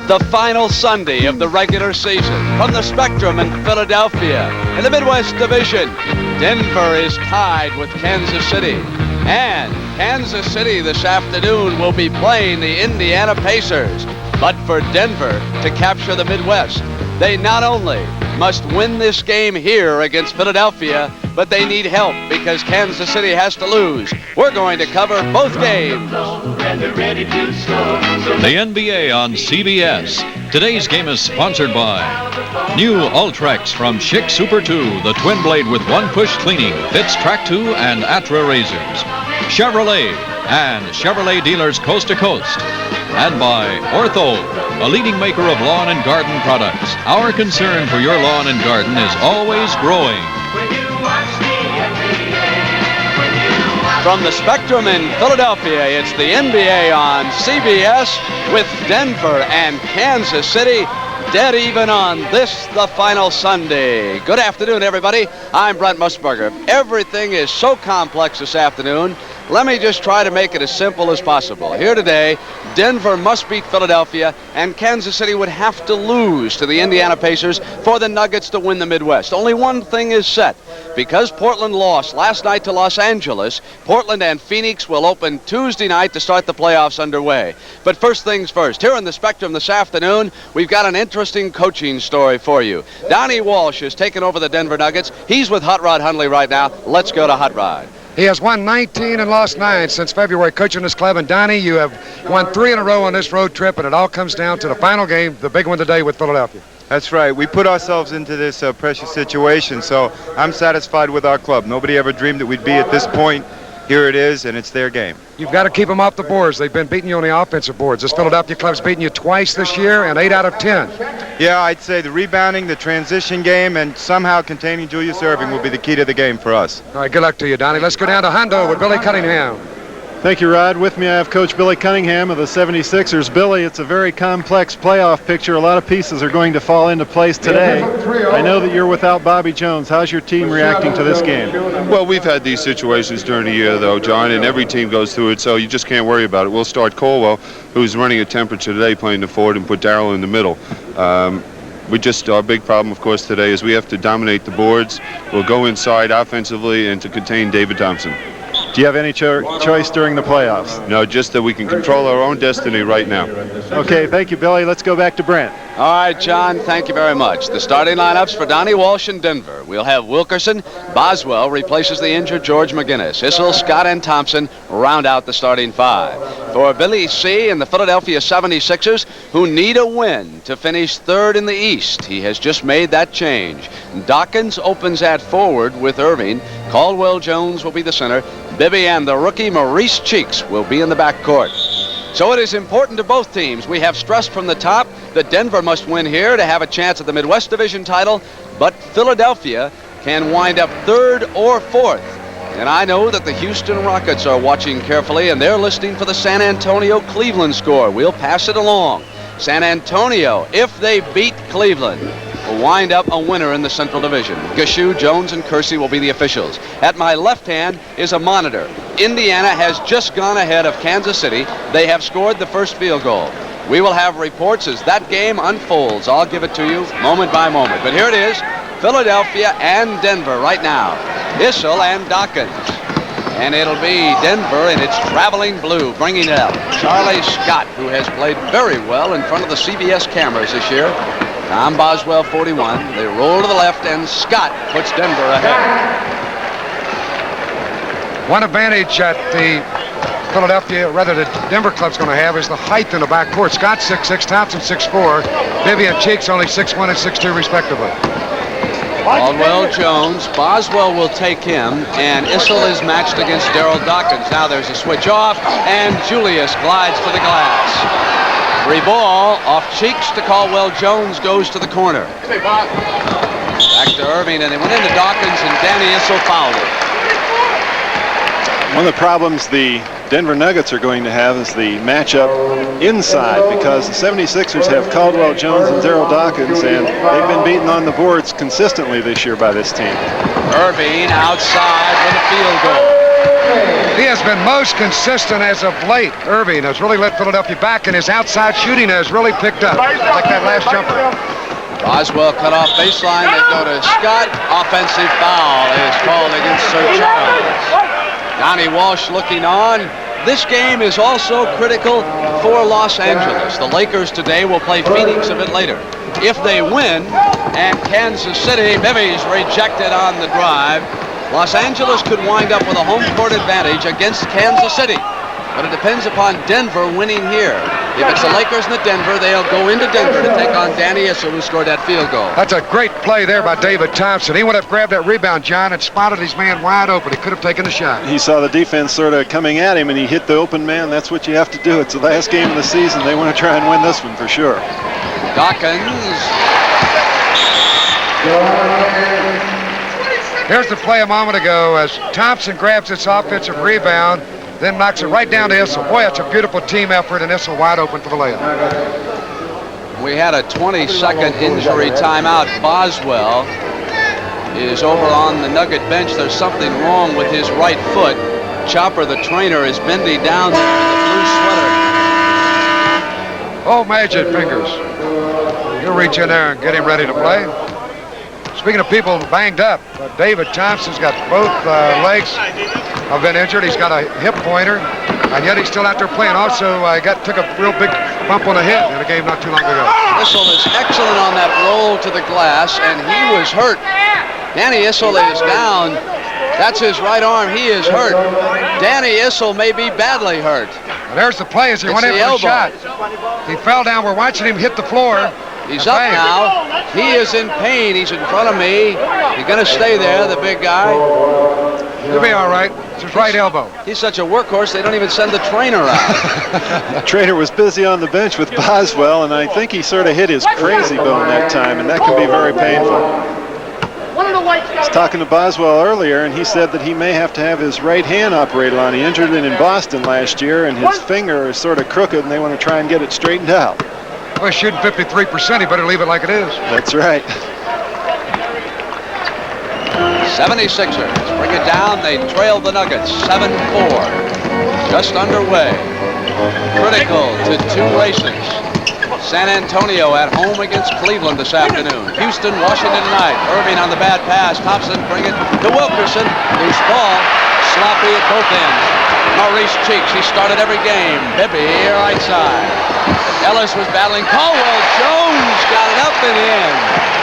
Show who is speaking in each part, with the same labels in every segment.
Speaker 1: The final Sunday of the regular season from the Spectrum in Philadelphia. In the Midwest Division, Denver is tied with Kansas City. And Kansas City this afternoon will be playing the Indiana Pacers. But for Denver to capture the Midwest, they not only must win this game here against Philadelphia, but they need help because Kansas City has to lose. We're going to cover both games.
Speaker 2: The NBA on CBS. Today's game is sponsored by new Ultrex from Schick Super 2, the twin blade with one push cleaning, fits Track 2 and Atra razors. Chevrolet and Chevrolet dealers coast to coast. And by Ortho, a leading maker of lawn and garden products. Our concern for your lawn and garden is always growing.
Speaker 1: From the Spectrum in Philadelphia, it's the NBA on CBS with Denver and Kansas City dead even on this, the final Sunday. Good afternoon, everybody. I'm Brent Musburger. Everything is so complex this afternoon. Let me just try to make it as simple as possible. Here today, Denver must beat Philadelphia, and Kansas City would have to lose to the Indiana Pacers for the Nuggets to win the Midwest. Only one thing is set. Because Portland lost last night to Los Angeles, Portland and Phoenix will open Tuesday night to start the playoffs underway. But first things first, here in the Spectrum this afternoon, we've got an interesting coaching story for you. Donnie Walsh has taken over the Denver Nuggets. He's with Hot Rod Hundley right now. Let's go to Hot Rod.
Speaker 3: He has won 19 and lost 9 since February coaching this club. And Donnie, you have won 3 in a row on this road trip, and it all comes down to the final game, the big one today with Philadelphia.
Speaker 4: That's right. We put ourselves into this precious situation, so I'm satisfied with our club. Nobody ever dreamed that we'd be at this point. Here it is, and it's their game.
Speaker 3: You've got to keep them off the boards. They've been beating you on the offensive boards. This Philadelphia club's beaten you twice this year, and 8 out of 10.
Speaker 4: Yeah, I'd say the rebounding, the transition game, and somehow containing Julius Erving will be the key to the game for us.
Speaker 3: All right, good luck to you, Donnie. Let's go down to Hondo with Billy Cunningham.
Speaker 5: Thank you, Rod. With me, I have Coach Billy Cunningham of the 76ers. Billy, it's a very complex playoff picture. A lot of pieces are going to fall into place today. I know that you're without Bobby Jones. How's your team reacting to this game?
Speaker 6: Well, we've had these situations during the year, though, John, and every team goes through it, so you just can't worry about it. We'll start Colwell, who's running a temperature today, playing the forward, and put Darryl in the middle. Our big problem, of course, today is we have to dominate the boards. We'll go inside offensively and to contain David Thompson.
Speaker 5: Do you have any choice during the playoffs?
Speaker 6: No, just that we can control our own destiny right now.
Speaker 5: Okay, thank you, Billy. Let's go back to Brent.
Speaker 1: All right, John, thank you very much. The starting lineups for Donnie Walsh in Denver. We'll have Wilkerson. Boswell replaces the injured George McGinnis. Issel, Scott, and Thompson round out the starting 5. For Billy C. and the Philadelphia 76ers, who need a win to finish 3rd in the East, he has just made that change. Dawkins opens at forward with Erving. Caldwell Jones will be the center. Bibby and the rookie Maurice Cheeks will be in the backcourt. So it is important to both teams. We have stressed from the top that Denver must win here to have a chance at the Midwest Division title, but Philadelphia can wind up 3rd or 4th. And I know that the Houston Rockets are watching carefully, and they're listening for the San Antonio-Cleveland score. We'll pass it along. San Antonio, if they beat Cleveland, will wind up a winner in the Central Division. Gushue, Jones, and Kersey will be the officials. At my left hand is a monitor. Indiana has just gone ahead of Kansas City. They have scored the first field goal. We will have reports as that game unfolds. I'll give it to you moment by moment. But here it is, Philadelphia and Denver right now. Issel and Dawkins. And it'll be Denver in its traveling blue, bringing it up. Charlie Scott, who has played very well in front of the CBS cameras this year. Tom Boswell, 41. They roll to the left, and Scott puts Denver ahead.
Speaker 3: One advantage that the Denver club's going to have is the height in the backcourt. Scott 6'6", Thompson 6'4", Bibby and Cheeks only 6'1" and 6'2", respectively.
Speaker 1: Caldwell Jones, Boswell will take him, and Issel is matched against Darryl Dawkins. Now there's a switch off, and Julius glides for the glass. Free ball off Cheeks to Caldwell Jones, goes to the corner. Back to Erving, and they went into Dawkins, and Danny Issel fouled it.
Speaker 5: One of the problems the Denver Nuggets are going to have is the matchup inside, because the 76ers have Caldwell Jones and Darryl Dawkins, and they've been beaten on the boards consistently this year by this team.
Speaker 1: Erving outside with a field goal.
Speaker 3: He has been most consistent as of late. Erving has really let Philadelphia back, and his outside shooting has really picked up, like that last jumper.
Speaker 1: Boswell cut off baseline. They go to Scott. Offensive foul is called against Sir Charles. Donnie Walsh looking on. This game is also critical for Los Angeles. The Lakers today will play Phoenix a bit later. If they win, and Kansas City, Bibby's rejected on the drive, Los Angeles could wind up with a home court advantage against Kansas City. But it depends upon Denver winning here. If it's the Lakers and the Denver, they'll go into Denver to take on Danny Issel, who scored that field goal.
Speaker 3: That's a great play there by David Thompson. He would have grabbed that rebound, John, and spotted his man wide open. He could have taken the shot.
Speaker 5: He saw the defense sort of coming at him, and he hit the open man. That's what you have to do. It's the last game of the season. They want to try and win this one for sure.
Speaker 1: Dawkins.
Speaker 3: Here's the play a moment ago as Thompson grabs this offensive rebound, then knocks it right down to Issel. Boy, that's a beautiful team effort, and Issel wide open for the layup.
Speaker 1: We had a 20-second injury timeout. Boswell is over on the Nugget bench. There's something wrong with his right foot. Chopper, the trainer, is bending down in the blue sweater.
Speaker 3: Oh, magic fingers. He'll reach in there and get him ready to play. Speaking of people banged up, David Thompson's got both legs have been injured. He's got a hip pointer, and yet he's still out there playing. Also, took a real big bump on the head in a game not too long ago.
Speaker 1: Issel is excellent on that roll to the glass, and he was hurt. Danny Issel is down. That's his right arm. He is hurt. Danny Issel may be badly hurt.
Speaker 3: And there's the play as he went in for the shot. He fell down. We're watching him hit the floor.
Speaker 1: He's up now. He is in pain. He's in front of me. He's going to stay there, the big guy.
Speaker 3: He'll be all right. It's his right elbow.
Speaker 1: He's such a workhorse, they don't even send the trainer out.
Speaker 5: The trainer was busy on the bench with Boswell, and I think he sort of hit his crazy bone that time, and that can be very painful. I was talking to Boswell earlier, and he said that he may have to have his right hand operated on. He injured it in Boston last year, and his finger is sort of crooked, and they want to try and get it straightened out.
Speaker 3: Well, he's shooting 53%. He better leave it like it is.
Speaker 5: That's right.
Speaker 1: 76ers bring it down. They trail the Nuggets 7-4. Just underway. Critical to two races. San Antonio at home against Cleveland this afternoon. Houston, Washington tonight. Erving on the bad pass. Thompson bring it to Wilkerson. Loose ball. Sloppy at both ends. Maurice Cheeks, he started every game. Bibby, right side. Ellis was battling. Caldwell Jones got it up and in.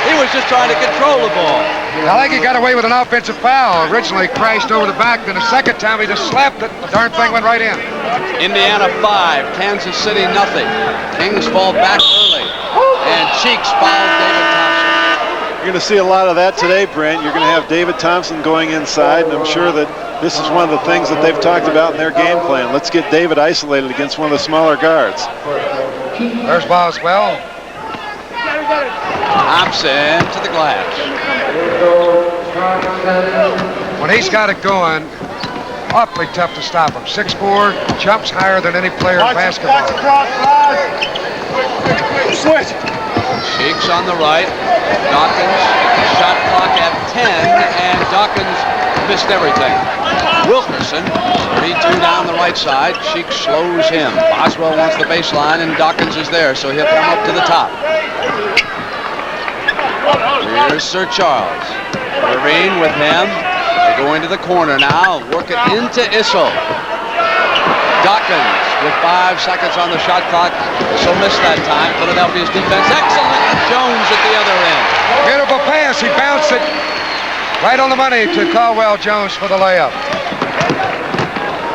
Speaker 1: He was just trying to control the ball.
Speaker 3: I think he got away with an offensive foul. Originally crashed over the back. Then the second time he just slapped it. The darn thing went right in.
Speaker 1: Indiana 5, Kansas City nothing. Kings fall back early. And Cheeks fouled David Thompson.
Speaker 5: You're going to see a lot of that today, Brent. You're going to have David Thompson going inside, and I'm sure that this is one of the things that they've talked about in their game plan. Let's get David isolated against one of the smaller guards.
Speaker 3: There's Boswell.
Speaker 1: Thompson to the glass.
Speaker 3: When he's got it going, awfully tough to stop him. 6'4", jumps higher than any player in basketball.
Speaker 1: Switch. Cheeks on the right. Dawkins, shot clock at 10, and Dawkins missed everything. Wilkerson, 32 down the right side. Cheeks slows him. Boswell wants the baseline, and Dawkins is there, so he'll come up to the top. Here's Sir Charles. Erving with him. They go into the corner now. Work it into Issel. Dawkins with 5 seconds on the shot clock. Issel missed that time. Philadelphia's defense excellent. Jones at the other end.
Speaker 3: Beautiful pass. He bounced it right on the money to Caldwell Jones for the layup.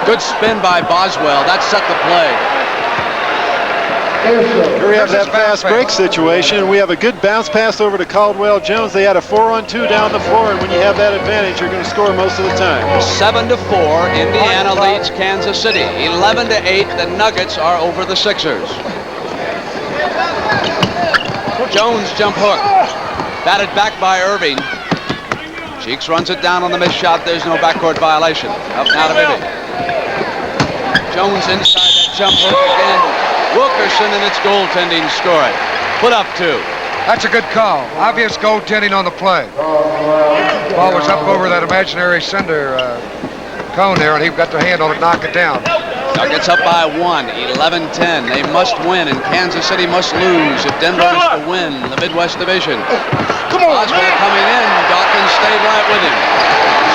Speaker 1: Good spin by Boswell. That set the play.
Speaker 5: Here we have that fast break situation, and we have a good bounce pass over to Caldwell Jones. They had a 4-on-2 down the floor, and when you have that advantage, you're going to score most of the time.
Speaker 1: 7-4, Indiana leads Kansas City. 11-8, the Nuggets are over the Sixers. Jones jump hook. Batted back by Erving. Cheeks runs it down on the missed shot. There's no backcourt violation. Up now to Bibby. Jones inside that jump hook again. Wilkerson and it's goaltending scoring. Put up 2.
Speaker 3: That's a good call. Obvious goaltending on the play. Ball was up over that imaginary center cone there, and he got the hand on it, knock it down.
Speaker 1: Nuggets up by 1, 11-10. They must win, and Kansas City must lose if Denver is to win the Midwest Division. Boswell coming in. Dawkins stayed right with him.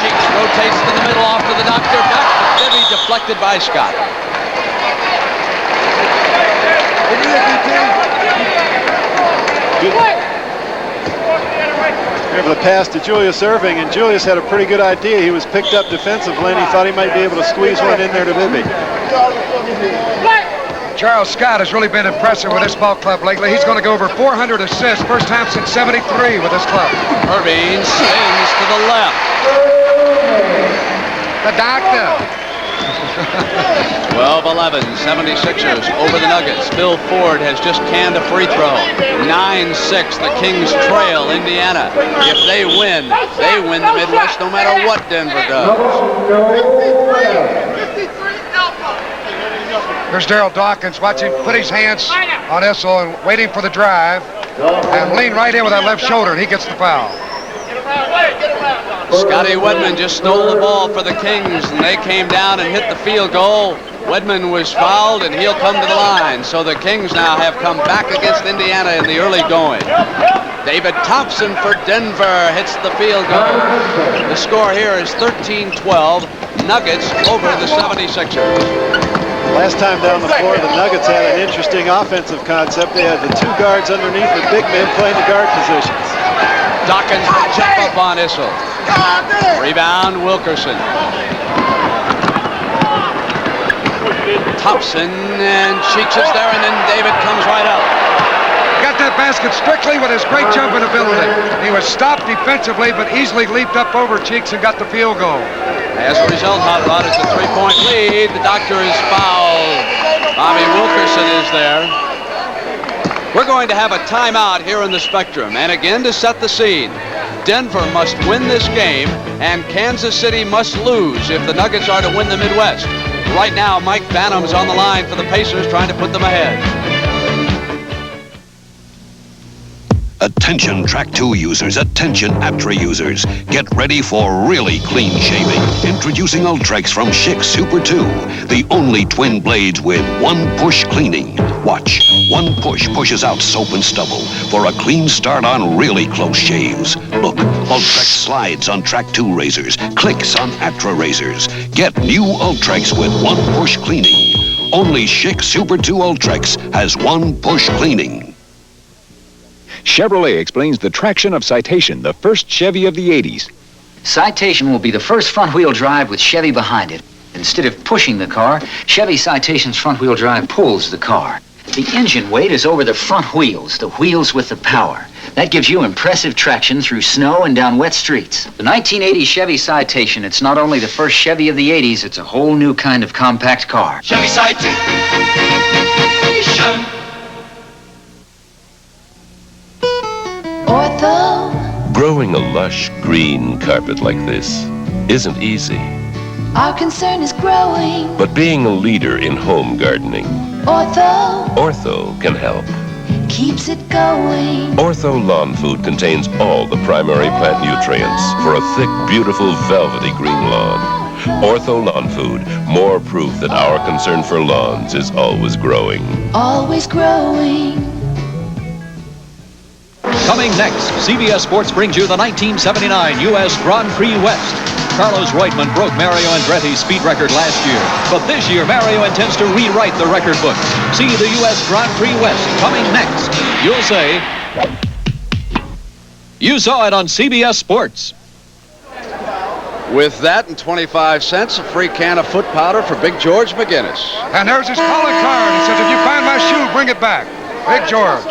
Speaker 1: Cheeks rotates to the middle, off to the doctor. Back to Bibby, deflected by Scott.
Speaker 5: Over the pass to Julius Erving, and Julius had a pretty good idea. He was picked up defensively, and he thought he might be able to squeeze one in there to Bibby.
Speaker 3: Charles Scott has really been impressive with this ball club lately. He's going to go over 400 assists, first time since '73 with this club.
Speaker 1: Erving spins to the left.
Speaker 3: The doctor.
Speaker 1: 12-11, 76ers over the Nuggets. Bill Ford has just canned a free throw. 9-6, the Kings trail Indiana. If they win the Midwest no matter what Denver does.
Speaker 3: There's Darryl Dawkins. Watch him put his hands on Issel and waiting for the drive. And lean right in with that left shoulder, and he gets the foul.
Speaker 1: Scotty Wedman just stole the ball for the Kings, and they came down and hit the field goal. Wedman was fouled, and he'll come to the line. So the Kings now have come back against Indiana in the early going. David Thompson for Denver hits the field goal. The score here is 13-12. Nuggets over the 76ers.
Speaker 5: Last time down the floor, the Nuggets had an interesting offensive concept. They had the two guards underneath the big men playing the guard positions.
Speaker 1: Dawkins will jump up on Issel. Rebound, Wilkerson. Thompson, and Cheeks is there, and then David comes right up.
Speaker 3: Got that basket strictly with his great jumping ability. He was stopped defensively, but easily leaped up over Cheeks and got the field goal.
Speaker 1: As a result, Hot Rod, it's a 3-point lead. The doctor is fouled. Bobby Wilkerson is there. We're going to have a timeout here in the Spectrum. And again, to set the scene, Denver must win this game, and Kansas City must lose if the Nuggets are to win the Midwest. Right now, Mike Bannum's on the line for the Pacers, trying to put them ahead.
Speaker 7: Attention Track 2 users, attention Aptra users. Get ready for really clean shaving. Introducing Ultrex from Schick Super 2. The only twin blades with one push cleaning. Watch. One push pushes out soap and stubble for a clean start on really close shaves. Look, Ultrex slides on Track 2 razors, clicks on Aptra razors. Get new Ultrex with one push cleaning. Only Schick Super 2 Ultrex has one push cleaning.
Speaker 8: Chevrolet explains the traction of Citation, the first Chevy of the 80s.
Speaker 9: Citation will be the first front-wheel drive with Chevy behind it. Instead of pushing the car, Chevy Citation's front-wheel drive pulls the car. The engine weight is over the front wheels, the wheels with the power. That gives you impressive traction through snow and down wet streets. The 1980 Chevy Citation, it's not only the first Chevy of the 80s, it's a whole new kind of compact car.
Speaker 10: Chevy Citation.
Speaker 11: Growing a lush green carpet like this isn't easy.
Speaker 12: Our concern is growing.
Speaker 11: But being a leader in home gardening, Ortho can help.
Speaker 12: Keeps it going.
Speaker 11: Ortho Lawn Food contains all the primary plant nutrients for a thick, beautiful, velvety green lawn. Ortho Lawn Food, more proof that our concern for lawns is always growing.
Speaker 12: Always growing.
Speaker 2: Coming next, CBS Sports brings you the 1979 U.S. Grand Prix West. Carlos Reutemann broke Mario Andretti's speed record last year, but this year Mario intends to rewrite the record book. See the U.S. Grand Prix West coming next. You'll say, you saw it on CBS Sports.
Speaker 1: With that and 25 cents, a free can of foot powder for Big George McGinnis.
Speaker 3: And there's his calling card. He says, if you find my shoe, bring it back. Big George.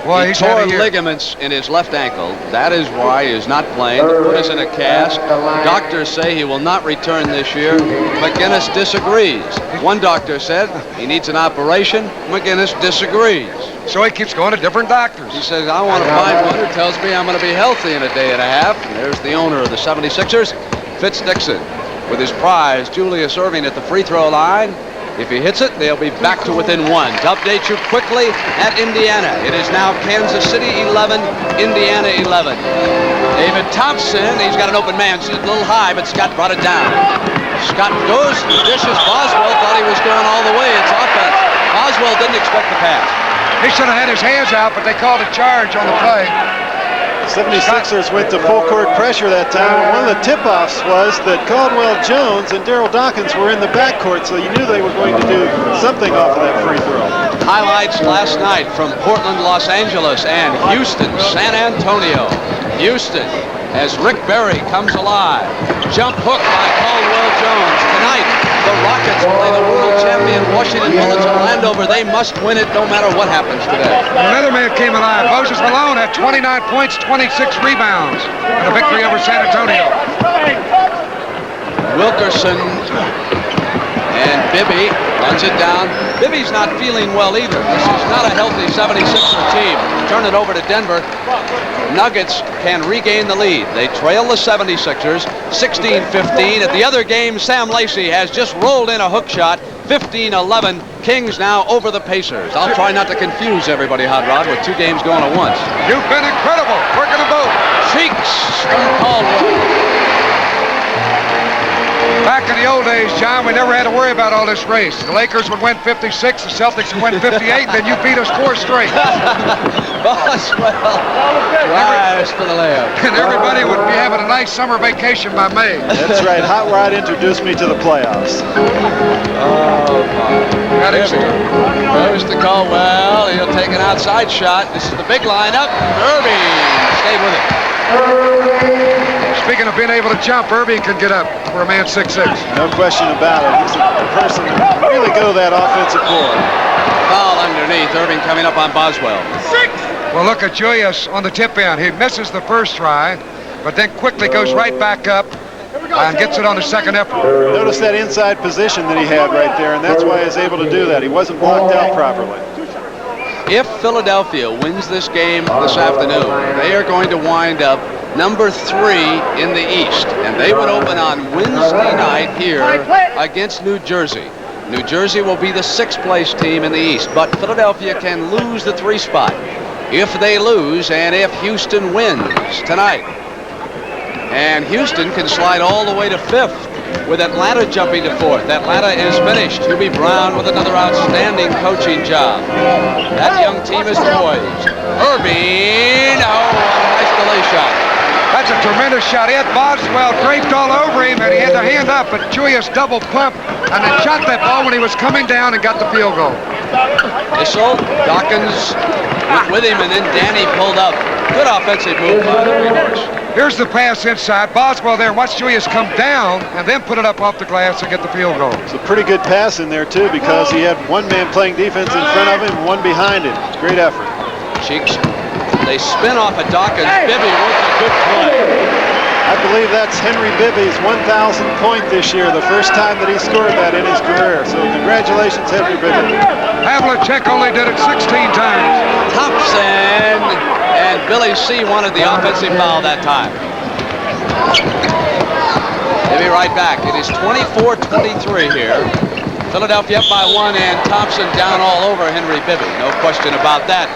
Speaker 3: Boy,
Speaker 1: he tore ligaments in his left ankle. That is why he is not playing. The foot is in a cast. Doctors say he will not return this year. McGinnis disagrees. One doctor said he needs an operation. McGinnis disagrees.
Speaker 3: So he keeps going to different doctors.
Speaker 1: He says, I want to find one who tells me I'm going to be healthy in a day and a half. And there's the owner of the 76ers, Fitz Dixon, with his prize, Julius Erving, at the free throw line. If he hits it, they'll be back to within 1. To update you quickly at Indiana, it is now Kansas City 11, Indiana 11. David Thompson, he's got an open man. It's a little high, but Scott brought it down. Scott goes, dishes. Boswell thought he was going all the way. It's offense. Boswell didn't expect the pass.
Speaker 3: He should have had his hands out, but they called a charge on the play.
Speaker 5: 76ers went to full court pressure that time. One of the tip-offs was that Caldwell Jones and Darryl Dawkins were in the backcourt, so you knew they were going to do something off of that free throw.
Speaker 1: Highlights last night from Portland, Los Angeles, and Houston, San Antonio. Houston, as Rick Barry comes alive. Jump hook by Caldwell Jones. Tonight, the Rockets play the world champion Washington Bullets of Landover. They must win it no matter what happens today.
Speaker 3: Another man came alive. Moses Malone had 29 points, 26 rebounds in a victory over San Antonio.
Speaker 1: Wilkerson and Bibby runs it down. Bibby's not feeling well either. This is not a healthy 76er team. Turn it over to Denver. Nuggets can regain the lead. They trail the 76ers 16-15. At the other game, Sam Lacey has just rolled in a hook shot. 15-11. Kings now over the Pacers. I'll try not to confuse everybody, Hot Rod, with 2 games going at once.
Speaker 3: You've been incredible. Working them both.
Speaker 1: Cheeks from Caldwell.
Speaker 3: Back in the old days, John, we never had to worry about all this race. The Lakers would win 56, the Celtics would win 58, then you beat us 4 straight.
Speaker 1: Boswell drives to the layup.
Speaker 3: And everybody would be having a nice summer vacation by May.
Speaker 5: That's right. Hot Rod introduced me to the playoffs.
Speaker 1: Oh, my. Goes to Caldwell. He'll take an outside shot. This is the big lineup. Erving stayed with it.
Speaker 3: Speaking of being able to jump, Erving can get up for a man 6'6".
Speaker 5: No question about it. He's a person who can really go that offensive floor.
Speaker 1: Foul underneath. Erving coming up on Boswell.
Speaker 3: Well, look at Julius on the tip in. He misses the first try, but then quickly goes right back up and gets it on the second effort.
Speaker 5: Notice that inside position that he had right there, and that's why he's able to do that. He wasn't blocked out properly.
Speaker 1: If Philadelphia wins this game this afternoon, they are going to wind up number 3 in the East, and they would open on Wednesday night here against New Jersey. New Jersey will be the 6th place team in the East, but Philadelphia can lose the 3 spot if they lose and if Houston wins tonight. And Houston can slide all the way to 5th with Atlanta jumping to 4th. Atlanta is finished. Hubie Brown with another outstanding coaching job. That young team is poised. Erving, nice delay shot.
Speaker 3: That's a tremendous shot. He had Boswell draped all over him, and he had to hand up, but Julius double pump and then shot that ball when he was coming down and got the field goal.
Speaker 1: Issel, Dawkins went with him, and then Danny pulled up. Good offensive move by the Green Horse.
Speaker 3: Here's the pass inside. Boswell there. Watch Julius come down and then put it up off the glass and get the field goal.
Speaker 5: It's a pretty good pass in there, too, because he had one man playing defense in front of him, one behind him. Great effort.
Speaker 1: Cheeks. They spin off at Dawkins. Bibby worked a good play.
Speaker 5: I believe that's Henry Bibby's 1,000th point this year, the first time that he scored that in his career. So congratulations, Henry Bibby.
Speaker 3: Havlicek only did it 16 times.
Speaker 1: Thompson and Billy C. wanted the offensive foul that time. They'll be right back. It is 24-23 here. Philadelphia up by 1, and Thompson down all over Henry Bibby. No question about that.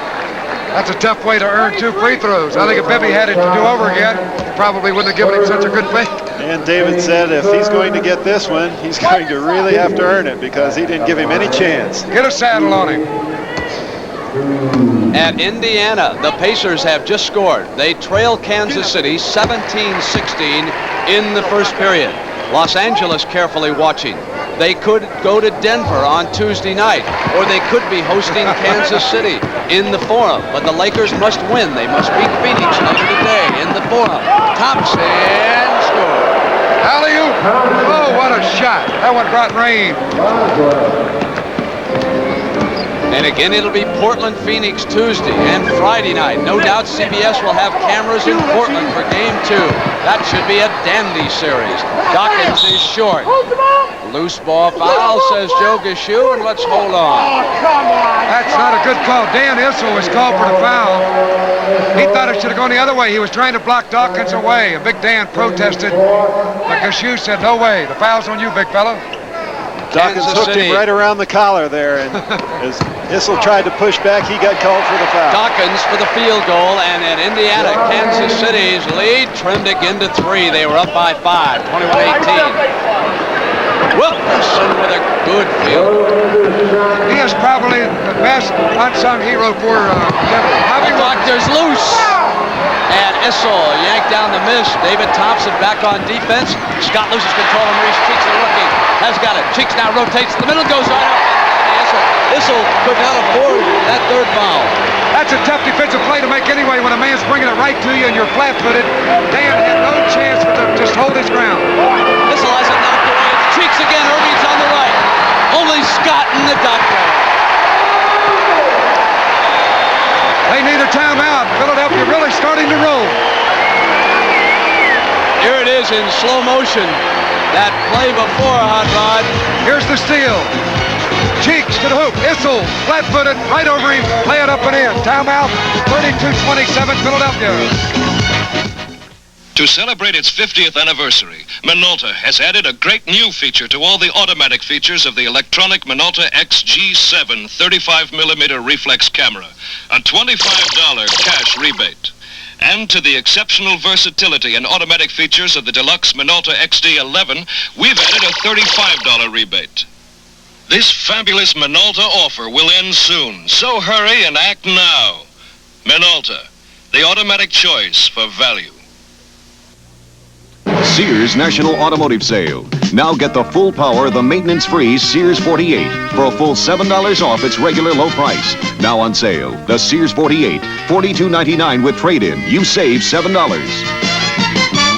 Speaker 3: That's a tough way to earn 2 free throws. I think if Bibby had it to do over again, he probably wouldn't have given him such a good fake.
Speaker 5: And David said if he's going to get this one, he's going to really have to earn it because he didn't give him any chance.
Speaker 3: Get a saddle on him.
Speaker 1: At Indiana, the Pacers have just scored. They trail Kansas City 17-16 in the first period. Los Angeles carefully watching. They could go to Denver on Tuesday night, or they could be hosting Kansas City in the Forum. But the Lakers must win. They must beat Phoenix later today in the Forum. Thompson scored.
Speaker 3: Alley-oop. Oh, what a shot. That one brought rain.
Speaker 1: And again, it'll be Portland-Phoenix Tuesday and Friday night. No doubt CBS will have cameras in Portland for Game 2. That should be a dandy series. Dawkins is short. Loose ball foul, says Joe Gashu, and let's hold on.
Speaker 3: Oh, come on. That's not a good call. Dan Issel was called for the foul. He thought it should have gone the other way. He was trying to block Dawkins away, and Big Dan protested. But Gashu said, no way. The foul's on you, big fella.
Speaker 5: Dawkins hooked him right around the collar there, and as Issel tried to push back, he got called for the foul.
Speaker 1: Dawkins for the field goal, and in Indiana, Kansas City's lead trimmed again to 3. They were up by 5, 21-18. Wilkerson with a good field.
Speaker 3: He is probably the best unsung hero for
Speaker 1: Bobby Proctor's loose. And Issel yanked down the miss. David Thompson back on defense. Scott loses control, and Maurice Cheeks, the rookie, has got it. Cheeks now rotates to the middle, goes right up. Issel could not afford that third foul.
Speaker 3: That's a tough defensive play to make anyway when a man's bringing it right to you and you're flat-footed. Dan had no chance but to just hold his ground.
Speaker 1: Issel has it knocked away. It's Cheeks again. Erving's on the right. Only Scott and the doctor.
Speaker 3: They need a timeout. Philadelphia really starting to roll.
Speaker 1: Here it is in slow motion. That play before, Hot Rod.
Speaker 3: Here's the steal. Cheeks to the hoop. Issel, flat-footed, right over him. Lay it up and in. Timeout. 32-27, Philadelphia.
Speaker 10: To celebrate its 50th anniversary, Minolta has added a great new feature to all the automatic features of the electronic Minolta XG7 35mm reflex camera, a $25 cash rebate. And to the exceptional versatility and automatic features of the deluxe Minolta XD11, we've added a $35 rebate. This fabulous Minolta offer will end soon, so hurry and act now. Minolta, the automatic choice for value.
Speaker 8: Sears National Automotive Sale. Now get the full power of the maintenance-free Sears 48 for a full $7 off its regular low price. Now on sale. The Sears 48, $42.99 with trade-in. You save $7.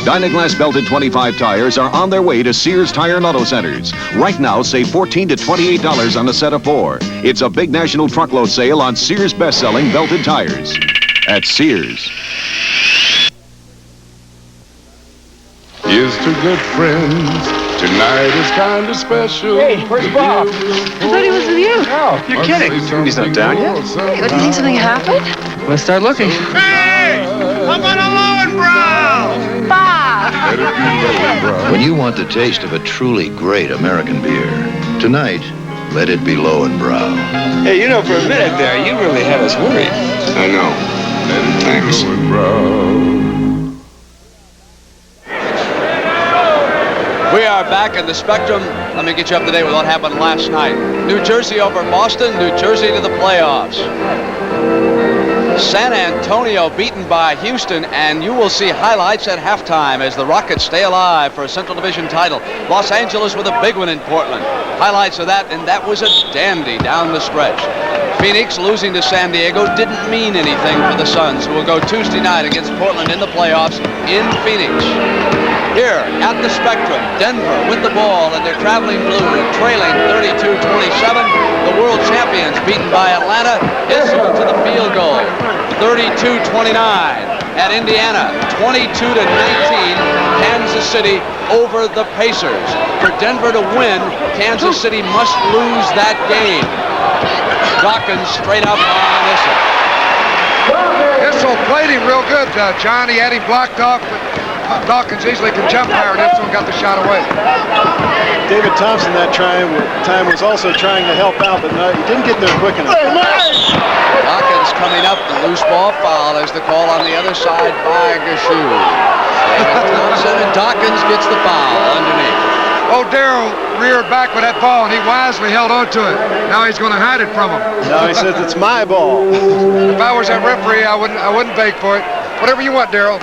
Speaker 8: Dynaglass belted 25 tires are on their way to Sears Tire and Auto Centers. Right now, save $14 to $28 on a set of 4. It's a big national truckload sale on Sears best-selling belted tires. At Sears.
Speaker 13: Here's to good friends. Tonight is kind of special.
Speaker 14: Hey, where's Bob?
Speaker 15: I thought he was with you.
Speaker 14: No, you're kidding.
Speaker 5: He's not down yet.
Speaker 15: Hey, don't you think something happened?
Speaker 14: Let's start looking.
Speaker 16: Hey! I'm on a Lowenbrow!
Speaker 15: Bob!
Speaker 17: When you want the taste of a truly great American beer, tonight, let it be Lowenbrow.
Speaker 14: Hey, you know, for a minute there, you really had us worried.
Speaker 13: I know. Thanks.
Speaker 1: We are back in the Spectrum. Let me get you up to date with what happened last night. New Jersey over Boston, New Jersey to the playoffs. San Antonio beaten by Houston, and you will see highlights at halftime as the Rockets stay alive for a Central Division title. Los Angeles with a big one in Portland. Highlights of that, and that was a dandy down the stretch. Phoenix losing to San Diego didn't mean anything for the Suns, who will go Tuesday night against Portland in the playoffs in Phoenix. Here at the Spectrum, Denver with the ball, and they're traveling blue, trailing 32-27. The world champions beaten by Atlanta. Issel to the field goal, 32-29. At Indiana, 22-19. Kansas City over the Pacers. For Denver to win, Kansas City must lose that game. Dawkins straight up on Issel.
Speaker 3: Issel played him real good, John. He had him blocked off, but Dawkins easily can jump higher, and Issel got the shot away.
Speaker 5: David Thompson that time was also trying to help out, but no, he didn't get there quick enough.
Speaker 1: Dawkins coming up, the loose ball foul as the call on the other side by Gashu. David Thompson, and Dawkins gets the foul underneath.
Speaker 3: Oh, Darryl reared back with that ball, and he wisely held on to it. Now he's going to hide it from him.
Speaker 5: No, he says it's my ball.
Speaker 3: If I was that referee, I wouldn't beg for it. Whatever you want, Darryl.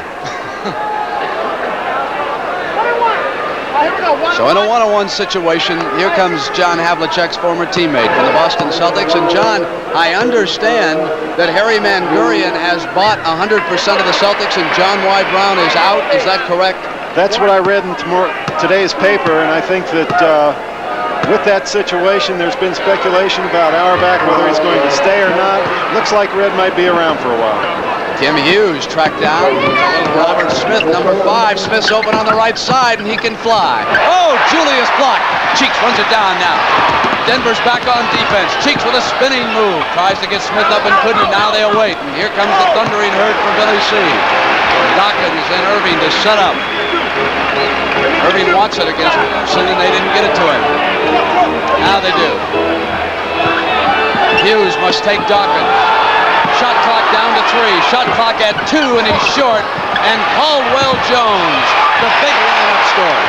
Speaker 1: So in a one-on-one situation, here comes John Havlicek's former teammate from the Boston Celtics. And John, I understand that Harry Mangurian has bought 100% of the Celtics and John Y. Brown is out. Is that correct?
Speaker 5: That's what I read in today's paper, and I think that with that situation, there's been speculation about Auerbach, whether he's going to stay or not. Looks like Red might be around for a while.
Speaker 1: Tim Hughes tracked down Robert Smith, number 5. Smith's open on the right side, and he can fly. Oh, Julius blocked. Cheeks runs it down now. Denver's back on defense. Cheeks with a spinning move. Tries to get Smith up and couldn't. Now they'll wait. And here comes the thundering herd for Billy C. Dawkins and Erving to set up. Erving wants it against Wilson, and they didn't get it to him. Now they do. Hughes must take Dawkins. Shot clock down to 3. Shot clock at 2, and he's short. And Caldwell Jones, the big lineup score.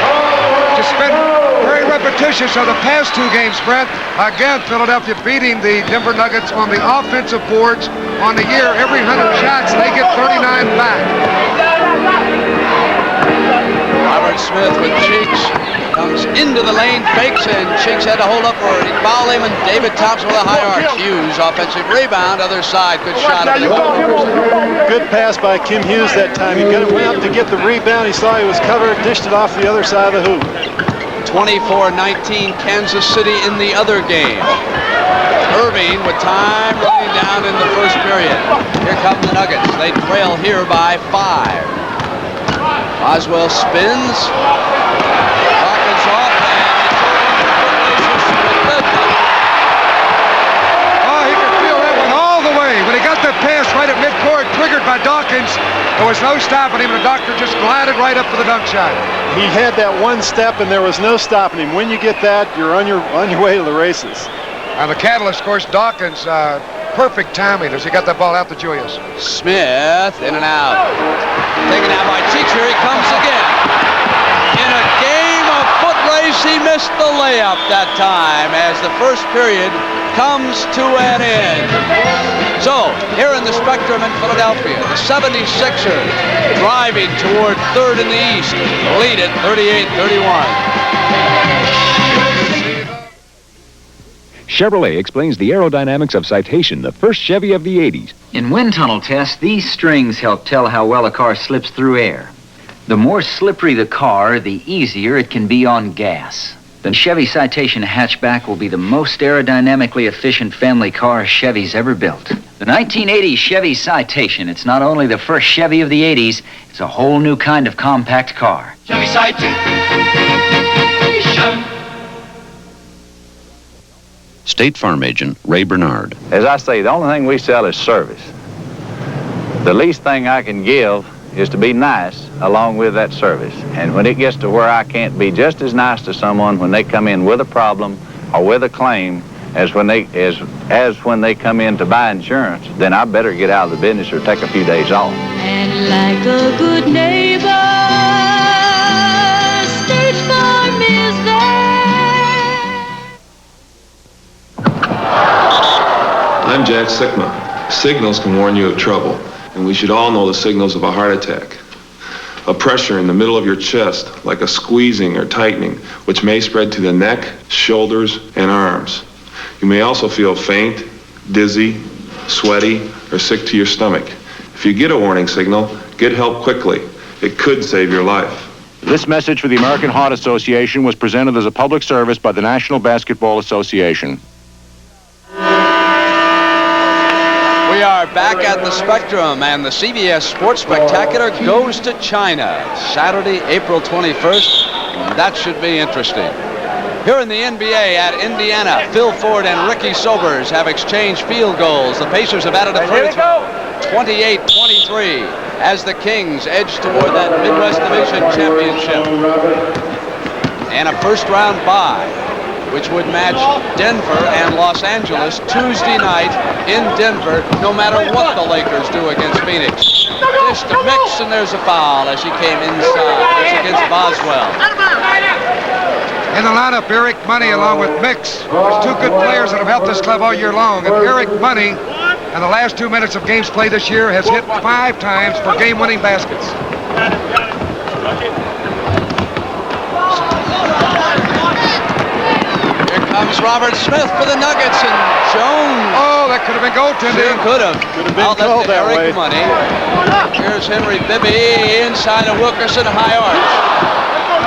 Speaker 3: Just been very repetitious of the past 2 games, Brett. Again, Philadelphia beating the Denver Nuggets on the offensive boards on the year. Every 100 shots, they get 39 back.
Speaker 1: Robert Smith with Cheeks comes into the lane, fakes, and Cheeks had to hold up for it. He fouled him, and David Thompson with a high arc. Hughes, offensive rebound, other side. Good shot.
Speaker 5: Good pass by Kim Hughes that time. He went up to get the rebound. He saw he was covered, dished it off the other side of the hoop.
Speaker 1: 24-19 Kansas City in the other game. Erving with time running down in the first period. Here come the Nuggets. They trail here by 5. Boswell spins. Dawkins off,
Speaker 3: Oh, he could feel that one all the way. When he got that pass right at midcourt, triggered by Dawkins, there was no stopping him, and the doctor just glided right up for the dunk shot.
Speaker 5: He had that one step, and there was no stopping him. When you get that, you're on your way to the races.
Speaker 3: And the catalyst, of course, Dawkins, perfect timing as he got that ball out to Julius.
Speaker 1: Smith in and out. Taken out by Cheeks. Here he comes again. In a game of foot race, he missed the layup that time as the first period comes to an end. So, here in the Spectrum in Philadelphia, the 76ers driving toward third in the East, lead it 38-31.
Speaker 18: Chevrolet explains the aerodynamics of Citation, the first Chevy of the 80s.
Speaker 9: In wind tunnel tests, these strings help tell how well a car slips through air. The more slippery the car, the easier it can be on gas. The Chevy Citation hatchback will be the most aerodynamically efficient family car Chevy's ever built. The 1980 Chevy Citation, it's not only the first Chevy of the 80s, it's a whole new kind of compact car.
Speaker 16: Chevy Citation.
Speaker 19: State Farm Agent Ray Bernard.
Speaker 20: As I say, the only thing we sell is service. The least thing I can give is to be nice along with that service. And when it gets to where I can't be just as nice to someone when they come in with a problem or with a claim as when they come in to buy insurance, then I better get out of the business or take a few days off.
Speaker 12: And like a good neighbor, State Farm is there.
Speaker 21: I'm Jack Sikma. Signals can warn you of trouble, and we should all know the signals of a heart attack. A pressure in the middle of your chest, like a squeezing or tightening, which may spread to the neck, shoulders, and arms. You may also feel faint, dizzy, sweaty, or sick to your stomach. If you get a warning signal, get help quickly. It could save your life.
Speaker 22: This message for the American Heart Association was presented as a public service by the National Basketball Association.
Speaker 1: We are back at the Spectrum, and the CBS Sports Spectacular goes to China Saturday, April 21st. That should be interesting. Here in the NBA at Indiana, Phil Ford and Ricky Sobers have exchanged field goals. The Pacers have added a free throw, 28-23, as the Kings edge toward that Midwest Division championship. And a first-round bye, which would match Denver and Los Angeles Tuesday night in Denver, no matter what the Lakers do against Phoenix. Dish to Mix, and there's a foul as he came inside. It's against Boswell.
Speaker 3: In the lineup, Eric Money along with Mix. There's two good players that have helped this club all year long. And Eric Money, in the last 2 minutes of games played this year, has hit 5 times for game-winning baskets.
Speaker 1: Comes Robert Smith for the Nuggets, and Jones.
Speaker 3: Oh, that could have been goaltending.
Speaker 1: Sure could have.
Speaker 5: Could have been called that way.
Speaker 1: Money. Here's Henry Bibby inside of Wilkerson, high arch.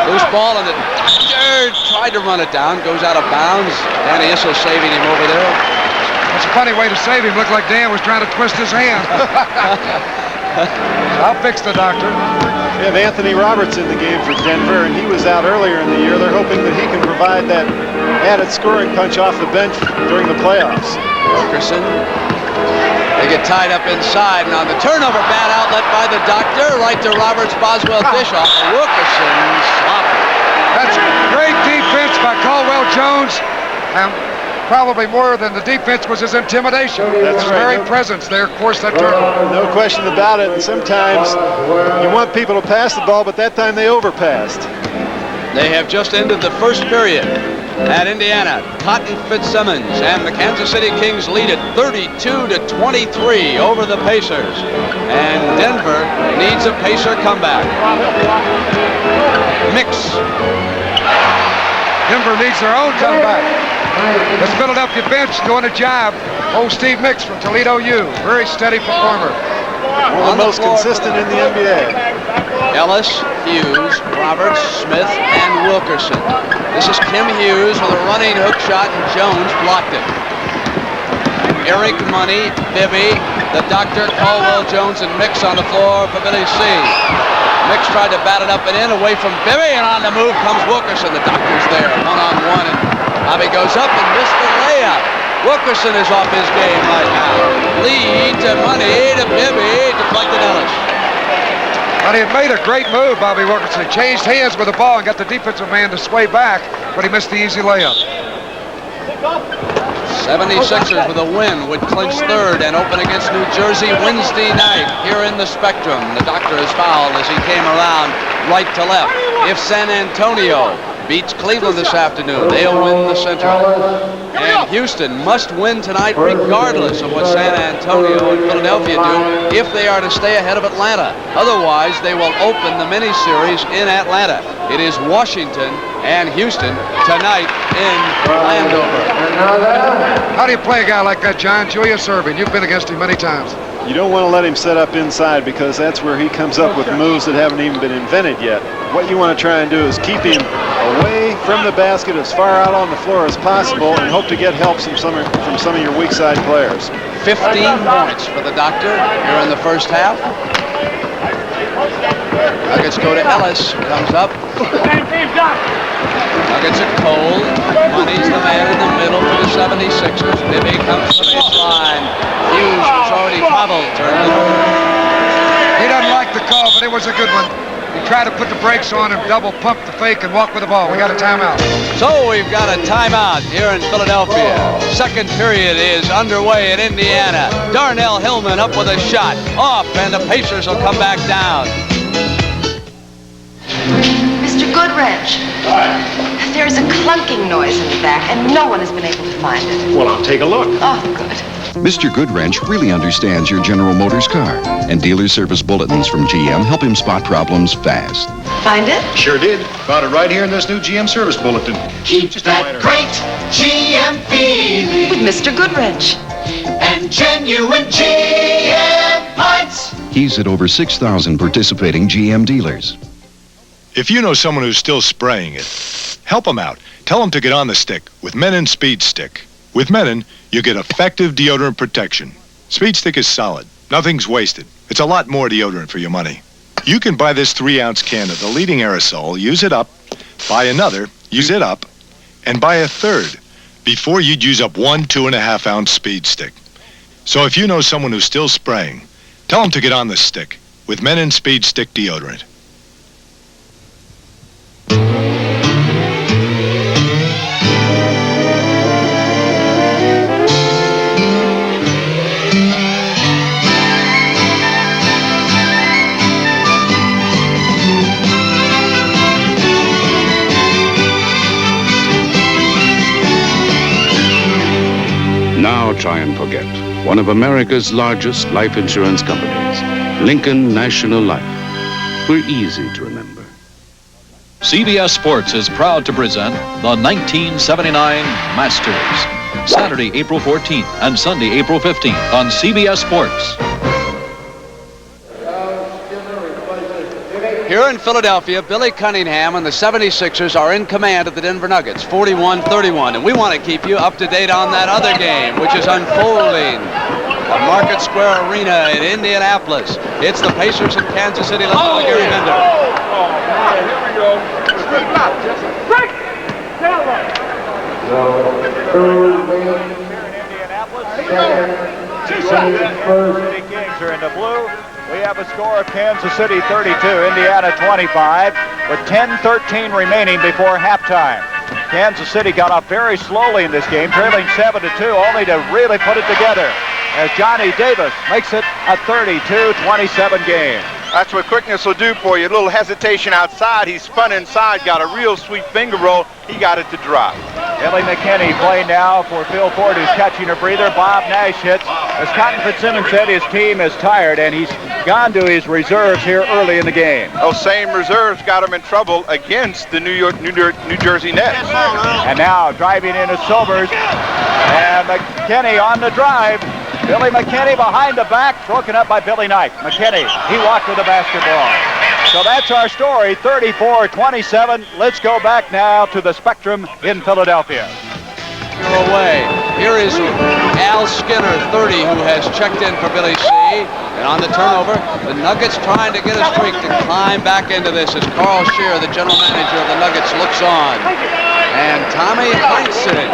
Speaker 1: Loose ball, and the doctor tried to run it down, goes out of bounds. Danny Issel saving him over there.
Speaker 3: That's a funny way to save him. Looked like Dan was trying to twist his hand. I'll fix the doctor.
Speaker 5: We have Anthony Roberts in the game for Denver, and he was out earlier in the year. They're hoping that he can provide that added scoring punch off the bench during the playoffs.
Speaker 1: Wilkerson. They get tied up inside, and on the turnover, bad outlet by the doctor, right to Roberts. Boswell dish off. Wilkerson sloppy.
Speaker 3: That's great defense by Caldwell Jones. And probably more than the defense was his intimidation.
Speaker 5: That's
Speaker 3: his
Speaker 5: right.
Speaker 3: very presence there forced that turnover.
Speaker 5: No question about it. And sometimes you want people to pass the ball, but that time they overpassed.
Speaker 1: They have just ended the first period at Indiana. Cotton Fitzsimmons and the Kansas City Kings lead it 32-23 over the Pacers. And Denver needs a Pacer comeback. Mix.
Speaker 3: Denver needs their own comeback. This Philadelphia bench doing a job. Old Steve Mix from Toledo U. Very steady performer.
Speaker 5: One of the most consistent in the NBA.
Speaker 1: Ellis, Hughes, Roberts, Smith, and Wilkerson. This is Kim Hughes with a running hook shot, and Jones blocked it. Eric Money, Bibby, the Doctor, Caldwell Jones, and Mix on the floor for Billy C. Mix tried to bat it up and in, away from Bibby, and on the move comes Wilkerson. The Doctor's there, one-on-one, and Bobby goes up and missed the layup. Wilkerson is off his game right now. Lead to Money, to Bibby, deflected Ellis.
Speaker 3: And he had made a great move, Bobby Wilkerson. He changed hands with the ball and got the defensive man to sway back, but he missed the easy layup.
Speaker 1: 76ers with a win would clinch third and open against New Jersey Wednesday night here in the Spectrum. The Doctor is fouled as he came around right to left. If San Antonio beats Cleveland this afternoon, they'll win the Central. And Houston must win tonight regardless of what San Antonio and Philadelphia do if they are to stay ahead of Atlanta. Otherwise, they will open the mini-series in Atlanta. It is Washington and Houston tonight in Landover.
Speaker 3: How do you play a guy like that, John? Julius Erving. You've been against him many times.
Speaker 5: You don't want to let him set up inside because that's where he comes up with moves that haven't even been invented yet. What you want to try and do is keep him away from the basket as far out on the floor as possible and hope to get help from some of your weak side players.
Speaker 1: 15 points for the Doctor here in the first half. Nuggets go to Ellis, who comes up. Nuggets are cold. Money's the man in the middle for the 76ers. Bibby comes to the baseline. Hughes was already fouled.
Speaker 3: He doesn't like the call, but it was a good one. He tried to put the brakes on and double pump the fake and walk with the ball. We got a timeout.
Speaker 1: So we've got a timeout here in Philadelphia. Second period is underway in Indiana. Darnell Hillman up with a shot. Off, and the Pacers will come back down.
Speaker 15: Mr. Goodrich, there's a clunking noise in the back, and no one has been able to find it.
Speaker 4: Well, I'll take a look.
Speaker 15: Oh, good.
Speaker 19: Mr. Goodwrench really understands your General Motors car, and dealer service bulletins from GM help him spot problems fast.
Speaker 15: Find it?
Speaker 4: Sure did. Found it right here in this new GM service bulletin.
Speaker 16: Keep that great GM feeling
Speaker 15: With Mr. Goodrich.
Speaker 16: and genuine GM pints.
Speaker 19: He's at over 6,000 participating GM dealers.
Speaker 6: If you know someone who's still spraying it, help them out. Tell them to get on the stick with Menon Speed Stick. With Menon, you get effective deodorant protection. Speed Stick is solid. Nothing's wasted. It's a lot more deodorant for your money. You can buy this 3-ounce can of the leading aerosol, use it up, buy another, use it up, and buy a third before you'd use up one 2.5-ounce Speed Stick. So if you know someone who's still spraying, tell them to get on the stick with Menon Speed Stick deodorant.
Speaker 11: Now try and forget. One of America's largest life insurance companies, Lincoln National Life. We're easy to remember.
Speaker 2: CBS Sports is proud to present the 1979 Masters. Saturday, April 14th and Sunday, April 15th on CBS Sports.
Speaker 1: Here in Philadelphia, Billy Cunningham and the 76ers are in command of the Denver Nuggets, 41-31. And we want to keep you up to date on that other game, which is unfolding at Market Square Arena in Indianapolis. It's the Pacers in Kansas City. Let's go to Gary Bender.
Speaker 16: Here we go. Break! Here in Indianapolis. Two shots.
Speaker 7: are in the blue. We have a score of Kansas City 32, Indiana 25, with 10:13 remaining before halftime. Kansas City got off very slowly in this game, trailing 7-2, only to really put it together as Johnny Davis makes it a 32-27 game.
Speaker 10: That's what quickness will do for you. A little hesitation outside. He spun inside, got a real sweet finger roll. He got it to drop.
Speaker 7: Billy McKinney playing now for Phil Ford, who's catching a breather. Bob Nash hits. As Cotton Fitzsimmons said, his team is tired, and he's gone to his reserves here early in the game.
Speaker 10: Those same reserves got him in trouble against the New Jersey Nets.
Speaker 7: And now driving in is Silvers, and McKinney on the drive. Billy McKinney behind the back, broken up by Billy Knight. McKinney, he walked with the basketball. So that's our story, 34-27. Let's go back now to the Spectrum in Philadelphia.
Speaker 1: Away. Here is Al Skinner, 30, who has checked in for Billy C. And on the turnover, the Nuggets trying to get a streak to climb back into this as Carl Scheer, the general manager of the Nuggets, looks on. And Tommy Heinsohn,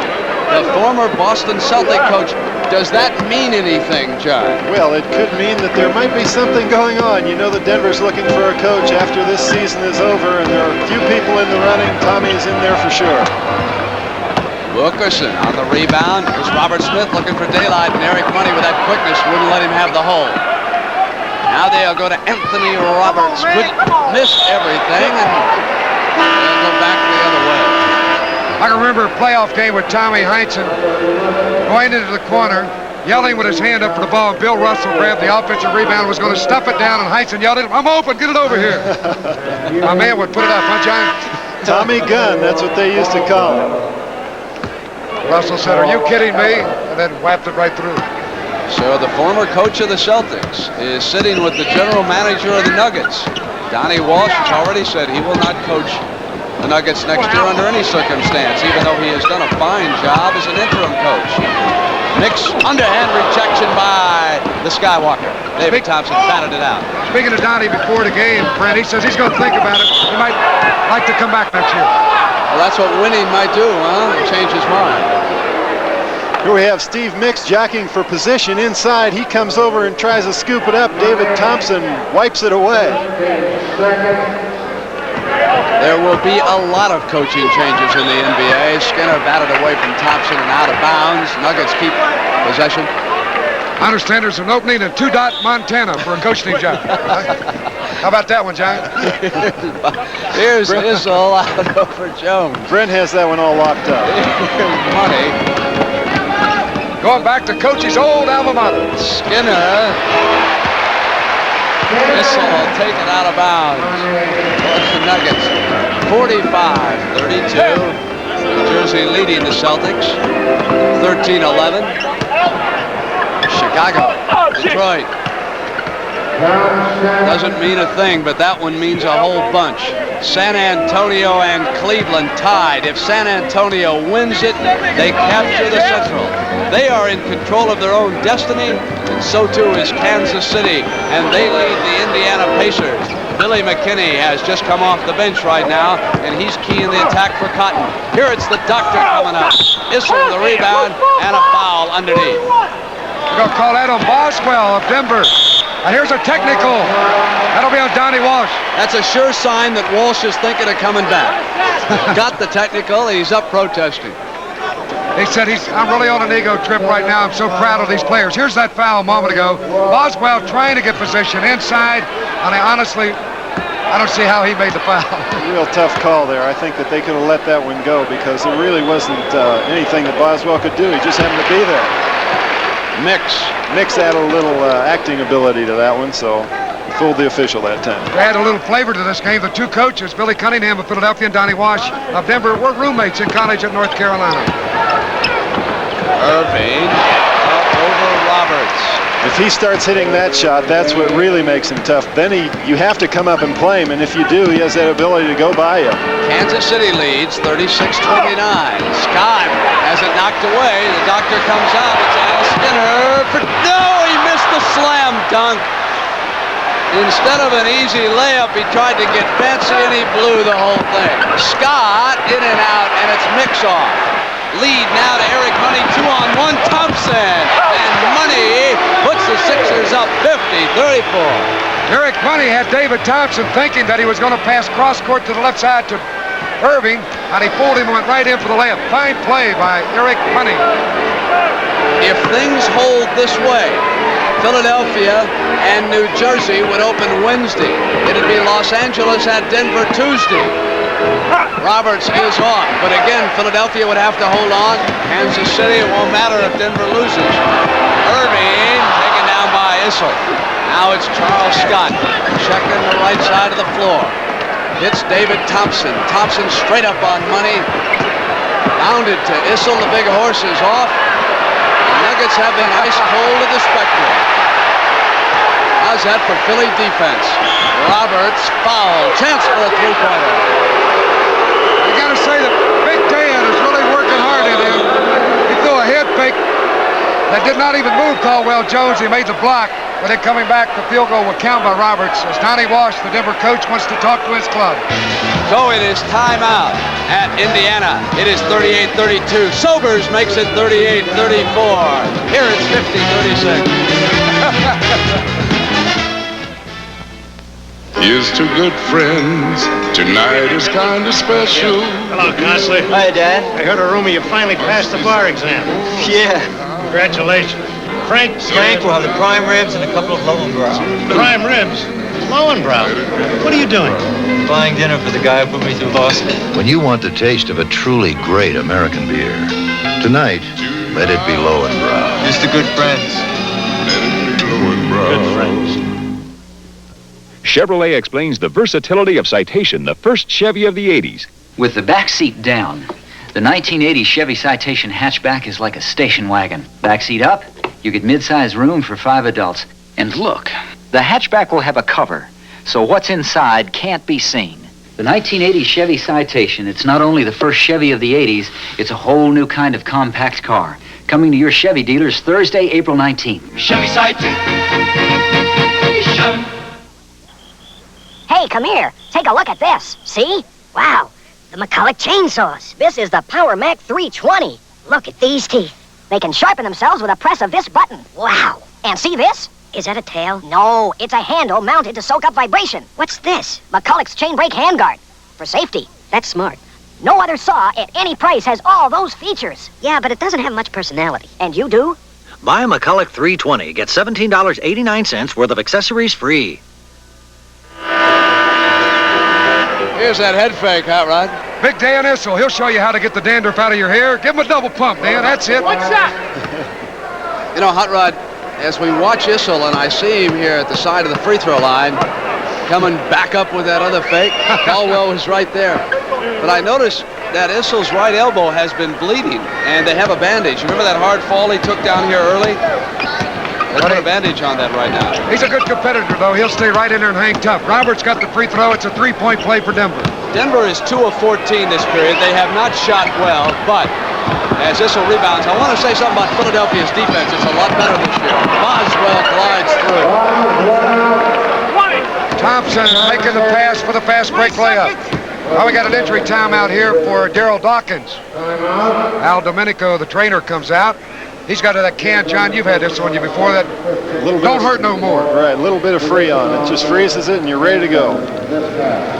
Speaker 1: the former Boston Celtic coach. Does that mean anything, John?
Speaker 5: Well, it could mean that there might be something going on. You know that Denver's looking for a coach after this season is over, and there are a few people in the running. Tommy's in there for sure.
Speaker 1: Wilkerson on the rebound. Here's Robert Smith looking for daylight, and Eric Money with that quickness wouldn't let him have the hole. Now they'll go to Anthony Roberts. Missed everything, and they'll go back the other way.
Speaker 3: I can remember a playoff game with Tommy Heinsohn going into the corner, yelling with his hand up for the ball. Bill Russell grabbed the offensive rebound, was going to stuff it down, and Heinsohn yelled at him, "I'm open, get it over here." My man would put it up, huh, John?
Speaker 5: Tommy Gunn, that's what they used to call him.
Speaker 3: Russell said, "Are you kidding me?" And then whapped it right through.
Speaker 1: So the former coach of the Celtics is sitting with the general manager of the Nuggets. Donnie Walsh has already said he will not coach the Nuggets next year under any circumstance, even though he has done a fine job as an interim coach. Mix underhand rejection by the Skywalker. David Thompson batted it out.
Speaker 3: Speaking of Donnie before the game, Brent, he says he's going to think about it. He might like to come back next year.
Speaker 1: Well, that's what winning might do, huh? Change his mind.
Speaker 5: Here we have Steve Mix jockeying for position inside. He comes over and tries to scoop it up. David Thompson wipes it away.
Speaker 1: There will be a lot of coaching changes in the NBA. Skinner batted away from Thompson and out of bounds. Nuggets keep possession.
Speaker 3: I understand there's an opening in 2. Montana for a coaching job. How about that one, John?
Speaker 1: Here's Issel out over Jones.
Speaker 5: Brent has that one all locked up.
Speaker 1: Money.
Speaker 3: Going back to Coach's old alma mater.
Speaker 1: Skinner. Issel will take it out of bounds. The Nuggets, 45-32. New Jersey leading the Celtics, 13-11. Chicago, Detroit. Doesn't mean a thing, but that one means a whole bunch. San Antonio and Cleveland tied. If San Antonio wins it, they capture the Central. They are in control of their own destiny, and so too is Kansas City, and they lead the Indiana Pacers. Billy McKinney has just come off the bench right now, and he's keying the attack for Cotton. Here it's the doctor coming up. Issel the rebound, and a foul underneath.
Speaker 3: We're going to call that on Boswell of Denver. And here's a technical. That'll be on Donnie Walsh.
Speaker 1: That's a sure sign that Walsh is thinking of coming back. Got the technical, he's up protesting.
Speaker 3: He said, I'm really on an ego trip right now. I'm so proud of these players. Here's that foul a moment ago. Boswell trying to get position inside. And I don't see how he made the foul.
Speaker 5: Real tough call there. I think that they could have let that one go because there really wasn't anything that Boswell could do. He just happened to be there. Mix added a little acting ability to that one, so he fooled the official that time.
Speaker 3: They add a little flavor to this game. The two coaches, Billy Cunningham of Philadelphia and Donnie Walsh of Denver, were roommates in college at North Carolina.
Speaker 1: Erving over Roberts.
Speaker 5: If he starts hitting that shot, that's what really makes him tough. Then you have to come up and play him, and if you do, he has that ability to go by you.
Speaker 1: Kansas City leads 36-29. Scott has it knocked away. The doctor comes out. It's Al Skinner. No, he missed the slam dunk. Instead of an easy layup, he tried to get fancy, and he blew the whole thing. Scott in and out, and it's Mix-off. Lead now to Eric Money, 2-on-1, Thompson. And Money puts the the Sixers up 50-34.
Speaker 3: Eric Money had David Thompson thinking that he was going to pass cross court to the left side to Erving, and he fooled him and went right in for the layup. Fine play by Eric Money.
Speaker 1: If things hold this way, Philadelphia and New Jersey would open Wednesday. It'd be Los Angeles at Denver Tuesday. Roberts is off, but again, Philadelphia would have to hold on. Kansas City, it won't matter if Denver loses. Erving taken down by Issel. Now it's Charles Scott checking the right side of the floor. Hits David Thompson. Thompson straight up on Money. Bounded to Issel. The big horse is off. The Nuggets have been ice cold to the spectrum. How's that for Philly defense? Roberts foul. Chance for a three-pointer.
Speaker 3: You got to say that Big Dan is really working hard in him. He threw a head fake that did not even move Caldwell Jones. He made the block, but then coming back, the field goal would count by Roberts. As Donnie Walsh, the Denver coach, wants to talk to his club.
Speaker 1: So it is timeout at Indiana. It is 38-32. Sobers makes it 38-34. Here it's 50-36.
Speaker 13: Here's to good friends. Tonight is kind of special.
Speaker 8: Hello, Consley. Hi, Dad. I heard a rumor you finally passed the bar exam. Yeah. Congratulations. Frank will have the prime ribs and a couple of Lowenbrow. Prime ribs? Lowenbrow? What are you doing? Buying dinner for the guy who put me through law school.
Speaker 17: When you want the taste of a truly great American beer, tonight, let it be Lowenbrow.
Speaker 8: Just the good friends. Good friends.
Speaker 18: Chevrolet explains the versatility of Citation, the first Chevy of the 80s.
Speaker 9: With the back seat down, the 1980 Chevy Citation hatchback is like a station wagon. Back seat up, you get mid-size room for 5 adults. And look, the hatchback will have a cover, so what's inside can't be seen. The 1980 Chevy Citation, it's not only the first Chevy of the 80s, it's a whole new kind of compact car. Coming to your Chevy dealers Thursday, April 19th.
Speaker 16: Chevy Citation.
Speaker 23: Hey, come here. Take a look at this. See? Wow. The McCulloch chainsaws. This is the Power Mac 320. Look at these teeth. They can sharpen themselves with a press of this button. Wow. And see this? Is that a tail? No, it's a handle mounted to soak up vibration. What's this? McCulloch's chain brake handguard. For safety. That's smart. No other saw at any price has all those features. Yeah, but it doesn't have much personality. And you do?
Speaker 24: Buy a McCulloch 320. Get $17.89 worth of accessories free.
Speaker 1: Here's that head fake, Hot Rod.
Speaker 3: Big Dan Issel, he'll show you how to get the dandruff out of your hair. Give him a double pump, Dan. That's it.
Speaker 16: What's that?
Speaker 1: You know, Hot Rod, as we watch Issel, and I see him here at the side of the free throw line, coming back up with that other fake. Caldwell was right there. But I noticed that Issel's right elbow has been bleeding, and they have a bandage. Remember that hard fall he took down here early? They put a bandage on that right now.
Speaker 3: He's a good competitor, though. He'll stay right in there and hang tough. Roberts got the free throw. It's a three-point play for Denver.
Speaker 1: Denver is 2 of 14 this period. They have not shot well, but as Issel rebounds, I want to say something about Philadelphia's defense. It's a lot better this year. Boswell glides through.
Speaker 3: Thompson making the pass for the fast break layup. Well, we got an injury timeout here for Darryl Dawkins. Al Domenico, the trainer, comes out. He's got that can. John, you've had this on you before. That don't hurt no more.
Speaker 5: Right, a little bit of Freon. It just freezes it and you're ready to go.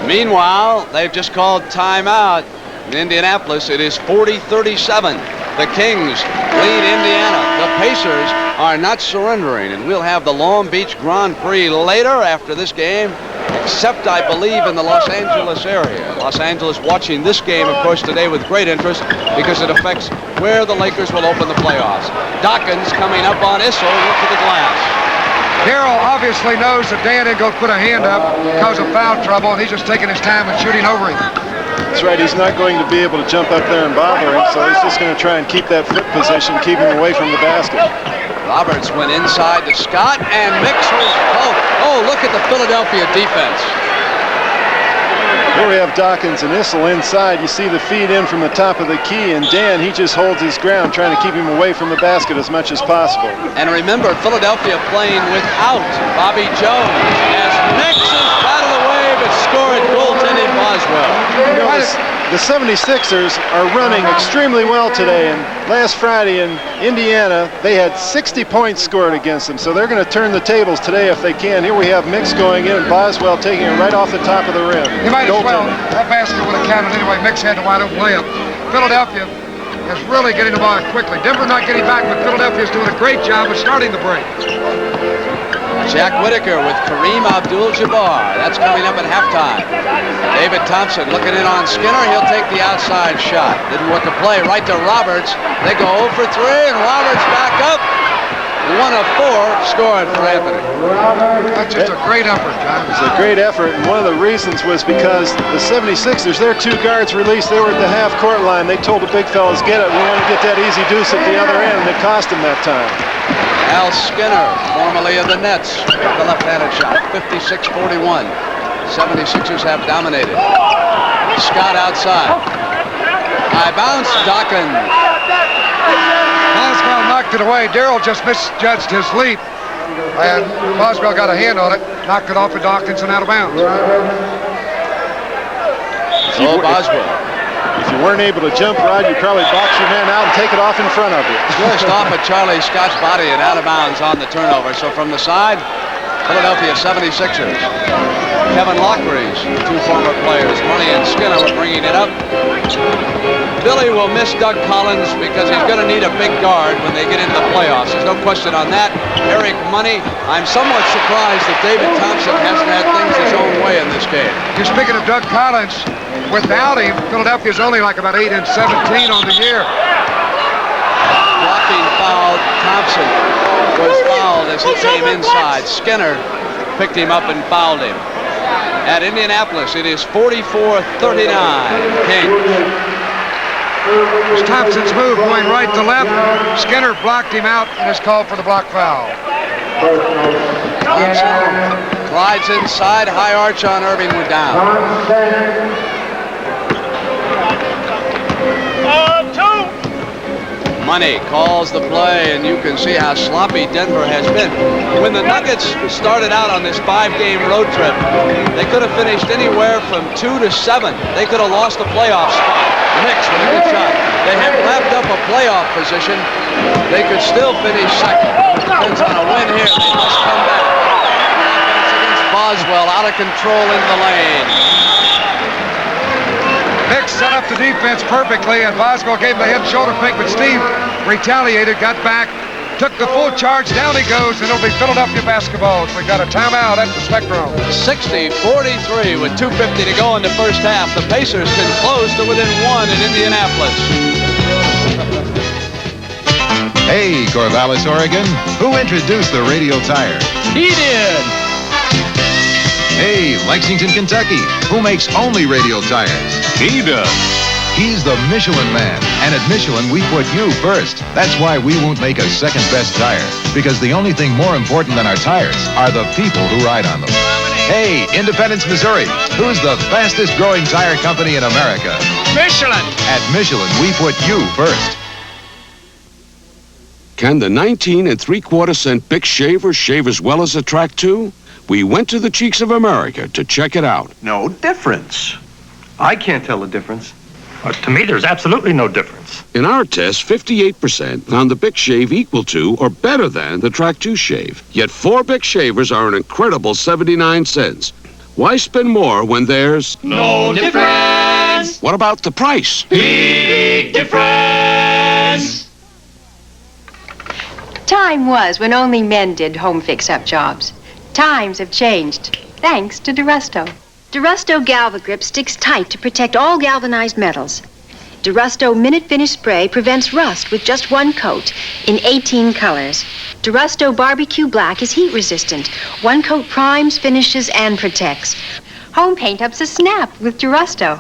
Speaker 1: Meanwhile, they've just called timeout in Indianapolis. It is 40-37. The Kings lead Indiana. The Pacers are not surrendering, and we'll have the Long Beach Grand Prix later after this game, except I believe in the Los Angeles area. Los Angeles watching this game, of course, today with great interest because it affects where the Lakers will open the playoffs. Dawkins coming up on Issel, look to the glass.
Speaker 3: Darryl obviously knows that Dan didn't go put a hand up because of foul trouble, and he's just taking his time and shooting over him.
Speaker 5: That's right, he's not going to be able to jump up there and bother him, so he's just going to try and keep that foot position, keep him away from the basket.
Speaker 1: Roberts went inside to Scott, and Mix was, oh, look at the Philadelphia defense.
Speaker 5: Here we have Dawkins and Issel inside. You see the feed in from the top of the key, and Dan, he just holds his ground, trying to keep him away from the basket as much as possible.
Speaker 1: And remember, Philadelphia playing without Bobby Jones, as Mix is battled away, but scored goaltending Boswell.
Speaker 5: the 76ers are running extremely well today, and last Friday in Indiana, they had 60 points scored against them, so they're going to turn the tables today if they can. Here we have Mix going in, and Boswell taking it right off the top of the rim.
Speaker 3: He might as well. That basket would have counted anyway. Mix had the wide open layup. Philadelphia is really getting the ball quickly. Denver not getting back, but Philadelphia is doing a great job of starting the break.
Speaker 1: Jack Whitaker with Kareem Abdul-Jabbar. That's coming up at halftime. David Thompson looking in on Skinner. He'll take the outside shot. Didn't work a play. Right to Roberts. They go 0 for 3, and Roberts back up. 1 of 4 scored for Anthony.
Speaker 3: That's just a great effort, John.
Speaker 5: It was a great effort, and one of the reasons was because the 76ers, their 2 guards released. They were at the half-court line. They told the big fellas, get it. We want to get that easy deuce at the other end, and it cost them that time.
Speaker 1: Al Skinner, formerly of the Nets, with the left-handed shot, 56-41. 76ers have dominated. Scott outside. High bounce, Dawkins.
Speaker 3: Boswell knocked it away. Darryl just misjudged his leap, and Boswell got a hand on it, knocked it off of Dawkins and out of bounds.
Speaker 1: Oh, Boswell.
Speaker 5: If you weren't able to jump, Rod, you'd probably box your man out and take it off in front of you.
Speaker 1: Just off of Charlie Scott's body and out of bounds on the turnover. So from the side, Philadelphia 76ers. Kevin Lockree's 2 former players, Money and Skinner, were bringing it up. Billy will miss Doug Collins because he's going to need a big guard when they get into the playoffs. There's no question on that. Eric Money, I'm somewhat surprised that David Thompson hasn't had things his own way in this game.
Speaker 3: You're speaking of Doug Collins. Without him, Philadelphia's only like about 8 and 17 on the year.
Speaker 1: Blocking foul. Thompson was fouled as he came inside. Skinner picked him up and fouled him. At Indianapolis, it is 44-39. Kings.
Speaker 3: It's Thompson's move going right to left. Skinner blocked him out and is called for the block foul.
Speaker 1: Thompson glides inside. High arch on Erving. We're down. Money calls the play, and you can see how sloppy Denver has been. When the Nuggets started out on this 5-game road trip, they could have finished anywhere from 2 to 7. They could have lost the playoff spot. Knicks with a good shot. They have wrapped up a playoff position. They could still finish second. Depends on a win here. They must come back. Offense against Boswell, out of control in the lane.
Speaker 3: Nick set up the defense perfectly, and Boswell gave him the head-shoulder fake, but Steve retaliated, got back, took the full charge, down he goes, and it'll be Philadelphia basketball. So we got a timeout at the Spectrum.
Speaker 1: 60-43 with 2:50 to go in the first half. The Pacers can close to within 1 in Indianapolis.
Speaker 12: Hey, Corvallis, Oregon. Who introduced the radial tire?
Speaker 24: He did.
Speaker 12: Hey, Lexington, Kentucky. Who makes only radial tires?
Speaker 6: He does.
Speaker 12: He's the Michelin man. And at Michelin, we put you first. That's why we won't make a second-best tire. Because the only thing more important than our tires are the people who ride on them. Hey, Independence, Missouri. Who's the fastest-growing tire company in America?
Speaker 16: Michelin.
Speaker 12: At Michelin, we put you first.
Speaker 14: Can the 19 3/4-cent Bic shaver shave as well as a Track 2? We went to the Cheeks of America to check it out.
Speaker 20: No difference. I can't tell the difference. To me, there's absolutely no difference.
Speaker 14: In our test, 58% found the Bic shave equal to or better than the Track 2 shave. Yet 4 Bic shavers are an incredible 79 cents. Why spend more when there's
Speaker 16: No difference.
Speaker 14: What about the price?
Speaker 16: Big difference.
Speaker 21: Time was when only men did home fix-up jobs. Times have changed, thanks to Durusto. Durusto Galvagrip sticks tight to protect all galvanized metals. Durusto Minute Finish Spray prevents rust with just 1 coat in 18 colors. Durusto Barbecue Black is heat resistant. 1 coat primes, finishes, and protects. Home paint-up's a snap with Durusto.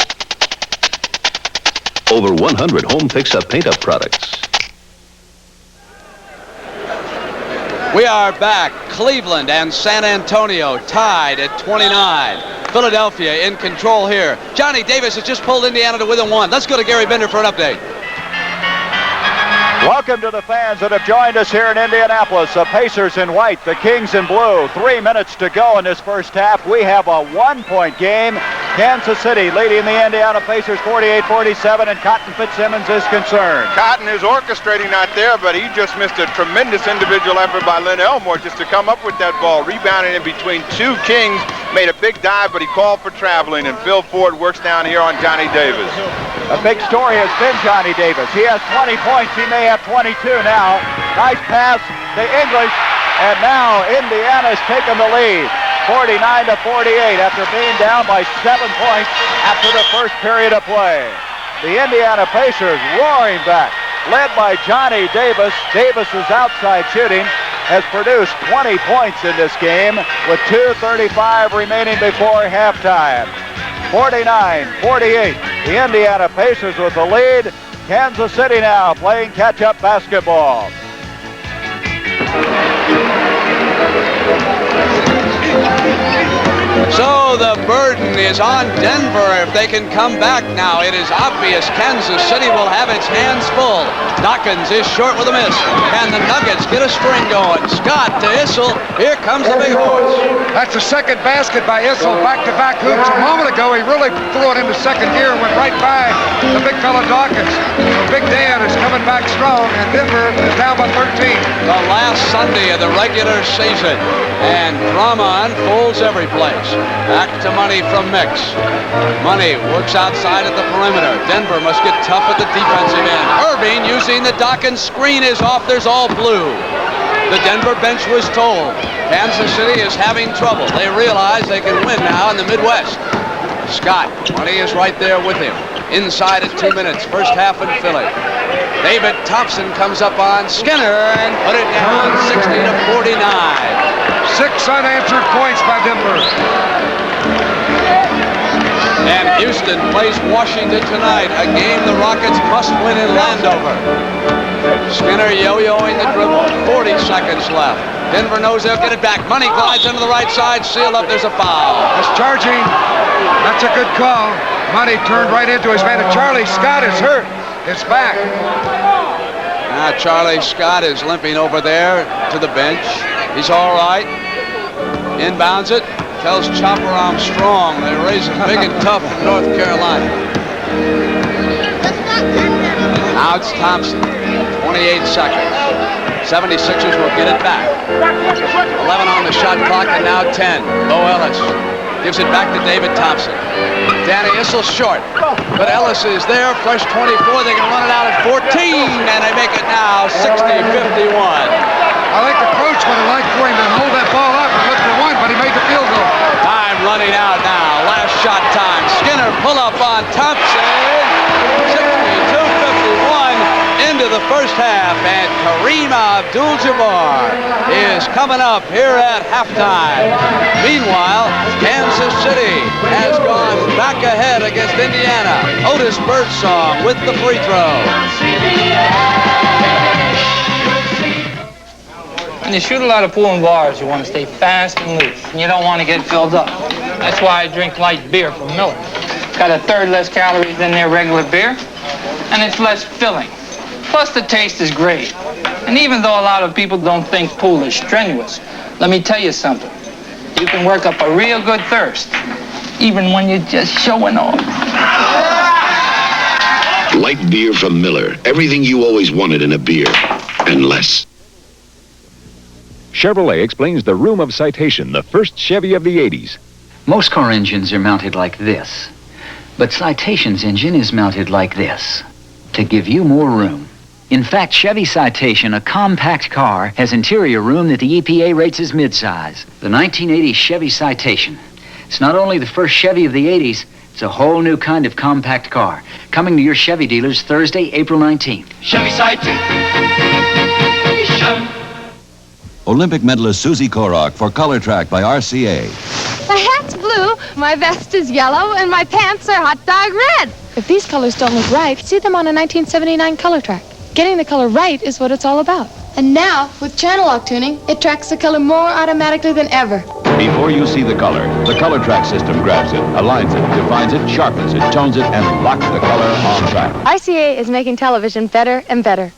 Speaker 17: Over 100 home fix-up paint-up products.
Speaker 1: We are back. Cleveland and San Antonio tied at 29. Philadelphia in control here. Johnny Davis has just pulled Indiana to within 1. Let's go to Gary Bender for an update.
Speaker 7: Welcome to the fans that have joined us here in Indianapolis. The Pacers in white, the Kings in blue. 3 minutes to go in this first half. We have a one-point game. Kansas City leading the Indiana Pacers 48-47, and Cotton Fitzsimmons is concerned.
Speaker 10: Cotton is orchestrating out there, but he just missed a tremendous individual effort by Lynn Elmore just to come up with that ball. Rebounding in between two Kings, made a big dive, but he called for traveling, and Phil Ford works down here on Johnny Davis.
Speaker 7: A big story has been Johnny Davis. He has 20 points. He may have 22 now. Nice pass to English, and now Indiana's taken the lead. 49-48 after being down by 7 points after the first period of play. The Indiana Pacers roaring back, led by Johnny Davis. Davis's outside shooting has produced 20 points in this game with 2:35 remaining before halftime. 49-48. The Indiana Pacers with the lead. Kansas City now playing catch-up basketball.
Speaker 1: So the burden is on Denver if they can come back now. It is obvious Kansas City will have its hands full. Dawkins is short with a miss. Can the Nuggets get a string going? Scott to Issel. Here comes the big horse.
Speaker 3: That's the second basket by Issel. Back-to-back hoops. A moment ago, he really threw it into second gear and went right by the big fella Dawkins. Big Dan is coming back strong, and Denver is down by 13.
Speaker 1: The last Sunday of the regular season, and drama unfolds every place. Back to Money from Mix. Money works outside at the perimeter. Denver must get tough at the defensive end. Erving using the Dawkins screen is off. There's all blue. The Denver bench was told Kansas City is having trouble. They realize they can win now in the Midwest. Scott, Money is right there with him. Inside at 2 minutes, first half in Philly. David Thompson comes up on Skinner and put it down 60-49.
Speaker 3: 6 unanswered points by Denver.
Speaker 1: And Houston plays Washington tonight, a game the Rockets must win in Landover. Skinner yo-yoing the dribble, 40 seconds left. Denver knows they'll get it back. Money glides into the right side, sealed up, there's a foul.
Speaker 3: That's charging. That's a good call. Money turned right into his man, and Charlie Scott is hurt. It's back.
Speaker 1: Now Charlie Scott is limping over there to the bench. He's all right. Inbounds it. Tells Chopper I'm strong. They raise it big and tough from North Carolina. Now it's Thompson. 28 seconds. 76ers will get it back. 11 on the shot clock, and now 10. Bo Ellis gives it back to David Thompson. Danny Issel short, but Ellis is there, fresh 24. They can run it out at 14, and they make it now 60-51.
Speaker 3: I think the coach would have liked for him to hold that ball up and look for one, but he made the field goal.
Speaker 1: Time running out now. Last shot time. Skinner pull up on Thompson. 62-51 into the first half, and Kareem Abdul-Jabbar is coming up here at halftime. Meanwhile, Kansas City has gone back ahead against Indiana. Otis Birdsong with the free throw.
Speaker 4: When you shoot a lot of pool and bars, you want to stay fast and loose, and you don't want to get filled up. That's why I drink light beer from Miller. It's got 1/3 less calories than their regular beer, and it's less filling. Plus, the taste is great. And even though a lot of people don't think pool is strenuous, let me tell you something. You can work up a real good thirst, even when you're just showing off.
Speaker 15: Light beer from Miller. Everything you always wanted in a beer, and less.
Speaker 18: Chevrolet explains the room of citation, the first Chevy of the 80s.
Speaker 9: Most car engines are mounted like this, but Citation's engine is mounted like this, to give you more room. In fact, Chevy Citation, a compact car, has interior room that the EPA rates as midsize. The 1980 Chevy Citation. It's not only the first Chevy of the 80s, it's a whole new kind of compact car. Coming to your Chevy dealers Thursday, April 19th.
Speaker 16: Chevy Citation.
Speaker 19: Olympic medalist Susie Korok for Color Track by RCA.
Speaker 22: My hat's blue, my vest is yellow, and my pants are hot dog red. If these colors don't look right, see them on a 1979 Color Track. Getting the color right is what it's all about. And now, with channel lock tuning, it tracks the color more automatically than ever.
Speaker 19: Before you see the color track system grabs it, aligns it, defines it, sharpens it, tones it, and locks the color on track.
Speaker 22: RCA is making television better and better.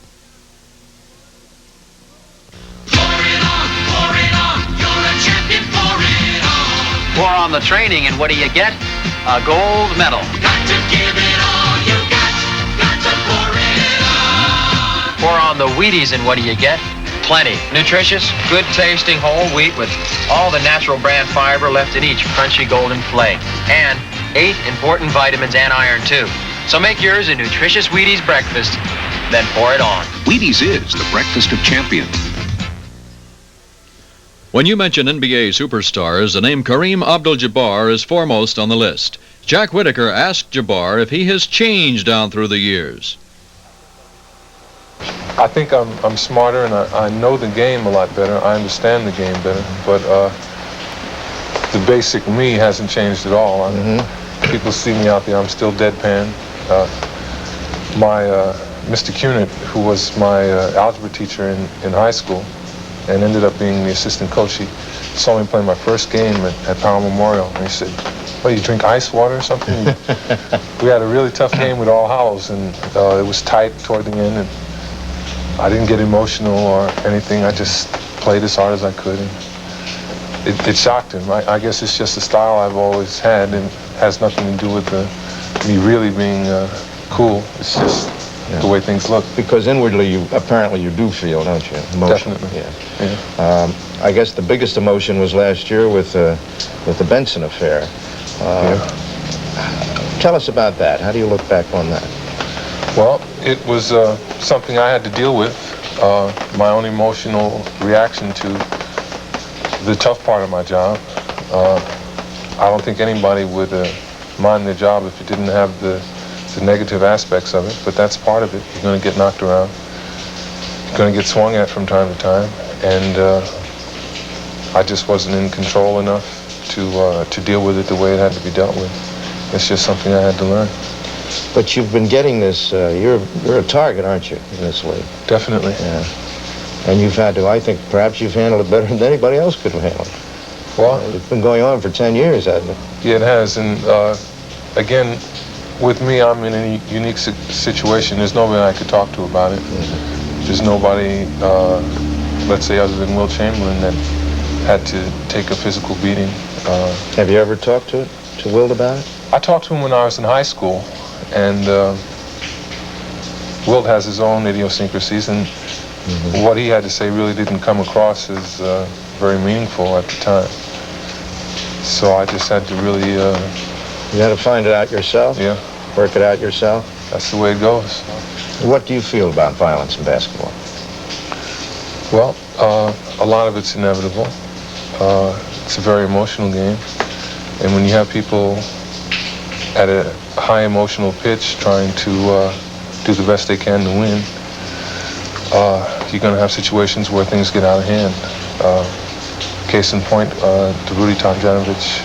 Speaker 24: on the training, and what do you get? A gold medal.
Speaker 16: Got to give it all you got. Got to pour it on.
Speaker 24: Pour on the Wheaties, and what do you get? Plenty. Nutritious, good-tasting whole wheat with all the natural brand fiber left in each crunchy golden flake. And 8 important vitamins and iron, too. So make yours a nutritious Wheaties breakfast, then pour it on.
Speaker 2: Wheaties is the breakfast of champions.
Speaker 8: When you mention NBA superstars, the name Kareem Abdul-Jabbar is foremost on the list. Jack Whitaker asked Jabbar if he has changed down through the years.
Speaker 11: I think I'm smarter and I know the game a lot better. I understand the game better, but the basic me hasn't changed at all. People see me out there, I'm still deadpan. Mr. Cunit, who was my algebra teacher in high school and ended up being the assistant coach, he saw me play my first game at Powell Memorial, and he said, "What, you drink ice water or something?" We had a really tough game with All Hallows, and it was tight toward the end, and I didn't get emotional or anything. I just played as hard as I could, and it shocked him. I guess it's just a style I've always had, and has nothing to do with me really being cool. It's just the way things look.
Speaker 13: Because inwardly, apparently you do feel, don't you? Emotion.
Speaker 11: Definitely.
Speaker 13: Yeah. I guess the biggest emotion was last year with the Benson affair. Tell us about that. How do you look back on that?
Speaker 11: Well, it was something I had to deal with, my own emotional reaction to the tough part of my job. I don't think anybody would mind their job if it didn't have the negative aspects of it, but that's part of it. You're going to get knocked around. You're going to get swung at from time to time, and I just wasn't in control enough to deal with it the way it had to be dealt with. It's just something I had to learn.
Speaker 13: But you've been getting this, you're a target, aren't you, in this league?
Speaker 11: Definitely.
Speaker 13: Yeah. And you've had to, I think, perhaps you've handled it better than anybody else could have handled it.
Speaker 11: Well,
Speaker 13: it's been going on for 10 years, hasn't it?
Speaker 11: Yeah, it has. And again, with me, I'm in a unique situation. There's nobody I could talk to about it. There's nobody, let's say, other than Will Chamberlain that had to take a physical beating.
Speaker 13: Have you ever talked to Will about it?
Speaker 11: I talked to him when I was in high school, and Will has his own idiosyncrasies, and what he had to say really didn't come across as very meaningful at the time. So I just had to really...
Speaker 13: You had to find it out yourself?
Speaker 11: Yeah.
Speaker 13: Work it out yourself?
Speaker 11: That's the way it goes.
Speaker 13: What do you feel about violence in basketball?
Speaker 11: Well, a lot of it's inevitable. It's a very emotional game. And when you have people at a high emotional pitch trying to do the best they can to win, you're going to have situations where things get out of hand. Case in point, the Rudy Tomjanovich,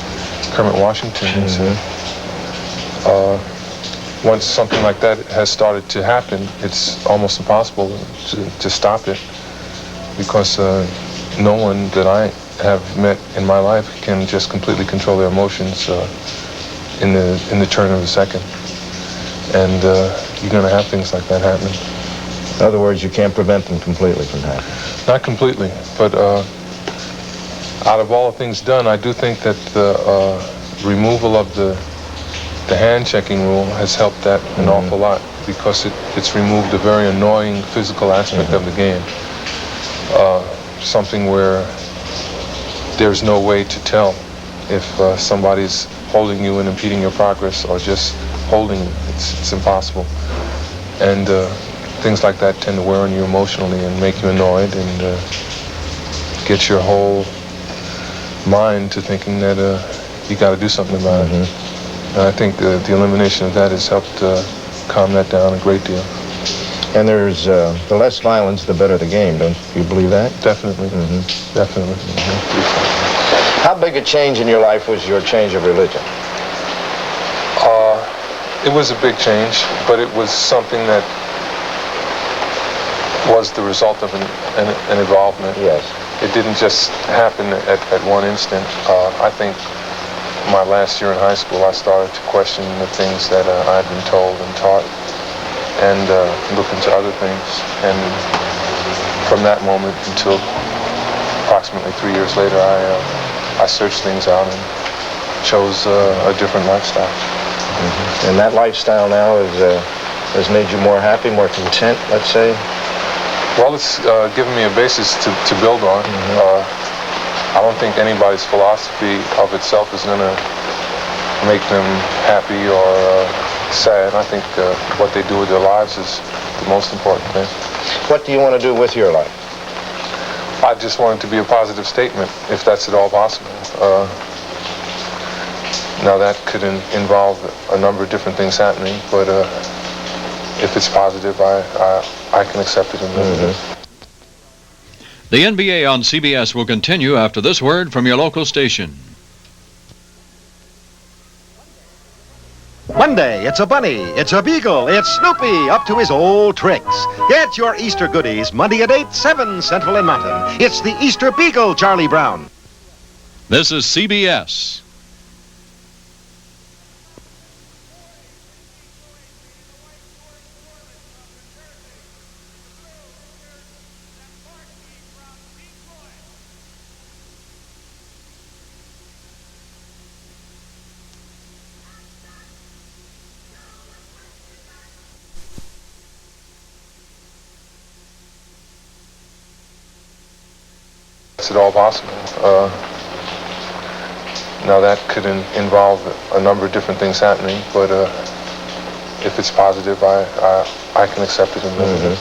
Speaker 11: Kermit Washington incident. Once something like that has started to happen, it's almost impossible to stop it, because no one that I have met in my life can just completely control their emotions in the turn of a second. And you're going to have things like that happening.
Speaker 13: In other words, you can't prevent them completely from happening.
Speaker 11: Not completely, but out of all the things done, I do think that the removal of the hand-checking rule has helped that an awful lot, because it's removed a very annoying physical aspect of the game. Something where there's no way to tell if somebody's holding you and impeding your progress or just holding you. It's impossible. And things like that tend to wear on you emotionally and make you annoyed and get your whole mind to thinking that you got to do something about it. And I think the elimination of that has helped calm that down a great deal.
Speaker 13: And there's the less violence, the better the game. Don't you believe that?
Speaker 11: Definitely. Definitely.
Speaker 13: How big a change in your life was your change of religion?
Speaker 11: It was a big change, but it was something that was the result of an involvement.
Speaker 13: Yes.
Speaker 11: It didn't just happen at one instant. I think my last year in high school, I started to question the things that I had been told and taught, and look into other things. And from that moment until approximately 3 years later, I searched things out and chose a different lifestyle.
Speaker 13: And that lifestyle now has made you more happy, more content, let's say?
Speaker 11: Well, it's given me a basis to build on. I don't think anybody's philosophy of itself is going to make them happy or sad. I think what they do with their lives is the most important thing.
Speaker 13: What do you want to do with your life?
Speaker 11: I just want it to be a positive statement, if that's at all possible. Now, that could involve a number of different things happening, but if it's positive, I can accept it and live with it.
Speaker 8: The NBA on CBS will continue after this word from your local station.
Speaker 5: Monday, it's a bunny, it's a beagle, it's Snoopy up to his old tricks. Get your Easter goodies Monday at 8, 7 Central and Mountain. It's the Easter Beagle, Charlie Brown.
Speaker 8: This is CBS.
Speaker 11: It's at all possible. Now, that could involve a number of different things happening, but if it's positive, I can accept it and live with it.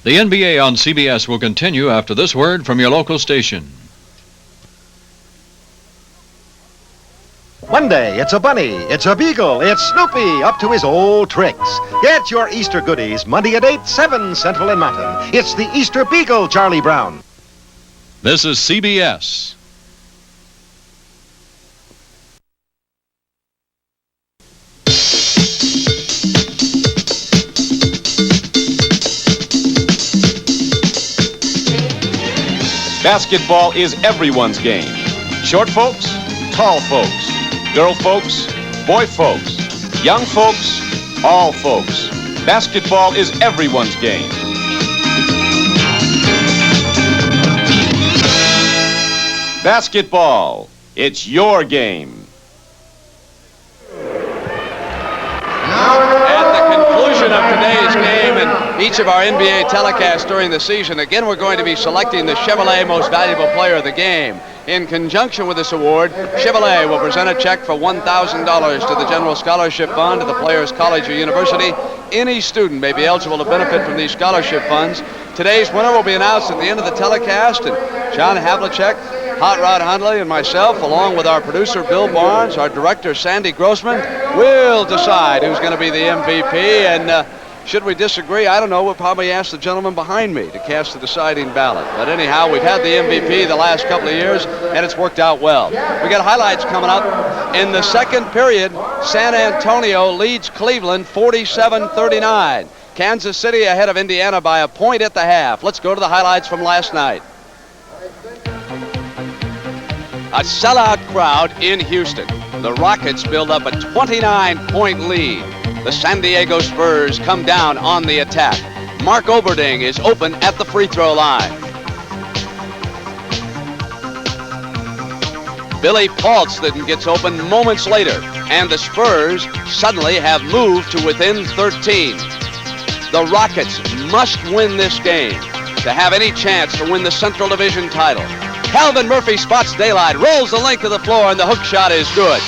Speaker 8: The NBA on CBS will continue after this word from your local station.
Speaker 5: Monday, it's a bunny, it's a beagle, it's Snoopy up to his old tricks. Get your Easter goodies Monday at 8, 7 Central and Mountain. It's the Easter Beagle, Charlie Brown.
Speaker 8: This is CBS.
Speaker 6: Basketball is everyone's game. Short folks, tall folks, girl folks, boy folks, young folks, all folks. Basketball is everyone's game. Basketball, it's your game.
Speaker 1: At the conclusion of today's game and each of our NBA telecasts during the season, again we're going to be selecting the Chevrolet Most Valuable Player of the Game. In conjunction with this award, Chevrolet will present a check for $1,000 to the General Scholarship Fund of the Players College or University. Any student may be eligible to benefit from these scholarship funds. Today's winner will be announced at the end of the telecast, and John Havlicek, Hot Rod Hundley, and myself, along with our producer Bill Barnes, our director Sandy Grossman, will decide who's going to be the MVP. And should we disagree, I don't know, we'll probably ask the gentleman behind me to cast the deciding ballot. But anyhow, we've had the MVP the last couple of years, and it's worked out well. We got highlights coming up. In the second period, San Antonio leads Cleveland 47-39. Kansas City ahead of Indiana by a point at the half. Let's go to the highlights from last night. A sellout crowd in Houston. The Rockets build up a 29-point lead. The San Diego Spurs come down on the attack. Mark Oberding is open at the free throw line. Billy Paulston gets open moments later, and the Spurs suddenly have moved to within 13. The Rockets must win this game to have any chance to win the Central Division title. Calvin Murphy spots daylight, rolls the length of the floor, and the hook shot is good.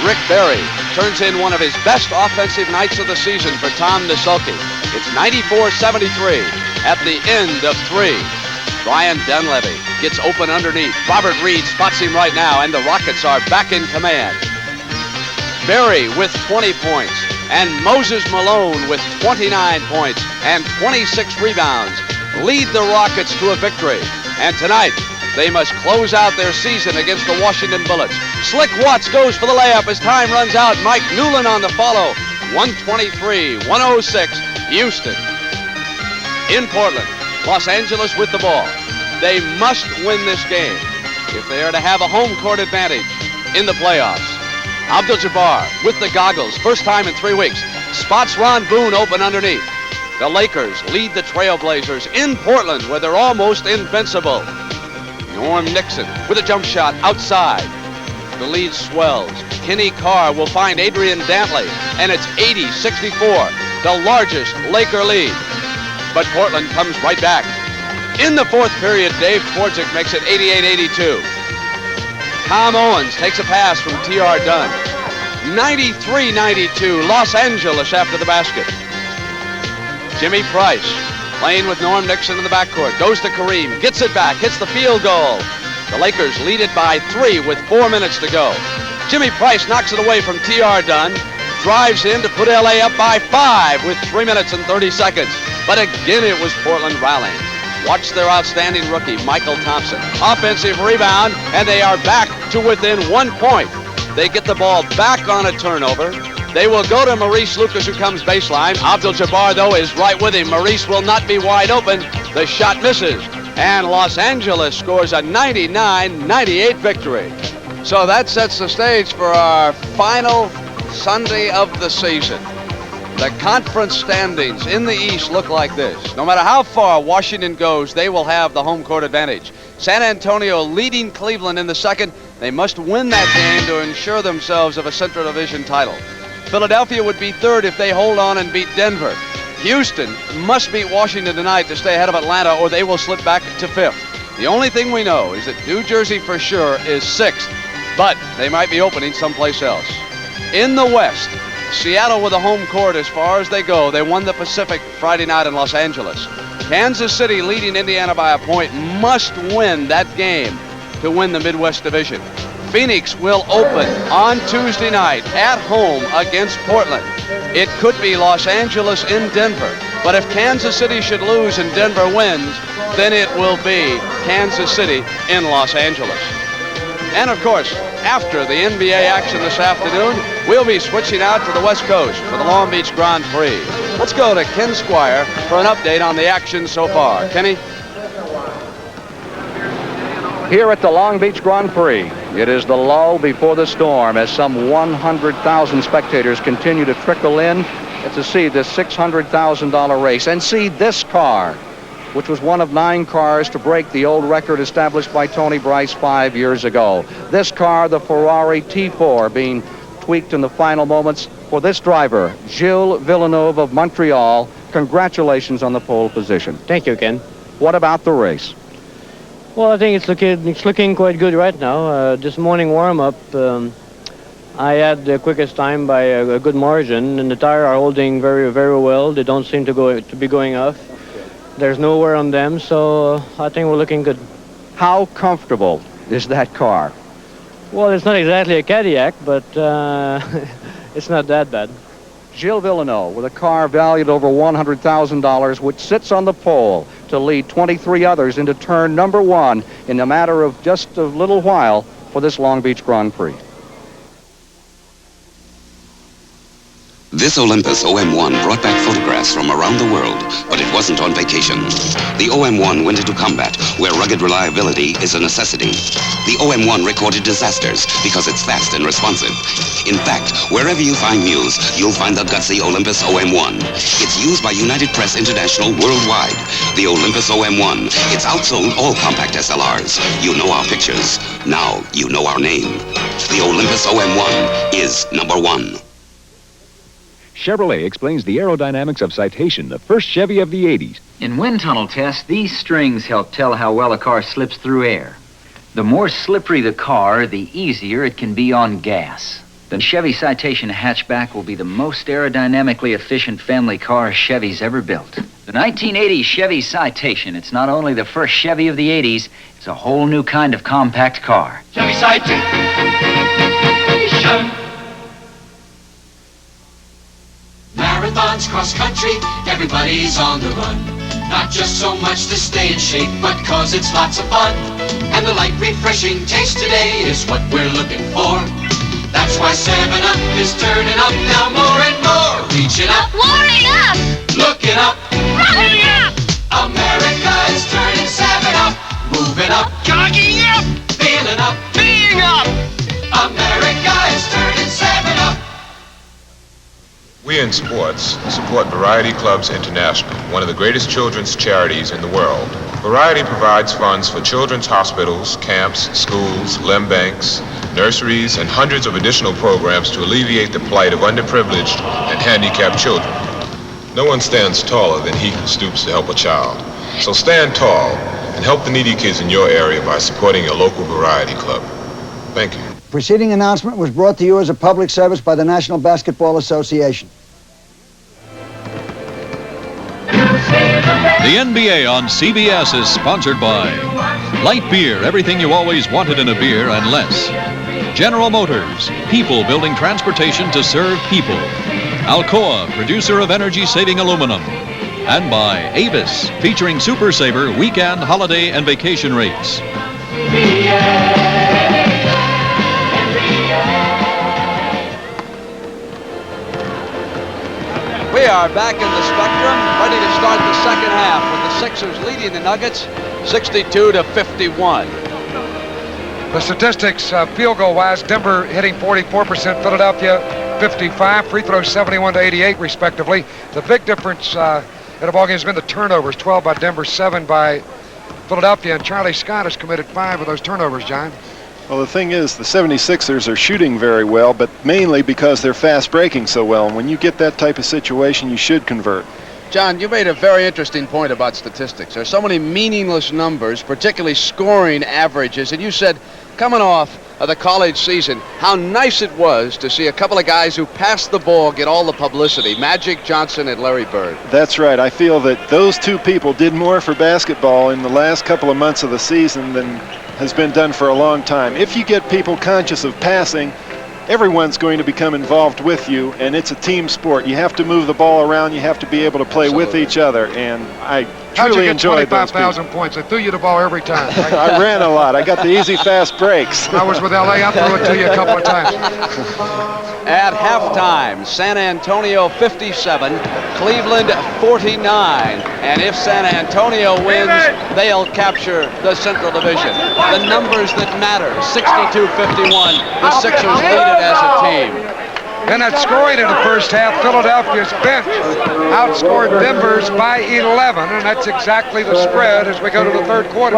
Speaker 1: Rick Barry turns in one of his best offensive nights of the season for Tom Nisulke. It's 94-73 at the end of 3. Brian Dunleavy gets open underneath. Robert Reed spots him right now, and the Rockets are back in command. Barry with 20 points, and Moses Malone with 29 points and 26 rebounds lead the Rockets to a victory. And tonight, they must close out their season against the Washington Bullets. Slick Watts goes for the layup as time runs out. Mike Newland on the follow. 123-106, Houston. In Portland, Los Angeles with the ball. They must win this game if they are to have a home court advantage in the playoffs. Abdul-Jabbar with the goggles, first time in 3 weeks, spots Ron Boone open underneath. The Lakers lead the Trailblazers in Portland, where they're almost invincible. Norm Nixon with a jump shot outside. The lead swells. Kenny Carr will find Adrian Dantley, and it's 80-64, the largest Laker lead. But Portland comes right back. In the fourth period, Dave Twardzik makes it 88-82. Tom Owens takes a pass from T.R. Dunn. 93-92, Los Angeles after the basket. Jimmy Price playing with Norm Nixon in the backcourt. Goes to Kareem, gets it back, hits the field goal. The Lakers lead it by 3 with 4 minutes to go. Jimmy Price knocks it away from T.R. Dunn. Drives in to put L.A. up by 5 with 3 minutes and 30 seconds. But again, it was Portland rallying. Watch their outstanding rookie, Michael Thompson. Offensive rebound, and they are back to within 1 point. They get the ball back on a turnover. They will go to Maurice Lucas, who comes baseline. Abdul-Jabbar, though, is right with him. Maurice will not be wide open. The shot misses. And Los Angeles scores a 99-98 victory. So that sets the stage for our final Sunday of the season. The conference standings in the East look like this. No matter how far Washington goes, they will have the home court advantage. San Antonio leading Cleveland in the second. They must win that game to ensure themselves of a Central Division title. Philadelphia would be third if they hold on and beat Denver. Houston must beat Washington tonight to stay ahead of Atlanta, or they will slip back to fifth. The only thing we know is that New Jersey for sure is sixth, but they might be opening someplace else. In the West, Seattle with a home court as far as they go. They won the Pacific Friday night in Los Angeles. Kansas City, leading Indiana by a point, must win that game to win the Midwest Division. Phoenix will open on Tuesday night at home against Portland. It could be Los Angeles in Denver, but if Kansas City should lose and Denver wins, then it will be Kansas City in Los Angeles. And of course, after the NBA action this afternoon, we'll be switching out to the West Coast for the Long Beach Grand Prix. Let's go to Ken Squire for an update on the action so far. Kenny?
Speaker 12: Here at the Long Beach Grand Prix, it is the lull before the storm as some 100,000 spectators continue to trickle in to see this $600,000 race and see this car, which was one of 9 cars to break the old record established by Tony Bryce 5 years ago. This car, the Ferrari T4, being tweaked in the final moments for this driver, Gilles Villeneuve of Montreal. Congratulations on the pole position.
Speaker 14: Thank you, Ken.
Speaker 12: What about the race?
Speaker 14: Well, I think it's looking quite good right now. This morning warm-up, I had the quickest time by a good margin, and the tires are holding very, very well. They don't seem to be going off. There's no wear on them, so I think we're looking good.
Speaker 12: How comfortable is that car?
Speaker 14: Well, it's not exactly a Cadillac, but it's not that bad.
Speaker 12: Gilles Villeneuve with a car valued over $100,000, which sits on the pole to lead 23 others into turn number 1 in a matter of just a little while for this Long Beach Grand Prix.
Speaker 20: This Olympus OM1 brought back photographs from around the world, but it wasn't on vacation. The OM1 went into combat, where rugged reliability is a necessity. The OM1 recorded disasters because it's fast and responsive. In fact, wherever you find news, you'll find the gutsy Olympus OM1. It's used by United Press International worldwide. The Olympus OM1. It's outsold all compact SLRs. You know our pictures. Now you know our name. The Olympus OM1 is number 1.
Speaker 18: Chevrolet explains the aerodynamics of Citation, the first Chevy of the 80s.
Speaker 9: In wind tunnel tests, these strings help tell how well a car slips through air. The more slippery the car, the easier it can be on gas. The Chevy Citation hatchback will be the most aerodynamically efficient family car Chevy's ever built. The 1980 Chevy Citation, it's not only the first Chevy of the 80s, it's a whole new kind of compact car.
Speaker 16: Chevy Citation. Marathons, cross country, everybody's on the run. Not just so much to stay in shape, but cause it's lots of fun. And the light, refreshing taste today is what we're looking for. That's why 7-Up is turning up now more and more. Reaching up, warming up, looking up, running up. America is turning 7-Up, moving up, jogging up, feeling up, being up. America is turning 7-Up.
Speaker 11: We in sports support Variety Clubs International, one of the greatest children's charities in the world. Variety provides funds for children's hospitals, camps, schools, limb banks, nurseries, and hundreds of additional programs to alleviate the plight of underprivileged and handicapped children. No one stands taller than he who stoops to help a child. So stand tall and help the needy kids in your area by supporting your local variety club. Thank you.
Speaker 10: Preceding announcement was brought to you as a public service by the National Basketball Association.
Speaker 8: The NBA on CBS is sponsored by Light Beer, everything you always wanted in a beer and less. General Motors, people building transportation to serve people. Alcoa, producer of energy-saving aluminum. And by Avis, featuring Super Saver weekend, holiday, and vacation rates.
Speaker 1: We are back in the Spectrum, ready to start the second half with the Sixers leading the Nuggets 62-51.
Speaker 3: The statistics, field goal wise, Denver hitting 44%, Philadelphia 55, free throws 71-88 respectively. The big difference in the ballgame has been the turnovers, 12 by Denver, 7 by Philadelphia, and Charlie Scott has committed 5 of those turnovers, John.
Speaker 17: Well, the thing is, the 76ers are shooting very well, but mainly because they're fast breaking so well. And when you get that type of situation, you should convert.
Speaker 1: John, you made a very interesting point about statistics. There's so many meaningless numbers, particularly scoring averages. And you said, coming off of the college season, how nice it was to see a couple of guys who passed the ball get all the publicity, Magic Johnson and Larry Bird.
Speaker 17: That's right. I feel that those two people did more for basketball in the last couple of months of the season than has been done for a long time. If you get people conscious of passing, everyone's going to become involved with you, and it's a team sport. You have to move the ball around. You have to be able to play with each other, and I truly enjoyed those people.
Speaker 3: How'd you get 25,000 points? They threw you the ball every time. Right?
Speaker 17: I ran a lot. I got the easy, fast breaks.
Speaker 3: When I was with L.A., I threw it to you a couple of times.
Speaker 1: At halftime, San Antonio 57, Cleveland 49. And if San Antonio wins, they'll capture the Central Division. The numbers that matter, 62-51. The Sixers lead it as a team.
Speaker 3: In that scoring in the first half, Philadelphia's bench outscored Denver's by 11, and that's exactly the spread as we go to the third quarter.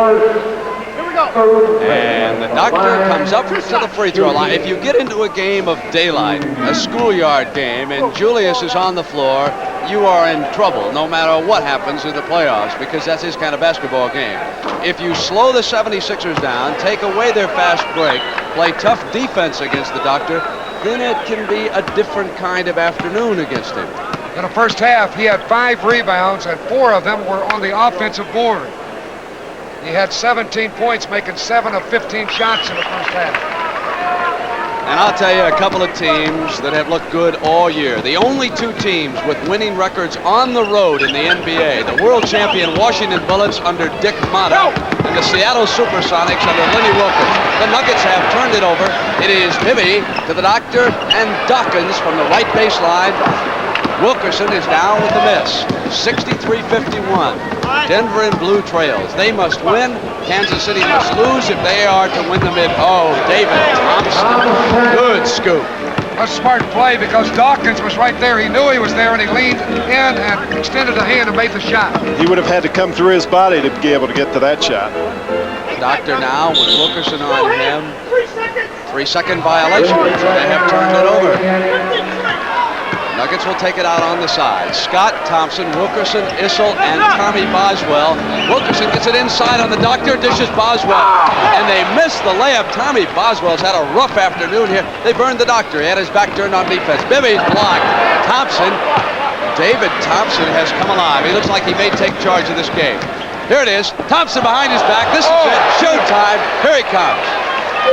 Speaker 1: And the doctor comes up to the free throw line. If you get into a game of daylight, a schoolyard game, and Julius is on the floor, you are in trouble no matter what happens in the playoffs, because that's his kind of basketball game. If you slow the 76ers down, take away their fast break, play tough defense against the doctor, then it can be a different kind of afternoon against him.
Speaker 3: In the first half, he had 5 rebounds, and 4 of them were on the offensive board. He had 17 points, making 7 of 15 shots in the first half.
Speaker 1: And I'll tell you a couple of teams that have looked good all year. The only 2 teams with winning records on the road in the NBA, the world champion Washington Bullets under Dick Motta and the Seattle Supersonics under Lenny Wilkins. The Nuggets have turned it over. It is Bibby to the doctor and Dawkins from the right baseline. Wilkerson is down with the miss. 63-51. Denver in blue trails. They must win. Kansas City must lose if they are to win the mid. Oh, David Thompson. Good scoop.
Speaker 3: A smart play because Dawkins was right there. He knew he was there, and he leaned in and extended a hand and made the shot.
Speaker 17: He would have had to come through his body to be able to get to that shot.
Speaker 1: Doctor now with Wilkerson on him. 3-second violation. They have turned it over. Nuggets will take it out on the side. Scott, Thompson, Wilkerson, Issel, and Tommy Boswell. Wilkerson gets it inside on the doctor, dishes Boswell. And they miss the layup. Tommy Boswell's had a rough afternoon here. They burned the doctor. He had his back turned on defense. Bibby's blocked. Thompson, David Thompson has come alive. He looks like he may take charge of this game. Here it is. Thompson behind his back. This is it. Showtime. Here he comes.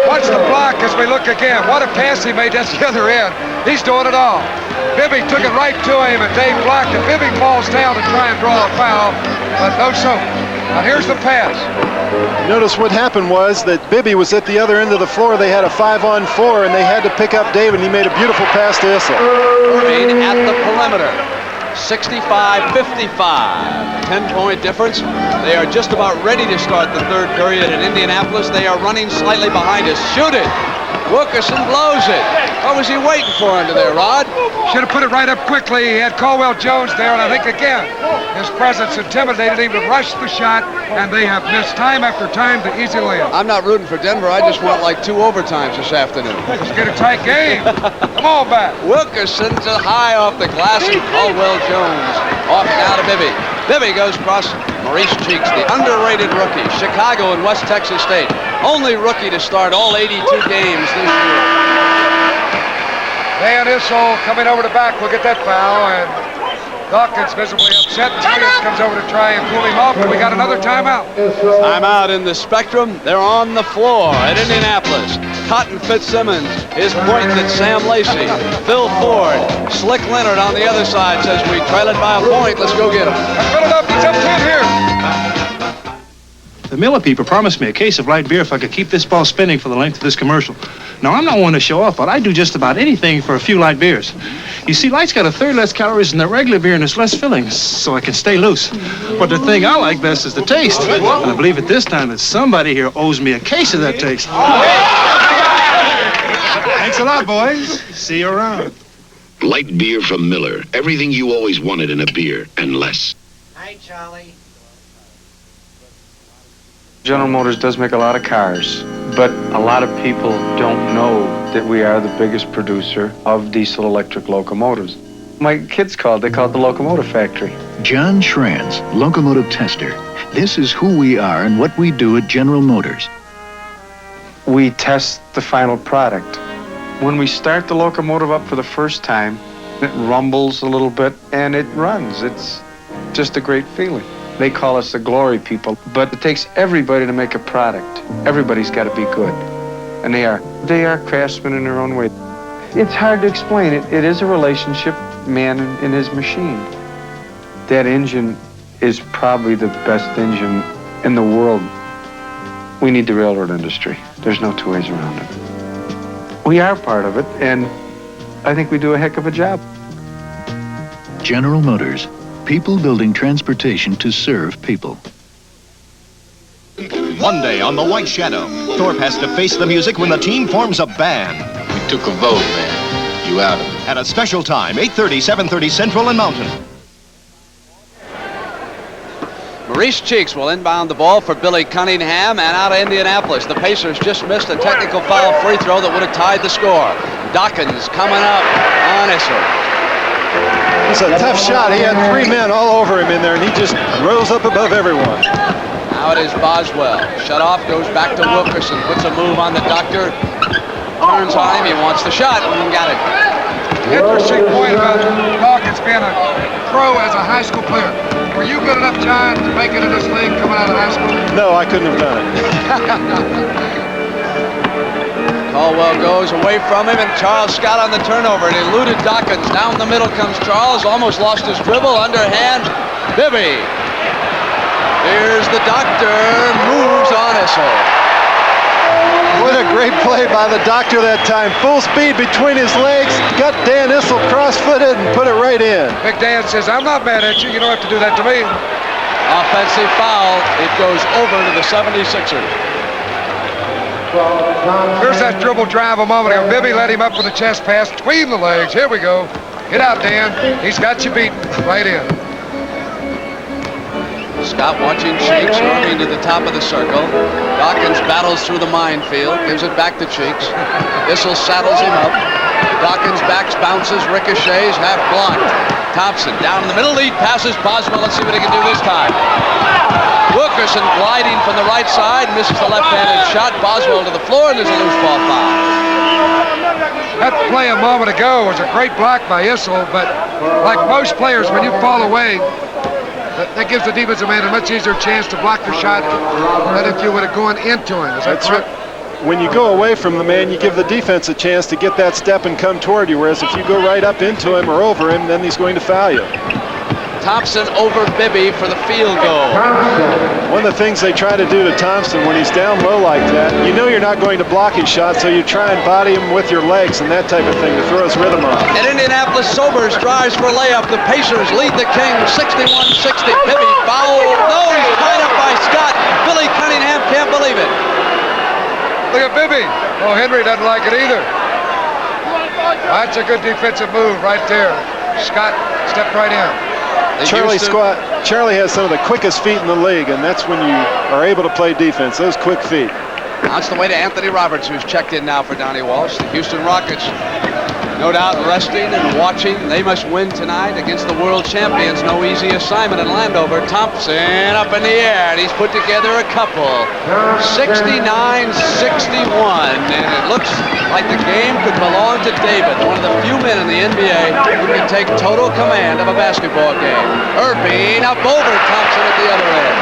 Speaker 3: Watch the block as we look again. What a pass he made. That's the other end. He's doing it all. Bibby took it right to him, and Dave blocked it. Bibby falls down to try and draw a foul, but no so. Now here's the pass.
Speaker 17: Notice what happened was that Bibby was at the other end of the floor. They had a 5-on-4, and they had to pick up David, and he made a beautiful pass to Issel.
Speaker 1: Erving at the perimeter. 65-55. 10-point difference. They are just about ready to start the third period in Indianapolis. They are running slightly behind us. Shoot it. Wilkerson blows it. What was he waiting for under there, Rod?
Speaker 3: Should have put it right up quickly. He had Caldwell Jones there, and I think, again, his presence intimidated him to rush the shot, and they have missed time after time to easy layup.
Speaker 1: I'm not rooting for Denver. I just want like 2 overtimes this afternoon.
Speaker 3: Let's get a tight game. Come on back.
Speaker 1: Wilkerson to high off the glass, and Caldwell Jones off now to Bibby. Bibby goes across Maurice Cheeks, the underrated rookie, Chicago and West Texas State. Only rookie to start all 82 games this year.
Speaker 3: Dan Issel coming over the back will get that foul, and Dawkins visibly upset. Julius comes over to try and pull him off, and we got another timeout.
Speaker 1: Timeout in the Spectrum. They're on the floor at Indianapolis. Cotton Fitzsimmons, his point that Sam Lacey, Phil Ford, Slick Leonard on the other side says we trail it by a point. Let's go get him.
Speaker 3: Philadelphia's up 10 here.
Speaker 4: The Miller people promised me a case of light beer if I could keep this ball spinning for the length of this commercial. Now, I'm not one to show off, but I do just about anything for a few light beers. You see, light's got 1/3 less calories than the regular beer and it's less filling, so I can stay loose. But the thing I like best is the taste. And I believe at this time that somebody here owes me a case of that taste. Thanks a lot, boys. See you around.
Speaker 15: Light beer from Miller. Everything you always wanted in a beer, and less.
Speaker 7: Hi, Charlie.
Speaker 21: General Motors does make a lot of cars, but a lot of people don't know that we are the biggest producer of diesel electric locomotives. My kids call it the locomotive factory.
Speaker 2: John Schranz, locomotive tester. This is who we are and what we do at General Motors.
Speaker 21: We test the final product. When we start the locomotive up for the first time, it rumbles a little bit and it runs. It's just a great feeling. They call us the glory people, but it takes everybody to make a product. Everybody's got to be good, and they are. They are craftsmen in their own way. It's hard to explain. It is a relationship, man and his machine. That engine is probably the best engine in the world. We need the railroad industry. There's no 2 ways around it. We are part of it, and I think we do a heck of a job.
Speaker 2: General Motors. People building transportation to serve people.
Speaker 5: Monday on The White Shadow, Thorpe has to face the music when the team forms a band.
Speaker 23: We took a vote, man. You out of it.
Speaker 5: At a special time, 8:30, 7:30 Central and Mountain.
Speaker 1: Maurice Cheeks will inbound the ball for Billy Cunningham, and out of Indianapolis. The Pacers just missed a technical foul free throw that would have tied the score. Dawkins coming up on Issel.
Speaker 17: It's a tough shot. He had 3 men all over him in there, and he just rose up above everyone.
Speaker 1: Now it is Boswell. Shut off, goes back to Wilkerson. Puts a move on the doctor. Turns on him. He wants the shot, and got it.
Speaker 3: Interesting point about Dawkins being a pro as a high school player. Were you good enough, John, to make it in this league coming out of high school?
Speaker 17: No, I couldn't have done it.
Speaker 1: Caldwell goes away from him, and Charles Scott on the turnover. It eluded Dawkins. Down the middle comes Charles. Almost lost his dribble. Underhand, Bibby. Here's the doctor. Moves on Issel.
Speaker 17: What a great play by the doctor that time. Full speed between his legs. Got Dan Issel cross-footed and put it right in.
Speaker 3: Big Dan says, I'm not mad at you. You don't have to do that to me.
Speaker 1: Offensive foul. It goes over to the 76ers.
Speaker 3: Here's that dribble drive a moment ago. Bibby let him up with a chest pass between the legs. Here we go. Get out, Dan. He's got you beat. Right in.
Speaker 1: Scott watching Cheeks, moving to the top of the circle. Dawkins battles through the minefield, gives it back to Cheeks. Issel saddles him up. Dawkins backs, bounces, ricochets, half blocked. Thompson down in the middle, lead passes Boswell. Let's see what he can do this time. Wilkerson gliding from the right side, misses the left-handed shot. Boswell to the floor, and there's a loose ball foul.
Speaker 3: That play a moment ago was a great block by Issel, but like most players, when you fall away, that gives the defensive man a much easier chance to block the shot than if you would have gone into him. Is that correct?
Speaker 17: When you go away from the man, you give the defense a chance to get that step and come toward you, whereas if you go right up into him or over him, then he's going to foul you.
Speaker 1: Thompson over Bibby for the field goal.
Speaker 17: One of the things they try to do to Thompson when he's down low like that, you know you're not going to block his shot, so you try and body him with your legs and that type of thing to throw his rhythm off.
Speaker 1: And Indianapolis Sobers drives for a layup. The Pacers lead the Kings 61-60. Bibby foul. No, he's tied up by Scott. Billy Cunningham can't believe it.
Speaker 3: Look at Bibby. Oh, Henry doesn't like it either. That's a good defensive move right there. Scott stepped right in.
Speaker 17: Charlie has some of the quickest feet in the league, and that's when you are able to play defense, those quick feet.
Speaker 1: That's the way to Anthony Roberts, who's checked in now for Donnie Walsh. The Houston Rockets, no doubt resting and watching. They must win tonight against the world champions. No easy assignment in Landover. Thompson up in the air, and he's put together a couple. 69-61, and it looks like the game could belong to David, one of the few men in the NBA who can take total command of a basketball game. Erving up over Thompson at the other end.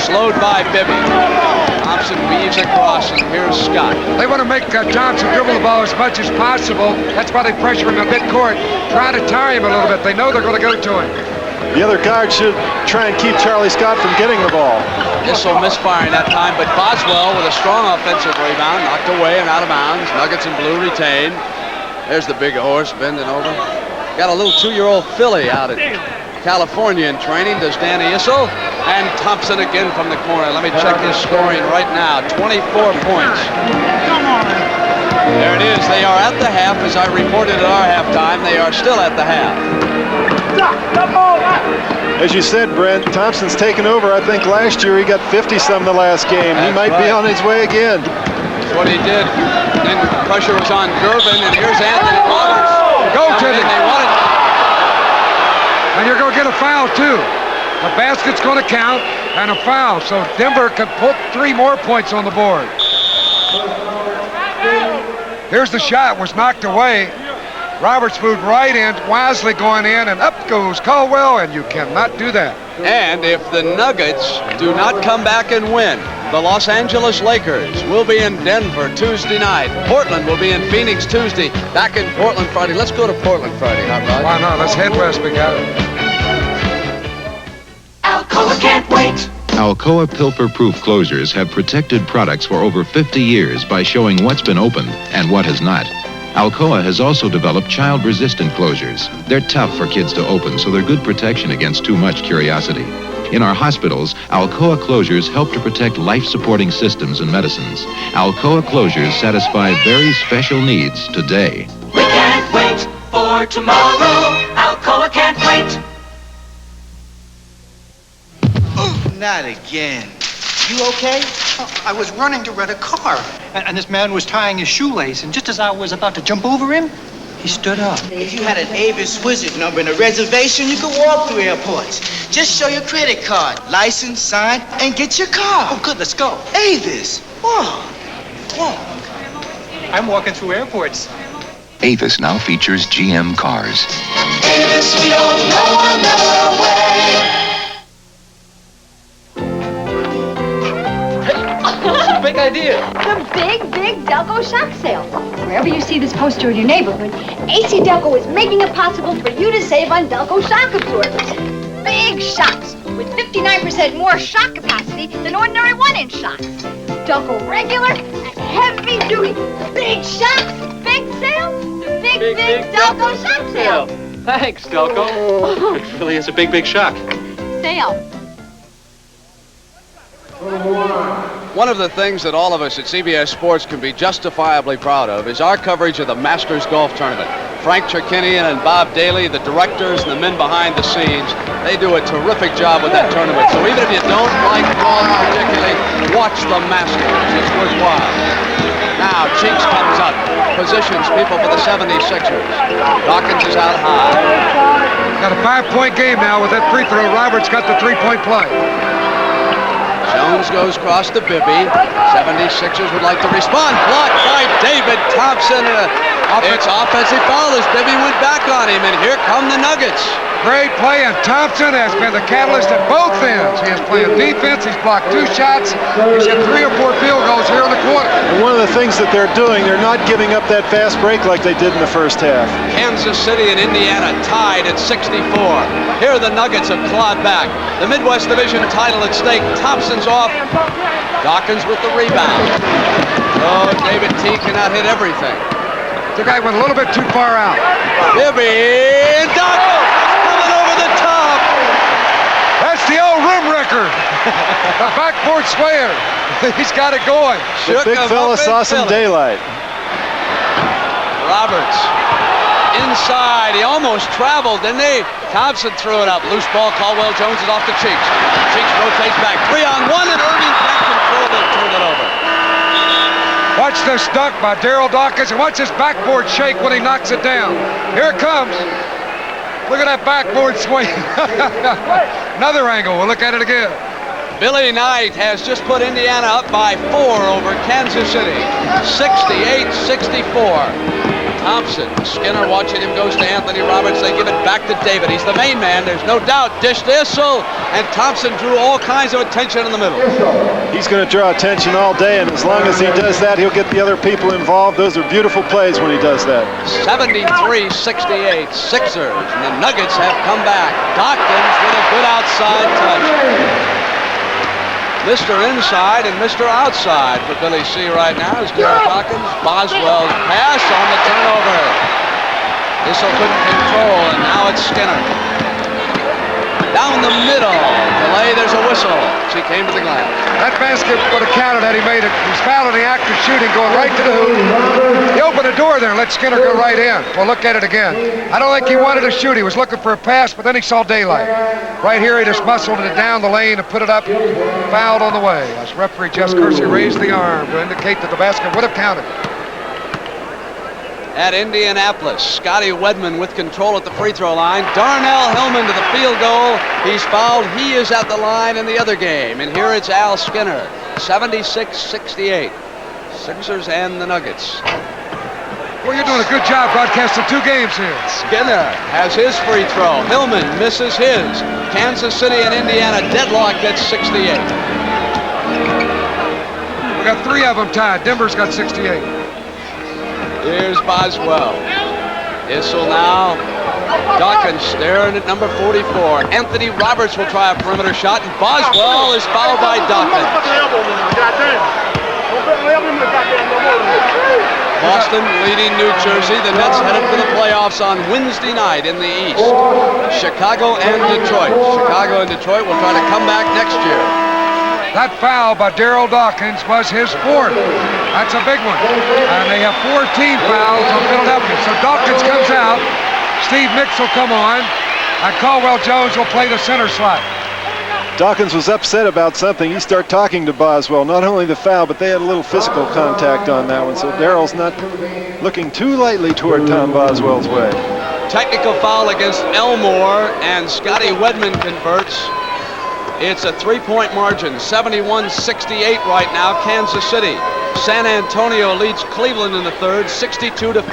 Speaker 1: Slowed by Bibby. Thompson weaves across, and here's Scott.
Speaker 3: They want to make Thompson dribble the ball as much as possible. That's why they pressure him a bit court, trying to tire him a little bit. They know they're going to go to him.
Speaker 17: The other guard should try and keep Charlie Scott from getting the ball.
Speaker 1: Issel misfiring that time, but Boswell with a strong offensive rebound, knocked away and out of bounds. Nuggets in blue retained. There's the big horse bending over. Got a little 2-year-old filly out at California in training, does Danny Issel. And Thompson again from the corner. Let me check his scoring right now. 24 points. There it is. They are at the half. As I reported at our halftime, they are still at the half.
Speaker 17: As you said, Brent, Thompson's taken over. I think last year he got 50-some the last game. He might be on his way again.
Speaker 1: That's what he did. Then pressure was on Gervin, and here's Anthony Roberts.
Speaker 3: Go to it.
Speaker 1: They want it.
Speaker 3: And you're going to get a foul, too. The basket's going to count, and a foul. So Denver could put 3 more points on the board. Here's the shot. Was knocked away. Roberts moved right in, wisely going in, and up goes Caldwell, and you cannot do that.
Speaker 1: And if the Nuggets do not come back and win, the Los Angeles Lakers will be in Denver Tuesday night. Portland will be in Phoenix Tuesday. Back in Portland Friday. Let's go to Portland Friday, huh, Rod?
Speaker 3: Why not? Let's head west, big guy.
Speaker 16: Alcoa can't wait.
Speaker 18: Alcoa Pilfer-proof closures have protected products for over 50 years by showing what's been opened and what has not. Alcoa has also developed child-resistant closures. They're tough for kids to open, so they're good protection against too much curiosity. In our hospitals, Alcoa closures help to protect life-supporting systems and medicines. Alcoa closures satisfy very special needs today.
Speaker 16: We can't wait for tomorrow. Alcoa can't wait.
Speaker 7: Not again. You okay? Oh, I was running to rent a car, and this man was tying his shoelace, and just as I was about to jump over him, he stood up.
Speaker 19: If you had an Avis Wizard number and a reservation, you could walk through airports. Just show your credit card, license, sign, and get your car.
Speaker 7: Oh, good, let's go.
Speaker 19: Avis, walk.
Speaker 7: I'm walking through airports.
Speaker 22: Avis now features GM cars.
Speaker 16: Avis, we don't know another way.
Speaker 24: Big idea.
Speaker 25: The big Delco shock sale. Wherever you see this poster in your neighborhood, AC Delco is making it possible for you to save on Delco shock absorbers. Big shocks with 59% more shock capacity than ordinary 1-inch shocks. Delco regular and heavy duty. Big shocks, big sale. The big Delco shock sale.
Speaker 21: Thanks, Delco. It really is a big shock.
Speaker 25: Sale.
Speaker 1: One of the things that all of us at CBS Sports can be justifiably proud of is our coverage of the Masters Golf Tournament. Frank Cherkinian and Bob Daly, the directors and the men behind the scenes, they do a terrific job with that tournament. So even if you don't like golf particularly, watch the Masters. It's worthwhile. Now Cheeks comes up, positions people for the 76ers. Dawkins is out high.
Speaker 3: Got a 5-point game now with that free throw. Roberts got the 3-point play.
Speaker 1: Jones goes across to Bibby. 76ers would like to respond. Blocked by David Thompson. It's offensive foul as Bibby went back on him, and here come the Nuggets.
Speaker 3: Great play, and Thompson has been the catalyst at both ends. He is playing defense. He's blocked 2 shots. He's hit 3 or 4 field goals here in the quarter.
Speaker 17: And one of the things that they're doing, they're not giving up that fast break like they did in the first half.
Speaker 1: Kansas City and Indiana tied at 64. Here the Nuggets have clawed back. The Midwest Division title at stake. Thompson's off. Dawkins with the rebound. Oh, David T cannot hit everything.
Speaker 3: The guy went a little bit too far out.
Speaker 1: Bibby and Dawkins coming over the top.
Speaker 3: That's the old room record. Ducker. The backboard swayer. He's got it going.
Speaker 17: The big fella saw some daylight.
Speaker 1: Roberts inside. He almost traveled, didn't he? Thompson threw it up. Loose ball. Caldwell Jones is off the Cheeks. Cheeks rotates back. 3-on-1, and Erving can't control it and turn it over.
Speaker 3: Watch this dunk by Darryl Dawkins, and watch this backboard shake when he knocks it down. Here it comes. Look at that backboard swing. Another angle. We'll look at it again.
Speaker 1: Billy Knight has just put Indiana up by 4 over Kansas City. 68-64. Thompson, Skinner watching him, goes to Anthony Roberts. They give it back to David. He's the main man, there's no doubt. Dish to Issel, and Thompson drew all kinds of attention in the middle.
Speaker 17: He's going to draw attention all day, and as long as he does that, he'll get the other people involved. Those are beautiful plays when he does that.
Speaker 1: 73-68, Sixers, and the Nuggets have come back. Dawkins with a good outside touch. Mr. Inside and Mr. Outside for Billy C right now is Darryl Dawkins. Boswell's pass on the turnover. Issel couldn't control, and now it's Skinner. Down the middle. Delay, there's a whistle. She came to the glass.
Speaker 3: That basket would have counted had he made it. He's fouled in the act of shooting, going right to the hoop. He opened the door there and let Skinner go right in. We'll look at it again. I don't think he wanted to shoot. He was looking for a pass, but then he saw daylight. Right here, he just muscled it down the lane and put it up. Fouled on the way. As referee Jess Kersey raised the arm to indicate that the basket would have counted.
Speaker 1: At Indianapolis, Scotty Wedman with control at the free throw line. Darnell Hillman to the field goal. He's fouled. He is at the line in the other game. And here it's Al Skinner. 76-68. Sixers and the Nuggets.
Speaker 3: Well, you're doing a good job broadcasting 2 games here.
Speaker 1: Skinner has his free throw. Hillman misses his. Kansas City and Indiana deadlocked at 68.
Speaker 3: We got 3 of them tied. Denver's got 68.
Speaker 1: Here's Boswell. Issel now. Dawkins staring at number 44. Anthony Roberts will try a perimeter shot, and Boswell is fouled by Dawkins. Boston leading New Jersey. The Nets headed for the playoffs on Wednesday night in the East. Chicago and Detroit. Chicago and Detroit will try to come back next year.
Speaker 3: That foul by Darryl Dawkins was his 4th. That's a big one. And they have 4 team fouls on Philadelphia. So Dawkins comes out. Steve Nicks will come on. And Caldwell Jones will play the center slot.
Speaker 17: Dawkins was upset about something. He started talking to Boswell. Not only the foul, but they had a little physical contact on that one. So Darryl's not looking too lightly toward Tom Boswell's way.
Speaker 1: Technical foul against Elmore, and Scotty Wedman converts. It's a 3-point margin, 71-68 right now, Kansas City. San Antonio leads Cleveland in the third, 62-51.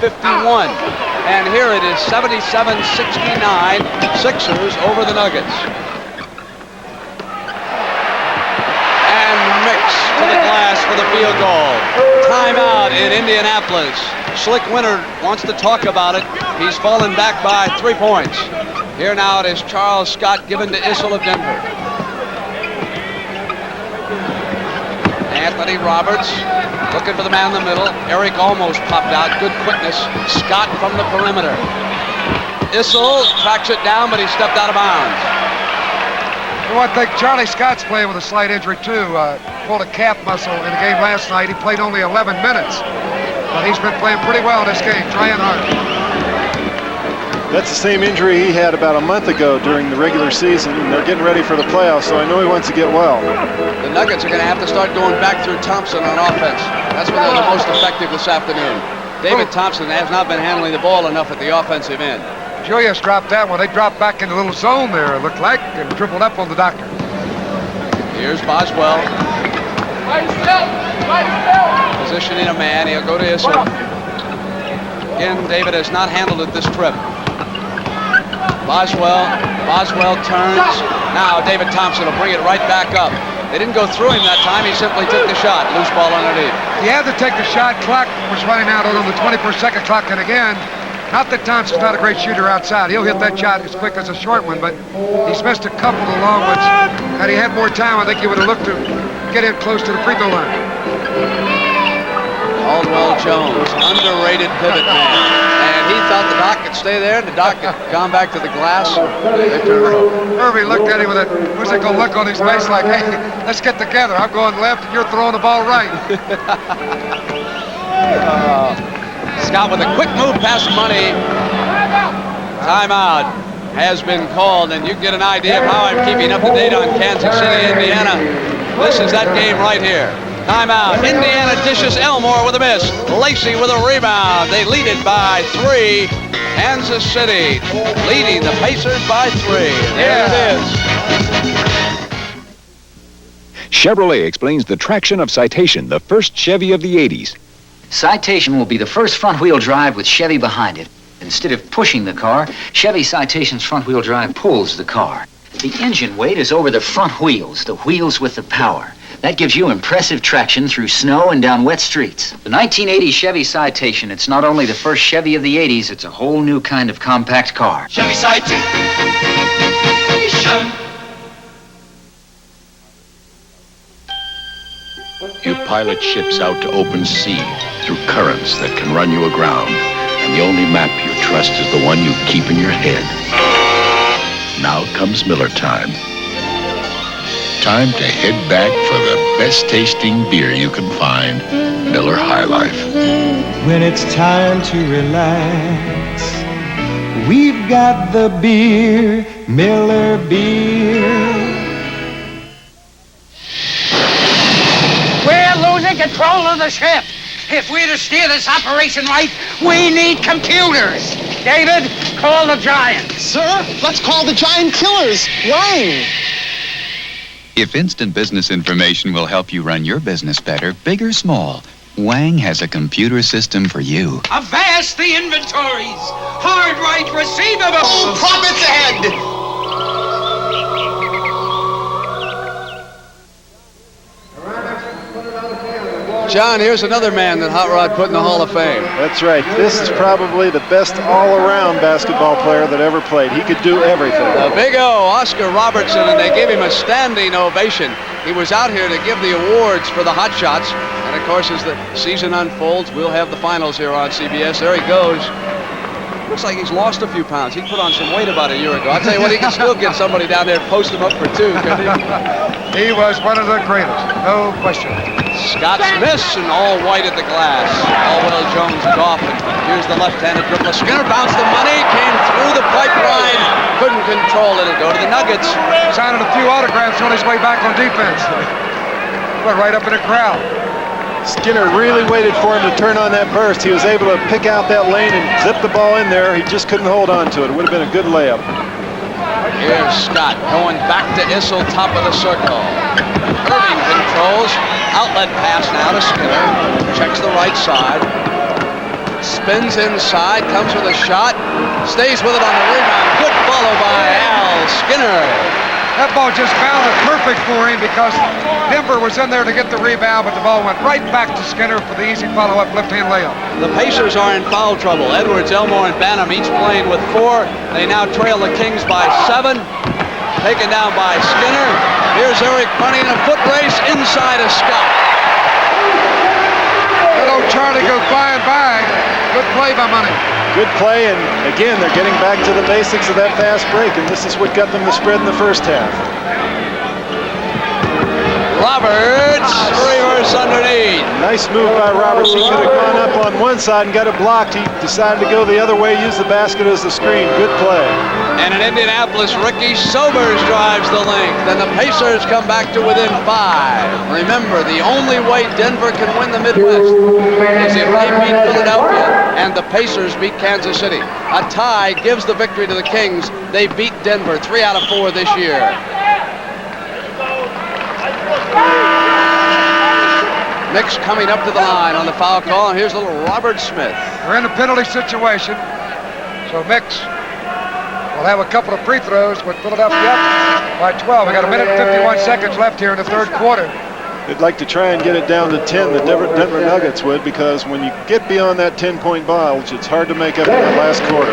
Speaker 1: And here it is, 77-69, Sixers over the Nuggets. And Mix to the glass for the field goal. Timeout in Indianapolis. Slick Winter wants to talk about it. He's fallen back by 3 points. Here now it is Charles Scott given to Issel of Denver. Anthony Roberts looking for the man in the middle. Eric almost popped out. Good quickness. Scott from the perimeter. Issel tracks it down, but he stepped out of bounds.
Speaker 3: You know what, I think Charlie Scott's playing with a slight injury, too. Pulled a calf muscle in the game last night. He played only 11 minutes. But he's been playing pretty well in this game, trying hard.
Speaker 17: That's the same injury he had about a month ago during the regular season, and they're getting ready for the playoffs, so I know he wants to get well.
Speaker 1: The Nuggets are going to have to start going back through Thompson on offense. That's when they're the most effective this afternoon. David Thompson has not been handling the ball enough at the offensive end.
Speaker 3: Julius dropped that one. They dropped back in the little zone there, it looked like, and tripled up on the doctor.
Speaker 1: Here's Boswell. Positioning a man. He'll go to Issel. Again, David has not handled it this trip. Boswell turns. Now David Thompson will bring it right back up. They didn't go through him that time. He simply took the shot. Loose ball underneath.
Speaker 3: He had to take the shot. Clock was running out on the 21st clock, and again, not that Thompson's not a great shooter outside. He'll hit that shot as quick as a short one, but he's missed a couple of long ones. Had he had more time, I think he would have looked to get in close to the free throw line.
Speaker 1: Caldwell Jones, underrated pivot man. And and he thought the Doc could stay there, and the Doc had gone back to the glass. They turned it over.
Speaker 3: Irving looked at him with a quizzical look on his face like, hey, let's get together. I'm going left, and you're throwing the ball right.
Speaker 1: Scott with a quick move past Money. Timeout has been called, and you get an idea of how I'm keeping up to date on Kansas City, Indiana. This is that game right here. Timeout. Indiana dishes Elmore with a miss. Lacey with a rebound. They lead it by 3. Kansas City leading the Pacers by 3. There it is.
Speaker 6: Chevrolet explains the traction of Citation, the first Chevy of the 80s.
Speaker 9: Citation will be the first front-wheel drive with Chevy behind it. Instead of pushing the car, Chevy Citation's front-wheel drive pulls the car. The engine weight is over the front wheels, the wheels with the power. That gives you impressive traction through snow and down wet streets. The 1980 Chevy Citation, it's not only the first Chevy of the 80s, it's a whole new kind of compact car.
Speaker 16: Chevy Citation.
Speaker 15: You pilot ships out to open sea through currents that can run you aground. And the only map you trust is the one you keep in your head. Now comes Miller time. Time to head back for the best tasting beer you can find, Miller High Life.
Speaker 12: When it's time to relax, we've got the beer, Miller Beer.
Speaker 13: We're losing control of the ship. If we're to steer this operation right, we need computers. David, call the Giants.
Speaker 14: Sir, let's call the Giant Killers. Wang!
Speaker 22: If instant business information will help you run your business better, big or small, Wang has a computer system for you.
Speaker 13: Avast the inventories. Hard right receivables.
Speaker 14: Oh, profits ahead.
Speaker 1: John, here's another man that Hot Rod put in the Hall of Fame.
Speaker 17: That's right. This is probably the best all-around basketball player that ever played. He could do everything.
Speaker 1: The Big O, Oscar Robertson, and they gave him a standing ovation. He was out here to give the awards for the Hot Shots. And, of course, as the season unfolds, we'll have the finals here on CBS. There he goes. Looks like he's lost a few pounds. He put on some weight about a year ago. I'll tell you what, he can still get somebody down there and post him up for 2, couldn't he?
Speaker 3: He was one of the greatest, no question.
Speaker 1: Scott Smith and all white at the glass. Alwell Jones is off, and here's the left-handed dribbler. Skinner bounced the money, came through the pipeline, couldn't control it. It'll go to the Nuggets.
Speaker 3: Signed a few autographs on his way back on defense. Went right up in the crowd.
Speaker 17: Skinner really waited for him to turn on that burst. He was able to pick out that lane and zip the ball in there. He just couldn't hold on to it. It would have been a good layup.
Speaker 1: Here's Scott going back to Issel, top of the circle. Erving controls. Outlet pass now to Skinner. Checks the right side. Spins inside, comes with a shot. Stays with it on the rebound. Good follow by Al Skinner.
Speaker 3: That ball just bounded perfect for him because Denver was in there to get the rebound, but the ball went right back to Skinner for the easy follow-up left-hand layup.
Speaker 1: The Pacers are in foul trouble. Edwards, Elmore, and Banham each playing with 4. They now trail the Kings by 7. Taken down by Skinner. Here's Eric running a foot race inside of Scott.
Speaker 3: That old Charlie goes by and by. Good play by Money.
Speaker 17: Good play, and again, they're getting back to the basics of that fast break, and this is what got them the spread in the first half.
Speaker 1: Roberts, reverse underneath.
Speaker 17: Nice move by Roberts. He could have gone up on one side and got it blocked. He decided to go the other way, use the basket as the screen. Good play.
Speaker 1: And in Indianapolis, Ricky Sobers drives the length, and the Pacers come back to within 5. Remember, the only way Denver can win the Midwest is if they beat Philadelphia and the Pacers beat Kansas City. A tie gives the victory to the Kings. They beat Denver 3 out of 4 this year. Mix coming up to the line on the foul call, and here's little Robert Smith.
Speaker 3: We're in a penalty situation, so Mix will have a couple of free throws with Philadelphia up by 12. We got a minute and 51 seconds left here in the third quarter.
Speaker 17: They'd like to try and get it down to 10, the Denver Nuggets would, because when you get beyond that 10-point bulge, it's hard to make up in the last quarter.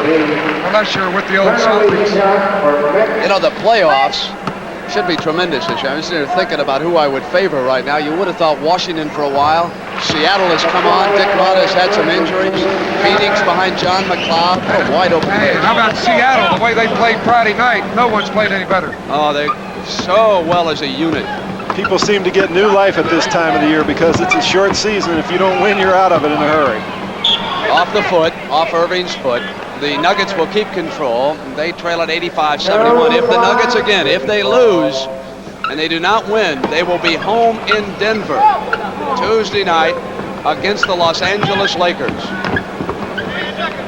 Speaker 3: Unless you're with the old Celtics.
Speaker 1: You know, the playoffs should be tremendous this year. I'm just here thinking about who I would favor right now. You would have thought Washington for a while. Seattle has come on. Dick Rod has had some injuries. Phoenix behind John McLeod. What a wide open
Speaker 3: Hey,
Speaker 1: game.
Speaker 3: how about Seattle? The way they played Friday night, no one's played any better.
Speaker 1: Oh, they so well as a unit.
Speaker 17: People seem to get new life at this time of the year because it's a short season. If you don't win, you're out of it in a hurry.
Speaker 1: Off the foot, off Erving's foot. The Nuggets will keep control. They trail at 85-71. If the Nuggets, again, if they lose and they do not win, they will be home in Denver Tuesday night against the Los Angeles Lakers.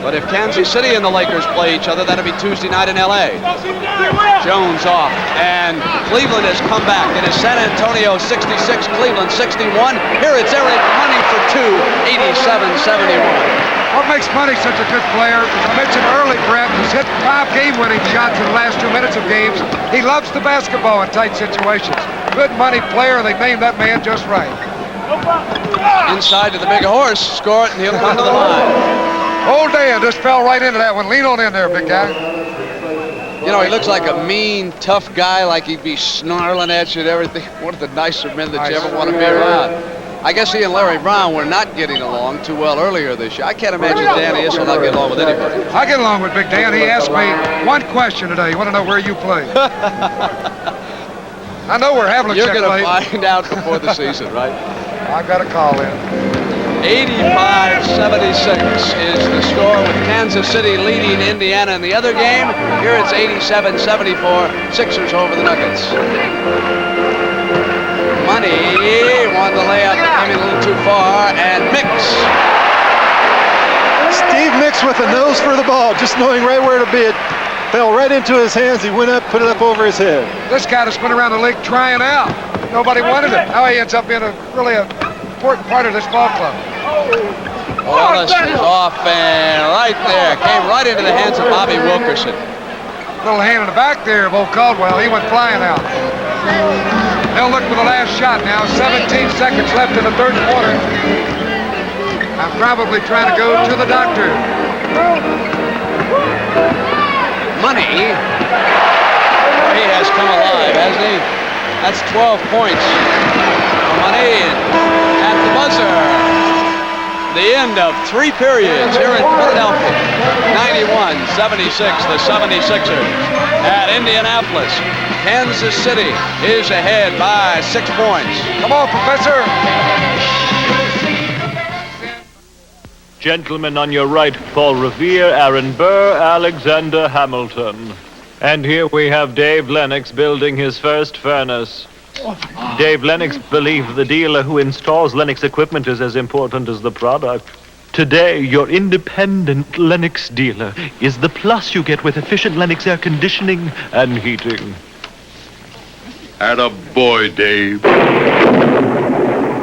Speaker 1: But if Kansas City and the Lakers play each other, that'll be Tuesday night in L.A. Jones off, and Cleveland has come back. It is San Antonio 66, Cleveland 61. Here it's Eric Money for two, 87-71.
Speaker 3: What makes Money such a good player? As I mentioned early, Brett, he's hit 5 game-winning shots in the last 2 minutes of games. He loves the basketball in tight situations. Good money player. They named that man just right.
Speaker 1: Inside to the big horse, score it, and he'll come to the line.
Speaker 3: Old Dan just fell right into that one. Lean on in there, big guy.
Speaker 1: You know, he looks like a mean, tough guy, like he'd be snarling at you and everything. One of the nicer men that you ever want to be around. I guess he and Larry Brown were not getting along too well earlier this year. I can't imagine Danny Issel not get along with anybody.
Speaker 3: I get along with Big Dan. He asked me one question today. You want to know where you play? I know where Havlicek
Speaker 1: You're going to
Speaker 3: played.
Speaker 1: find out before the season, right?
Speaker 3: I've got a call in.
Speaker 1: 85-76 is the score, with Kansas City leading Indiana in the other game. Here it's 87-74, Sixers over the Nuggets. Money won the layup, coming a little too far, and Mix.
Speaker 17: Steve Mix with the nose for the ball, just knowing right where to be. It fell right into his hands. He went up, put it up over his head.
Speaker 3: This guy that's been around the league trying out. Nobody wanted it. Now he ends up being really an important part of this ball club.
Speaker 1: Wallace is off, and right there, came right into the hands of Bobby Wilkerson.
Speaker 3: Little hand in the back there of old Caldwell. He went flying out. They'll look for the last shot now. 17 seconds left in the third quarter. I'm probably trying to go to the doctor.
Speaker 1: Money. He has come alive, hasn't he? That's 12 points for Money at the buzzer. The end of 3 periods here in Philadelphia. 91-76, the 76ers at Indianapolis. Kansas City is ahead by 6 points.
Speaker 3: Come on, Professor.
Speaker 4: Gentlemen on your right, Paul Revere, Aaron Burr, Alexander Hamilton. And here we have Dave Lennox building his first furnace. Dave Lennox believes the dealer who installs Lennox equipment is as important as the product. Today, your independent Lennox dealer is the plus you get with efficient Lennox air conditioning and heating.
Speaker 15: Atta boy, Dave.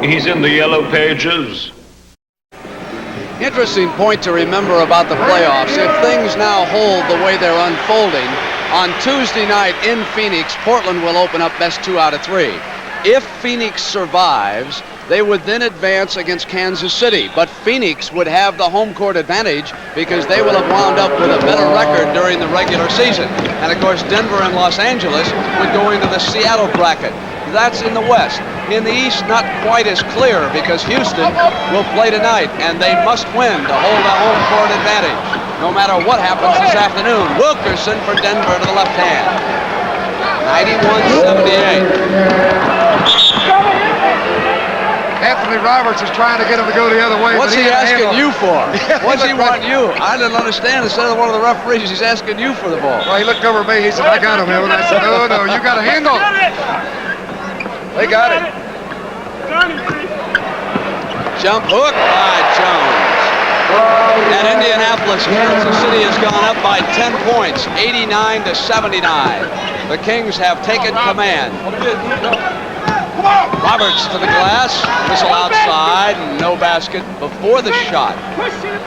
Speaker 4: He's in the yellow pages.
Speaker 1: Interesting point to remember about the playoffs. If things now hold the way they're unfolding, on Tuesday night in Phoenix, Portland will open up best 2 out of 3. If Phoenix survives, they would then advance against Kansas City. But Phoenix would have the home court advantage because they will have wound up with a better record during the regular season. And of course, Denver and Los Angeles would go into the Seattle bracket. That's in the West. In the East, not quite as clear because Houston will play tonight, and they must win to hold a home court advantage, no matter what happens this afternoon. Wilkerson for Denver to the left hand. 91-78.
Speaker 3: Anthony Roberts is trying to get him to go the other way.
Speaker 1: What's he asking you for? What's he
Speaker 3: right.
Speaker 1: want you? I didn't understand. Instead of one of the referees, he's asking you for the ball.
Speaker 3: Well, he looked over at me. He said, I got him, Evan. I said, no, you got to handle it. They got it.
Speaker 1: Jump hook by Jones. And Indianapolis, Kansas City has gone up by 10 points, 89-79. The Kings have taken command. Roberts to the glass, whistle outside, no basket before the shot.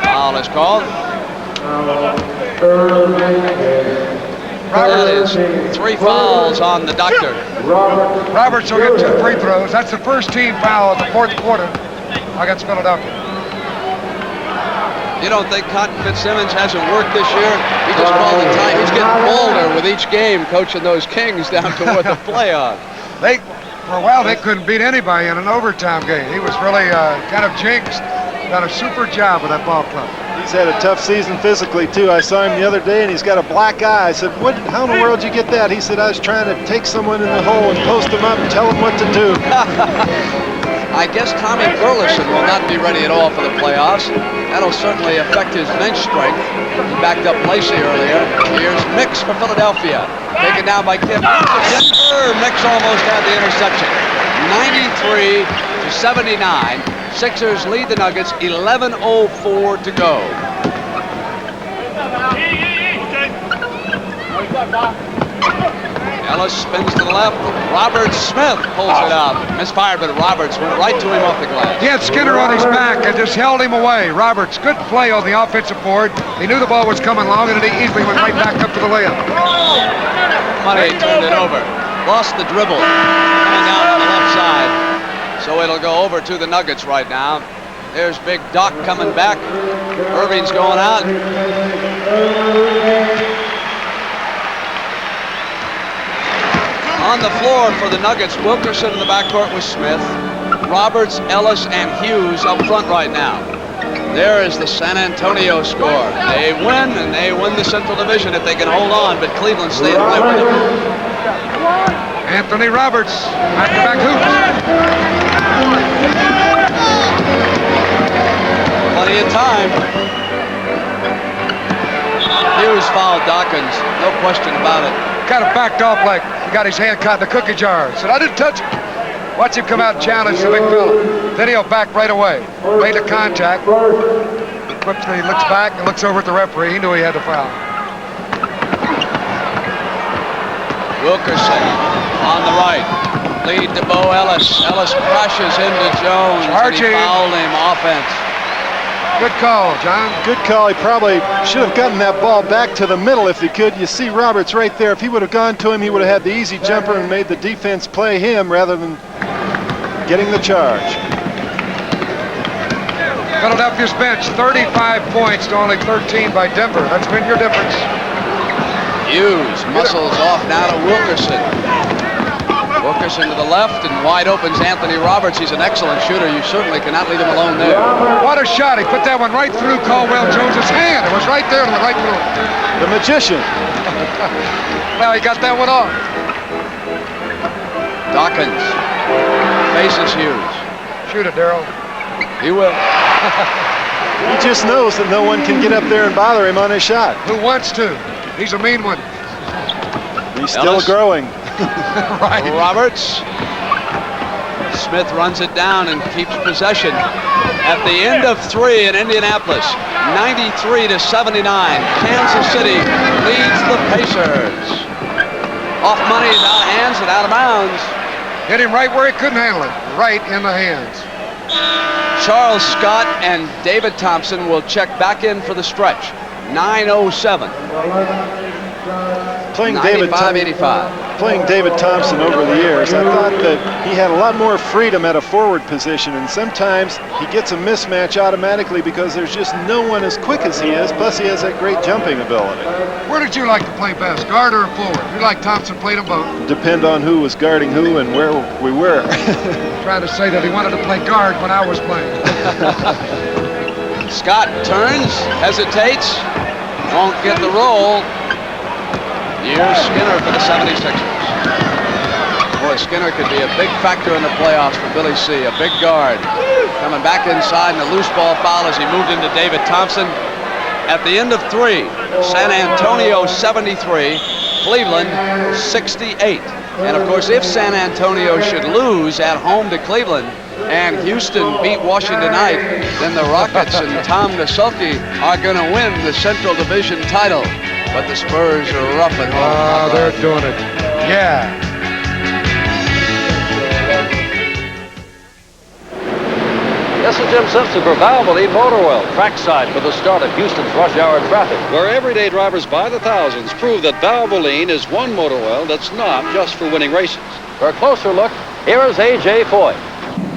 Speaker 1: Foul is called. That is 3 fouls on the doctor.
Speaker 3: Roberts will get 2 free throws. That's the first team foul of the fourth quarter against Philadelphia.
Speaker 1: You don't think Cotton Fitzsimmons hasn't worked this year? He just called the time. He's getting bolder with each game coaching those Kings down toward the playoff.
Speaker 3: for a while, they couldn't beat anybody in an overtime game. He was really kind of jinxed. Done a super job with that ball club.
Speaker 17: He's had a tough season physically, too. I saw him the other day, and he's got a black eye. I said, how in the world did you get that? He said, I was trying to take someone in the hole and post them up and tell them what to do.
Speaker 1: I guess Tommy Burleson will not be ready at all for the playoffs. That'll certainly affect his bench strength. He backed up Lacey earlier. Here's Mix for Philadelphia. Taken down by Kim. Mix almost had the interception. 93-79. Sixers lead the Nuggets. 11:04 to go. Ellis spins to the left. Robert Smith pulls it out. Misfired, but Roberts went right to him off the glass.
Speaker 3: He had Skinner on his back and just held him away. Roberts, good play on the offensive board. He knew the ball was coming long, and he easily went right back up to the layup.
Speaker 1: Money turned it over. Lost the dribble. Coming down on the left side. So it'll go over to the Nuggets right now. There's Big Doc coming back. Erving's going out. On the floor for the Nuggets, Wilkerson in the backcourt with Smith. Roberts, Ellis, and Hughes up front right now. There is the San Antonio score. They win, and they win the Central Division if they can hold on, but Cleveland stayed away with them.
Speaker 3: Anthony Roberts, back-to-back hoops.
Speaker 1: Plenty of time. Hughes fouled Dawkins, no question about it.
Speaker 3: Kind of backed off like he got his hand caught in the cookie jar. Said, I didn't touch it. Watch him come out and challenge the big fella. Then he'll back right away. Made the contact. He looks back and looks over at the referee. He knew he had to foul.
Speaker 1: Wilkerson on the right. Lead to Bo Ellis. Ellis crashes into Jones. And he fouled him. Offense.
Speaker 3: Good call, John.
Speaker 17: Good call. He probably should have gotten that ball back to the middle if he could. You see Roberts right there. If he would have gone to him, he would have had the easy jumper and made the defense play him rather than getting the charge.
Speaker 3: Philadelphia's bench, 35 points to only 13 by Denver. That's been your difference.
Speaker 1: Hughes muscles off now to Wilkerson. Wilkerson to the left, and wide opens Anthony Roberts. He's an excellent shooter. You certainly cannot leave him alone there.
Speaker 3: What a shot. He put that one right through Caldwell Jones' hand. It was right there and went right through.
Speaker 17: The magician.
Speaker 3: Now he got that one off.
Speaker 1: Dawkins faces Hughes.
Speaker 3: Shoot it, Darryl.
Speaker 1: He will.
Speaker 17: He just knows that no one can get up there and bother him on his shot.
Speaker 3: Who wants to? He's a mean one.
Speaker 17: He's still growing.
Speaker 1: Right. Roberts. Smith runs it down and keeps possession. At the end of 3 in Indianapolis, 93-79, Kansas City leads the Pacers. Off money, out of hands and out of bounds.
Speaker 3: Hit him right where he couldn't handle it. Right in the hands.
Speaker 1: Charles Scott and David Thompson will check back in for the stretch. 9:07.
Speaker 17: Playing
Speaker 1: 95-85.
Speaker 17: Playing David Thompson over the years, I thought that he had a lot more freedom at a forward position, and sometimes he gets a mismatch automatically because there's just no one as quick as he is, plus he has that great jumping ability.
Speaker 3: Where did you like to play best, guard or forward? You like Thompson played them both.
Speaker 17: Depend on who was guarding who and where we were.
Speaker 3: Trying to say that he wanted to play guard when I was playing.
Speaker 1: Scott turns, hesitates, won't get the roll. Here's Skinner for the 76ers. Boy, Skinner could be a big factor in the playoffs for Billy C. A big guard. Coming back inside and a loose ball foul as he moved into David Thompson. At the end of 3, San Antonio 73, Cleveland 68. And of course, if San Antonio should lose at home to Cleveland and Houston beat Washington tonight, then the Rockets and Tom Gasolke are going to win the Central Division title. But the Spurs are rough at home.
Speaker 3: Oh, they're doing it. Yeah.
Speaker 2: This is Jim Simpson for Valvoline Motor Oil, trackside for the start of Houston's rush hour traffic, where everyday drivers by the thousands prove that Valvoline is one motor oil that's not just for winning races. For a closer look, here is A.J. Foy.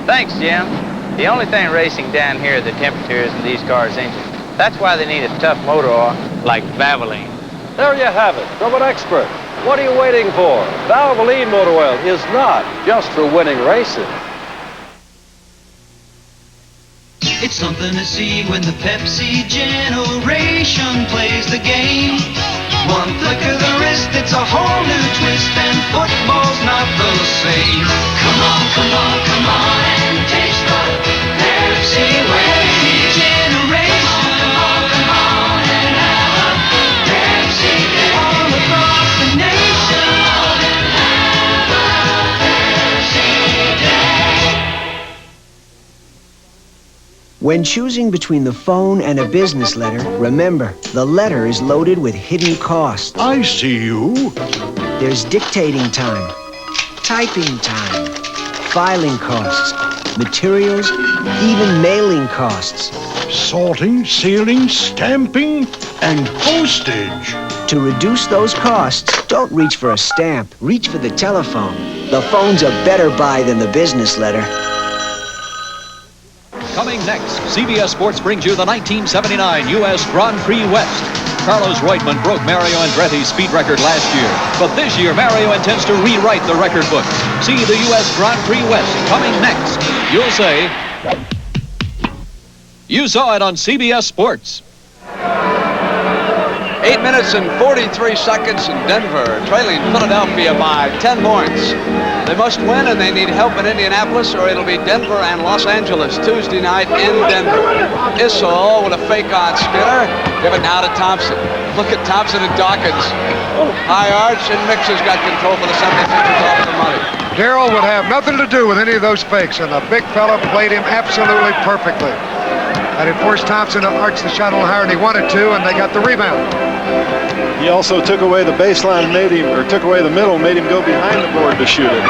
Speaker 8: Thanks, Jim. The only thing racing down here are the temperatures in these cars' engines. That's why they need a tough motor oil like Valvoline.
Speaker 2: There you have it, from an expert. What are you waiting for? Valvoline motor oil is not just for winning races.
Speaker 5: It's something to see when the Pepsi generation plays the game. One flick of the wrist, it's a whole new twist, and football's not the same. Come on, come on, come on, and taste the Pepsi way. Generation, come on, come on, and have a Pepsi day. All across the nation, and have a Pepsi day.
Speaker 10: When choosing between the phone and a business letter, remember, the letter is loaded with hidden costs.
Speaker 11: I see you.
Speaker 10: There's dictating time, typing time, filing costs, materials, even mailing costs.
Speaker 11: Sorting, sealing, stamping, and postage.
Speaker 10: To reduce those costs, don't reach for a stamp, reach for the telephone. The phone's a better buy than the business letter.
Speaker 20: Coming next, CBS Sports brings you the 1979 U.S. Grand Prix West. Carlos Reutemann broke Mario Andretti's speed record last year, but this year Mario intends to rewrite the record book. See the U.S. Grand Prix West coming next. You'll say, you saw it on CBS Sports.
Speaker 1: 8 minutes and 43 seconds in Denver, trailing Philadelphia by 10 points. They must win, and they need help in Indianapolis, or it'll be Denver and Los Angeles Tuesday night in Denver. Issel with a fake on Skinner. Give it now to Thompson. Look at Thompson and Dawkins. High arch, and Mixer's got control for the 76ers off the money.
Speaker 3: Darryl would have nothing to do with any of those fakes, and the big fella played him absolutely perfectly. And it forced Thompson to arch the shot a little higher than he wanted to, and they got the rebound.
Speaker 17: He also took away the baseline and made him, or took away the middle, made him go behind the board to shoot it.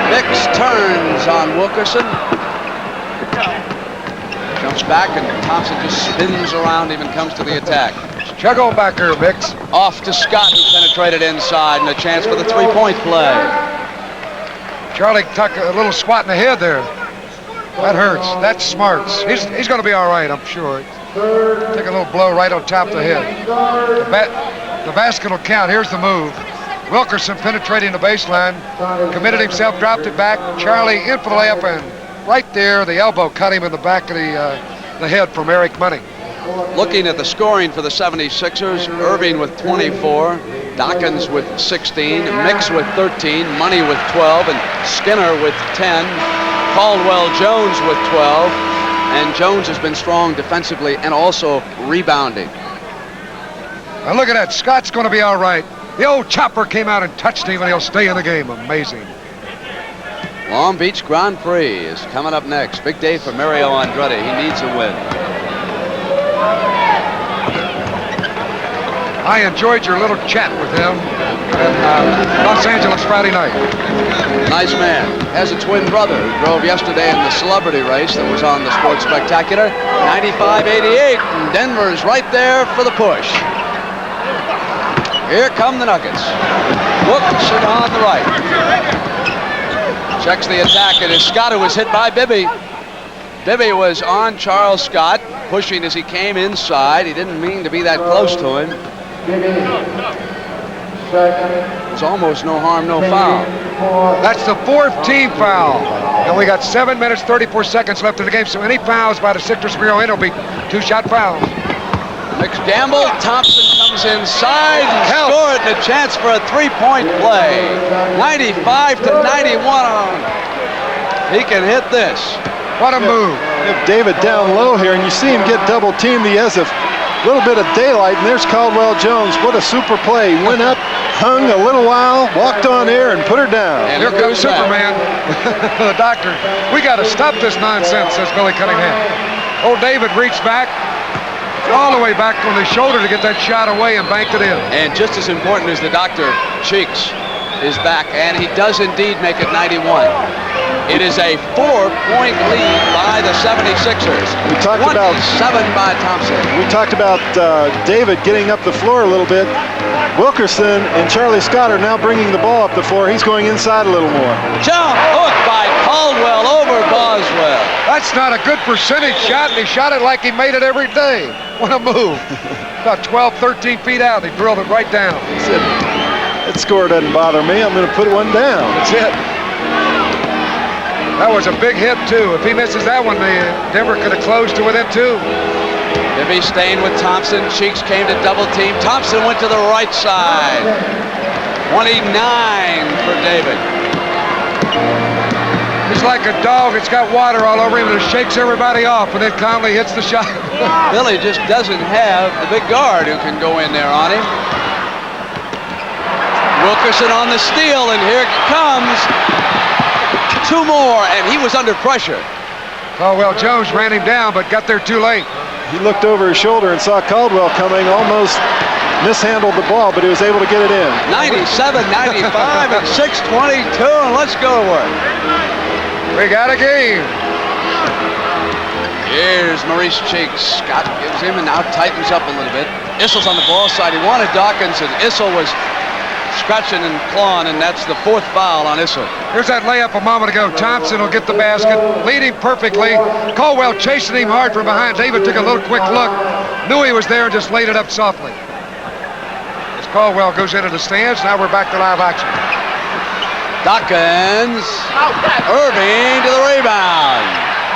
Speaker 1: Mix turns on Wilkerson. Jumps back, and Thompson just spins around him and comes to the attack.
Speaker 3: Chug on back here, Mix.
Speaker 1: Off to Scott, who penetrated inside, and a chance for the three-point play.
Speaker 3: Charlie tuck a little swat in the head there. That hurts. That smarts. He's going to be all right, I'm sure. Take a little blow right on top of the head. The basket will count. Here's the move. Wilkerson penetrating the baseline, committed himself, dropped it back. Charlie in for the layup, and right there, the elbow cut him in the back of the head from Eric Money.
Speaker 1: Looking at the scoring for the 76ers, Erving with 24, Dawkins with 16, Mix with 13, Money with 12, and Skinner with 10. Caldwell Jones with 12, and Jones has been strong defensively and also rebounding.
Speaker 3: Now look at that. Scott's going to be all right. The old chopper came out and touched him, and he'll stay in the game. Amazing.
Speaker 1: Long Beach Grand Prix is coming up next. Big day for Mario Andretti. He needs a win.
Speaker 3: I enjoyed your little chat with him in Los Angeles Friday night.
Speaker 1: Nice man. Has a twin brother who drove yesterday in the celebrity race that was on the Sports Spectacular. 95-88, and Denver's right there for the push. Here come the Nuggets. Wilkerson on the right. Checks the attack. It is Scott who was hit by Bibby. Bibby was on Charles Scott, pushing as he came inside. He didn't mean to be that close to him. There's almost no harm, no foul.
Speaker 3: That's the fourth team foul. And we got 7 minutes, 34 seconds left in the game, so any fouls by the Sixers from here on in will be two-shot fouls.
Speaker 1: Mix gamble. Thompson comes inside and scored, and a chance for a three-point play. 95-91 on. He can hit this.
Speaker 3: What a move.
Speaker 17: You have David down low here, and you see him get double-teamed. He has a little bit of daylight, and there's Caldwell Jones. What a super play. He went up, hung a little while, walked on air, and put her down.
Speaker 3: And here comes Superman, the doctor. We got to stop this nonsense, says Billy Cunningham. Old David reached back, all the way back on his shoulder to get that shot away and banked it in.
Speaker 1: And just as important as the doctor, Cheeks is back, and he does indeed make it 91. It is a 4-point lead by the 76ers.
Speaker 17: We talked
Speaker 1: 27
Speaker 17: about
Speaker 1: by Thompson.
Speaker 17: We talked about David getting up the floor a little bit. Wilkerson and Charlie Scott are now bringing the ball up the floor. He's going inside a little more.
Speaker 1: Jump hook by Caldwell over Boswell.
Speaker 3: That's not a good percentage shot, and he shot it like he made it every day. What a move. About 12, 13 feet out. He drilled it right down.
Speaker 17: That score doesn't bother me. I'm going to put one down.
Speaker 3: That's it. That was a big hit, too. If he misses that one, Denver could have closed to within 2.
Speaker 1: Bibby staying with Thompson. Cheeks came to double team. Thompson went to the right side. 29 for David.
Speaker 3: It's like a dog. It's got water all over him and it shakes everybody off and then calmly hits the shot.
Speaker 1: Billy just doesn't have the big guard who can go in there on him. Wilkerson on the steal, and here it comes. 2 more, and he was under pressure.
Speaker 3: Caldwell Jones ran him down, but got there too late.
Speaker 17: He looked over his shoulder and saw Caldwell coming, almost mishandled the ball, but he was able to get it in.
Speaker 1: 97-95 and 6:22, and let's go to work.
Speaker 3: We got a game.
Speaker 1: Here's Maurice Cheeks. Scott gives him and now tightens up a little bit. Issel's on the ball side. He wanted Dawkins, and Issel was scratching and clawing, and that's the 4th foul on Issel.
Speaker 3: Here's that layup a moment ago. Thompson will get the basket, leading perfectly. Caldwell chasing him hard from behind. David took a little quick look, knew he was there, and just laid it up softly. As Caldwell goes into the stands, now we're back to live action.
Speaker 1: Dawkins. Erving to the rebound.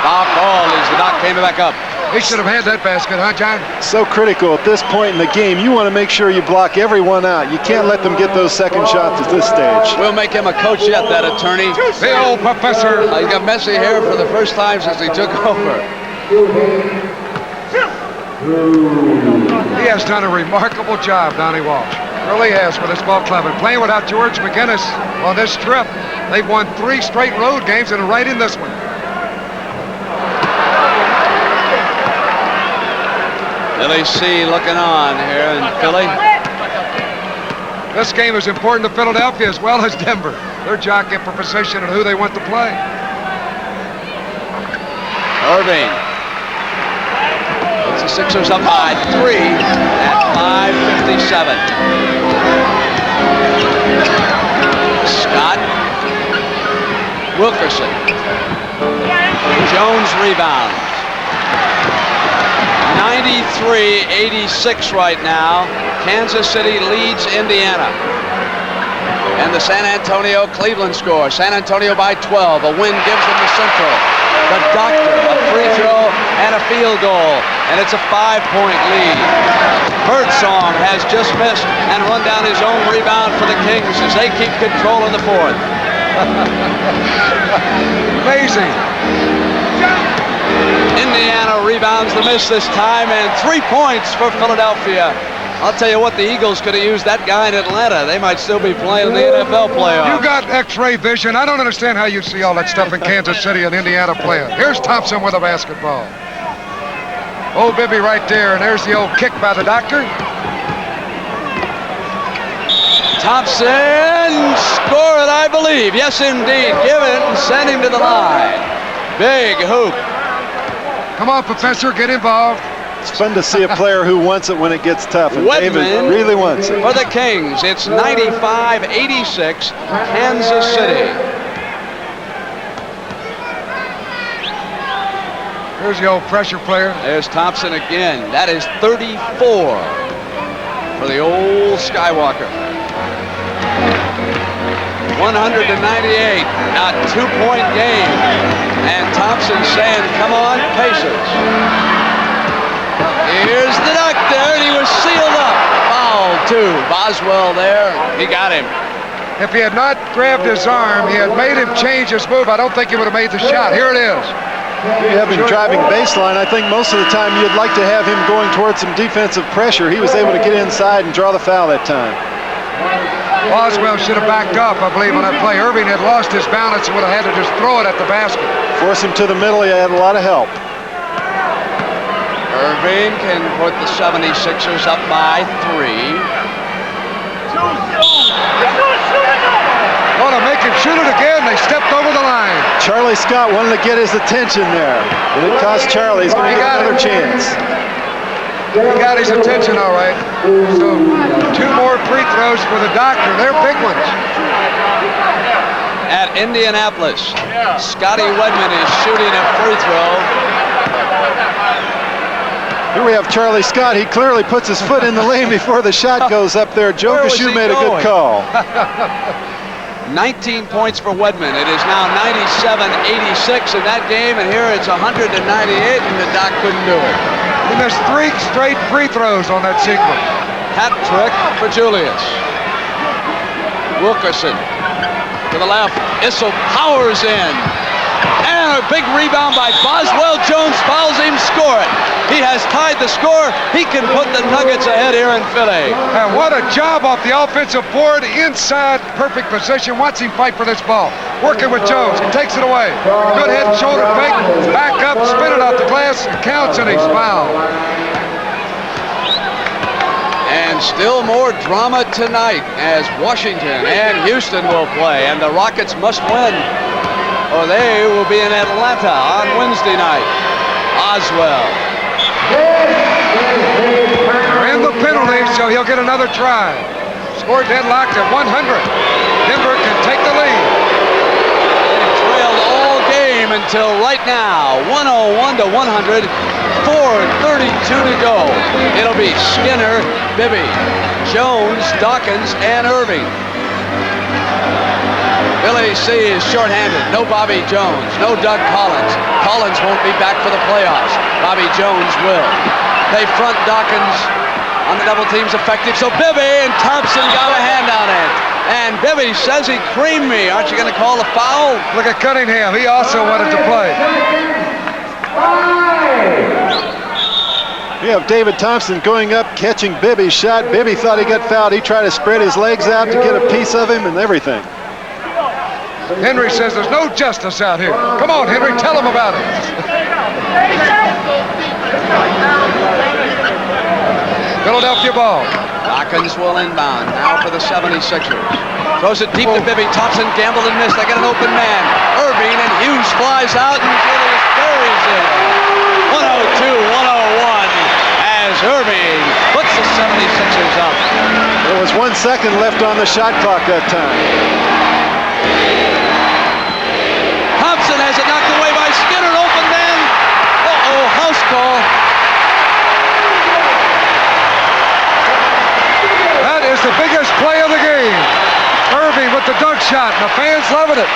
Speaker 1: Foul call as the Doc came back up.
Speaker 3: He should have had that basket, huh, John?
Speaker 17: So critical at this point in the game. You want to make sure you block everyone out. You can't let them get those second shots at this stage.
Speaker 1: We'll make him a coach yet, that attorney.
Speaker 3: The old professor.
Speaker 1: He's got messy hair for the first time since he took over.
Speaker 3: He has done a remarkable job, Donnie Walsh. Really has with this ball club. And playing without George McGinnis on this trip, they've won 3 straight road games and are right in this one.
Speaker 1: Billy C. looking on here in Philly.
Speaker 3: This game is important to Philadelphia as well as Denver. They're jockeying for position and who they want to play.
Speaker 1: Erving. It's the Sixers up by 3 at 5:57. Scott. Wilkerson. Jones rebounds. 93-86 right now. Kansas City leads Indiana. And the San Antonio-Cleveland score. San Antonio by 12. A win gives them the Central. The Doctor, a free throw and a field goal. And it's a 5-point lead. Birdsong has just missed and run down his own rebound for the Kings as they keep control in the 4th.
Speaker 3: Amazing.
Speaker 1: Indiana rebounds the miss this time, and 3 points for Philadelphia. I'll tell you what, the Eagles could have used that guy in Atlanta. They might still be playing in the NFL playoffs.
Speaker 3: You got X-ray vision. I don't understand how you see all that stuff in Kansas City and Indiana playing. Here's Thompson with a basketball. Old Bibby right there, and there's the old kick by the Doctor.
Speaker 1: Thompson score it, I believe. Yes, indeed. Give it and send him to the line. Big hoop.
Speaker 3: Come on, Professor, get involved.
Speaker 17: It's fun to see a player who wants it when it gets tough, and David really wants it.
Speaker 1: For the Kings, it's 95-86, Kansas City.
Speaker 3: Here's the old pressure player.
Speaker 1: There's Thompson again. That is 34 for the old Skywalker. 198, now 2-point game. And Thompson saying, come on, Pacers. Here's the Doctor, and he was sealed up. Foul, 2. Boswell there, he got him.
Speaker 3: If he had not grabbed his arm, he had made him change his move. I don't think he would have made the shot. Here it is.
Speaker 17: You have him driving baseline. I think most of the time you'd like to have him going towards some defensive pressure. He was able to get inside and draw the foul that time.
Speaker 3: Boswell should have backed up, I believe, on that play. Erving had lost his balance and would have had to just throw it at the basket.
Speaker 17: Force him to the middle. He had a lot of help.
Speaker 1: Erving can put the 76ers up by 3.
Speaker 3: Oh, to make him shoot it again, they stepped over the line.
Speaker 17: Charlie Scott wanted to get his attention there, but it cost Charlie. He's going to get another chance.
Speaker 3: He got his attention all right. So 2 more free throws for the Doctor. They're big ones.
Speaker 1: At Indianapolis, Scotty Wedman is shooting a free throw.
Speaker 17: He Here we have Charlie Scott. He clearly puts his foot in the lane before the shot goes up there. Joe Cashew made a good call.
Speaker 1: 19 points for Wedman. It is now 97-86 in that game, and here it's 198, and the Doc couldn't do it.
Speaker 3: He missed 3 straight free throws on that sequence.
Speaker 1: Hat trick for Julius. Wilkerson to the left. Issel powers in. And a big rebound by Boswell. Jones fouls him, score it. He has tied the score. He can put the Nuggets ahead here in Philly.
Speaker 3: And what a job off the offensive board. Inside, perfect position. Watch him fight for this ball. Working with Jones. He takes it away. Good head and shoulder fake. Back up, spin it off the glass. It counts, and he's fouled.
Speaker 1: And still more drama tonight as Washington and Houston will play. And the Rockets must win, or they will be in Atlanta on Wednesday night. Oswell.
Speaker 3: They're in the penalty, so he'll get another try. Score deadlocked at 100. Denver can take the lead.
Speaker 1: They've trailed all game until right now. 101-100. 4:32 to go. It'll be Skinner, Bibby, Jones, Dawkins, and Erving. Billy C is shorthanded. No Bobby Jones. No Doug Collins. Collins won't be back for the playoffs. Bobby Jones will. They front Dawkins on the double teams effective. So Bibby and Thompson got a hand on it. And Bibby says he creamed me. Aren't you going to call the foul?
Speaker 3: Look at Cunningham. He also wanted to play.
Speaker 17: We have David Thompson going up, catching Bibby's shot. Bibby thought he got fouled. He tried to spread his legs out to get a piece of him and everything.
Speaker 3: Henry says there's no justice out here. Come on, Henry, tell him about it. Philadelphia ball.
Speaker 1: Dawkins will inbound now for the 76ers. Throws it deep to Bibby. Thompson gambled and missed. They get an open man. Erving, and Hughes flies out, and Julius buries it. 102-101 as Erving puts the 76ers up.
Speaker 17: There was 1 second left on the shot clock that time.
Speaker 1: Thompson has it knocked away by Skinner. Open man. Uh-oh, house call.
Speaker 3: That is the biggest play of the game. Erving with the dunk shot. The fans loving it.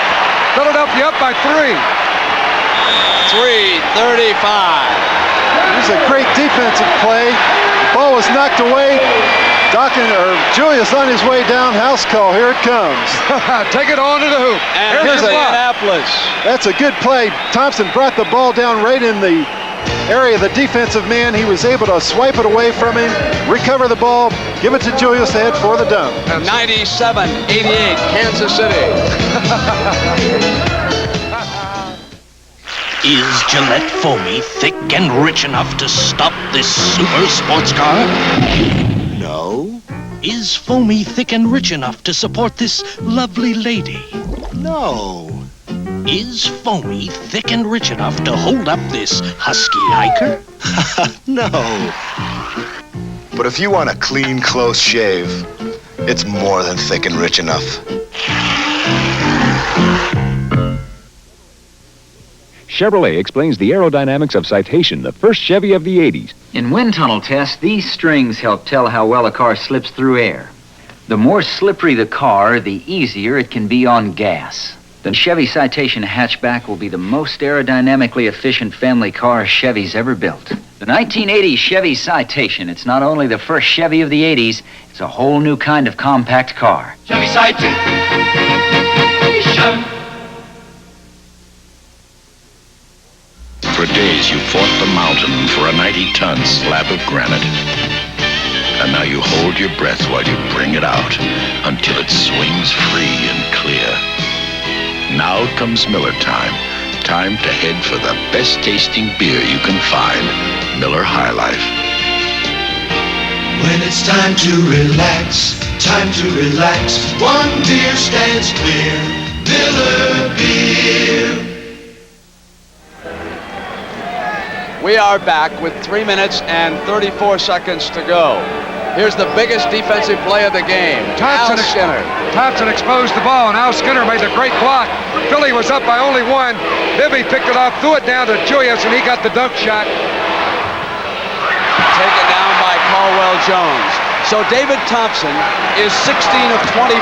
Speaker 3: Philadelphia up by 3.
Speaker 1: 3:35.
Speaker 17: It was a great defensive play. The ball was knocked away. Dawkins or Julius on his way down. House call. Here it comes.
Speaker 3: Take it on to the hoop.
Speaker 1: And here's Indianapolis.
Speaker 17: That's a good play. Thompson brought the ball down right in the area of the defensive man. He was able to swipe it away from him, recover the ball, give it to Julius ahead for the dunk.
Speaker 1: 97-88, Kansas City.
Speaker 7: Is Gillette Foamy thick and rich enough to stop this super sports car? No. Is Foamy thick and rich enough to support this lovely lady? No. Is Foamy thick and rich enough to hold up this husky hiker?
Speaker 18: No. But if you want a clean, close shave, it's more than thick and rich enough.
Speaker 6: Chevrolet explains the aerodynamics of Citation, the first Chevy of the 80s.
Speaker 9: In wind tunnel tests, these strings help tell how well a car slips through air. The more slippery the car, the easier it can be on gas. The Chevy Citation hatchback will be the most aerodynamically efficient family car Chevy's ever built. The 1980 Chevy Citation, it's not only the first Chevy of the 80s, it's a whole new kind of compact car.
Speaker 16: Chevy Citation.
Speaker 15: For days you fought the mountain for a 90-ton slab of granite. And now you hold your breath while you bring it out until it swings free and clear. Now comes Miller time. Time to head for the best tasting beer you can find. Miller High Life.
Speaker 16: When it's time to relax, one beer stands clear. Miller Beer.
Speaker 1: We are back with 3 minutes and 34 seconds to go. Here's the biggest defensive play of the game. Al Skinner.
Speaker 3: Thompson exposed the ball, and Al Skinner made the great block. Philly was up by only 1. Bibby picked it up, threw it down to Julius, and he got the dunk shot.
Speaker 1: Taken down by Caldwell Jones. So David Thompson is 16 of 24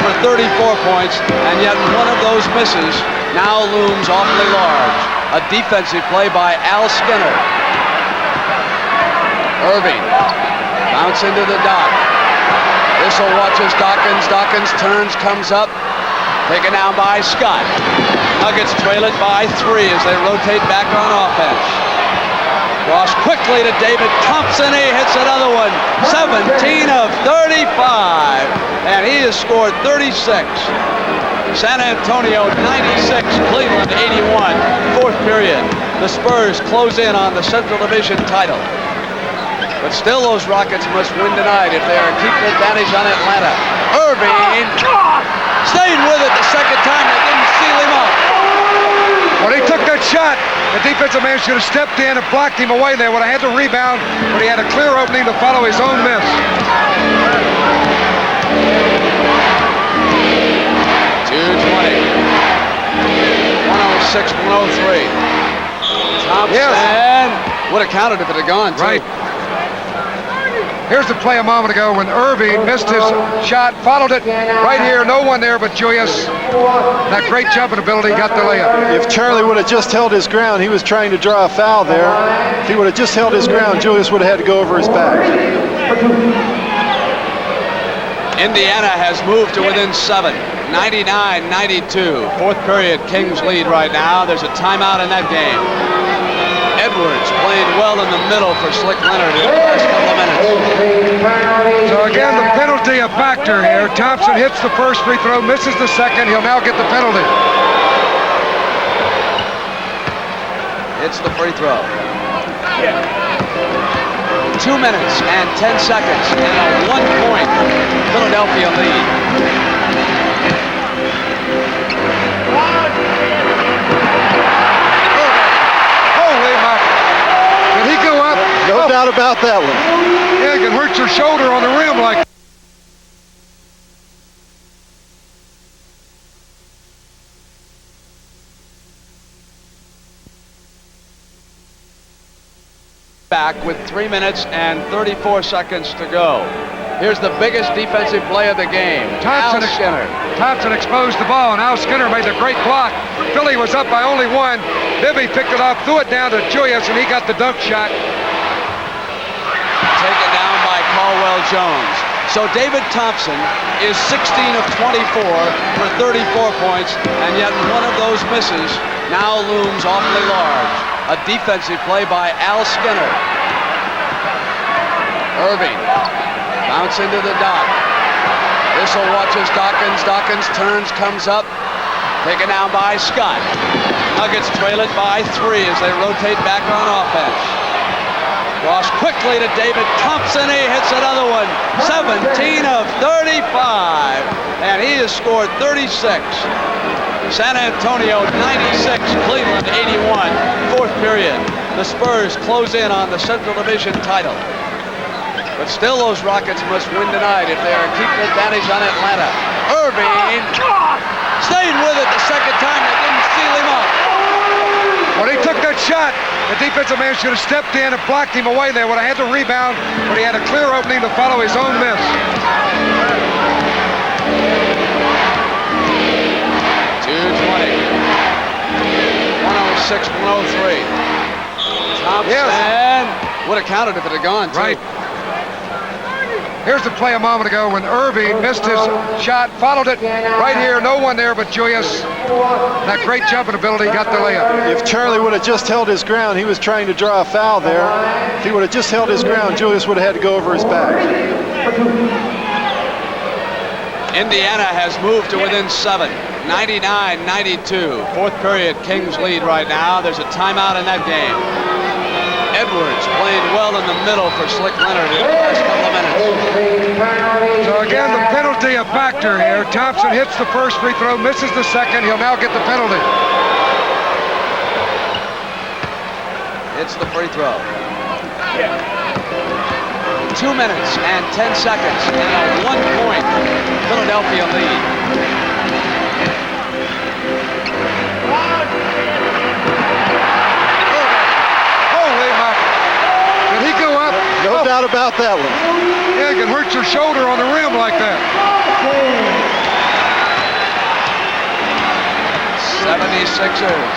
Speaker 1: for 34 points, and yet one of those misses now looms awfully large. A defensive play by Al Skinner. Erving bounce into the dot. Issel watches Dawkins. Dawkins turns, comes up. Taken down by Scott. Nuggets trail it by 3 as they rotate back on offense. Cross quickly to David Thompson. He hits another one. 17 of 35. And he has scored 36. San Antonio 96, Cleveland 81. Fourth period. The Spurs close in on the Central Division title. But still, those Rockets must win tonight if they are to keep the advantage on Atlanta. Erving stayed with it the second time. They didn't seal him up.
Speaker 3: When he took that shot, the defensive man should have stepped in and blocked him away there. Would have had to rebound, but he had a clear opening to follow his own miss.
Speaker 1: 2:20. 106, 103. Thompson would have counted if it had gone, too.
Speaker 3: Right. Here's the play a moment ago when Erving missed his shot, followed it right here, no one there but Julius. That great jumping ability got the layup.
Speaker 17: If Charlie would have just held his ground, he was trying to draw a foul there. If he would have just held his ground, Julius would have had to go over his back.
Speaker 1: Indiana has moved to within 7, 99-92. Fourth period, Kings lead right now. There's a timeout in that game. Edwards played well in the middle for Slick Leonard in the last couple of minutes.
Speaker 3: So again, the penalty a factor here. Thompson hits the first free throw, misses the second. He'll now get the penalty.
Speaker 1: Hits the free throw. 2 minutes and 10 seconds and a 1-point Philadelphia lead.
Speaker 3: Did he go up?
Speaker 17: No doubt about that one.
Speaker 3: Yeah, you can hurt your shoulder on the rim like.
Speaker 1: Back with 3 minutes and 34 seconds to go. Here's the biggest defensive play of the game. Al Skinner.
Speaker 3: Thompson exposed the ball, and Al Skinner made the great block. Philly was up by only 1. Bibby picked it up, threw it down to Julius, and he got the dunk shot.
Speaker 1: Taken down by Caldwell Jones. So David Thompson is 16 of 24 for 34 points, and yet one of those misses now looms awfully large. A defensive play by Al Skinner. Erving. Bounce into the dot. Issel watches Dawkins. Dawkins turns, comes up. Taken down by Scott. Nuggets trail it by 3 as they rotate back on offense. Cross quickly to David Thompson. He hits another one. 17 of 35. And he has scored 36. San Antonio 96, Cleveland 81. Fourth period. The Spurs close in on the Central Division title. But still, those Rockets must win tonight if they are to keep the advantage on Atlanta. Erving stayed with it the second time. They didn't seal him up.
Speaker 3: When he took that shot, the defensive man should have stepped in and blocked him away there. Would have had to rebound, but he had a clear opening to follow his own miss.
Speaker 1: 2:20. 106, 103. Thompson would have counted if it had gone, too.
Speaker 3: Right. Here's the play a moment ago when Erving missed his shot, followed it right here, no one there but Julius. That great jumping ability got the layup.
Speaker 17: If Charlie would have just held his ground, he was trying to draw a foul there. If he would have just held his ground, Julius would have had to go over his back.
Speaker 1: Indiana has moved to within 7, 99-92. Fourth period, Kings lead right now. There's a timeout in that game. Edwards played well in the middle for Slick Leonard in the last couple of minutes.
Speaker 3: So again, the penalty a factor here. Thompson hits the first free throw, misses the second. He'll now get the penalty.
Speaker 1: It's the free throw. 2 minutes and 10 seconds and a 1-point Philadelphia lead.
Speaker 3: Holy mackerel. Did he go up?
Speaker 17: doubt about that one.
Speaker 3: Yeah, it can hurt your shoulder on the rim like that.
Speaker 1: 76ers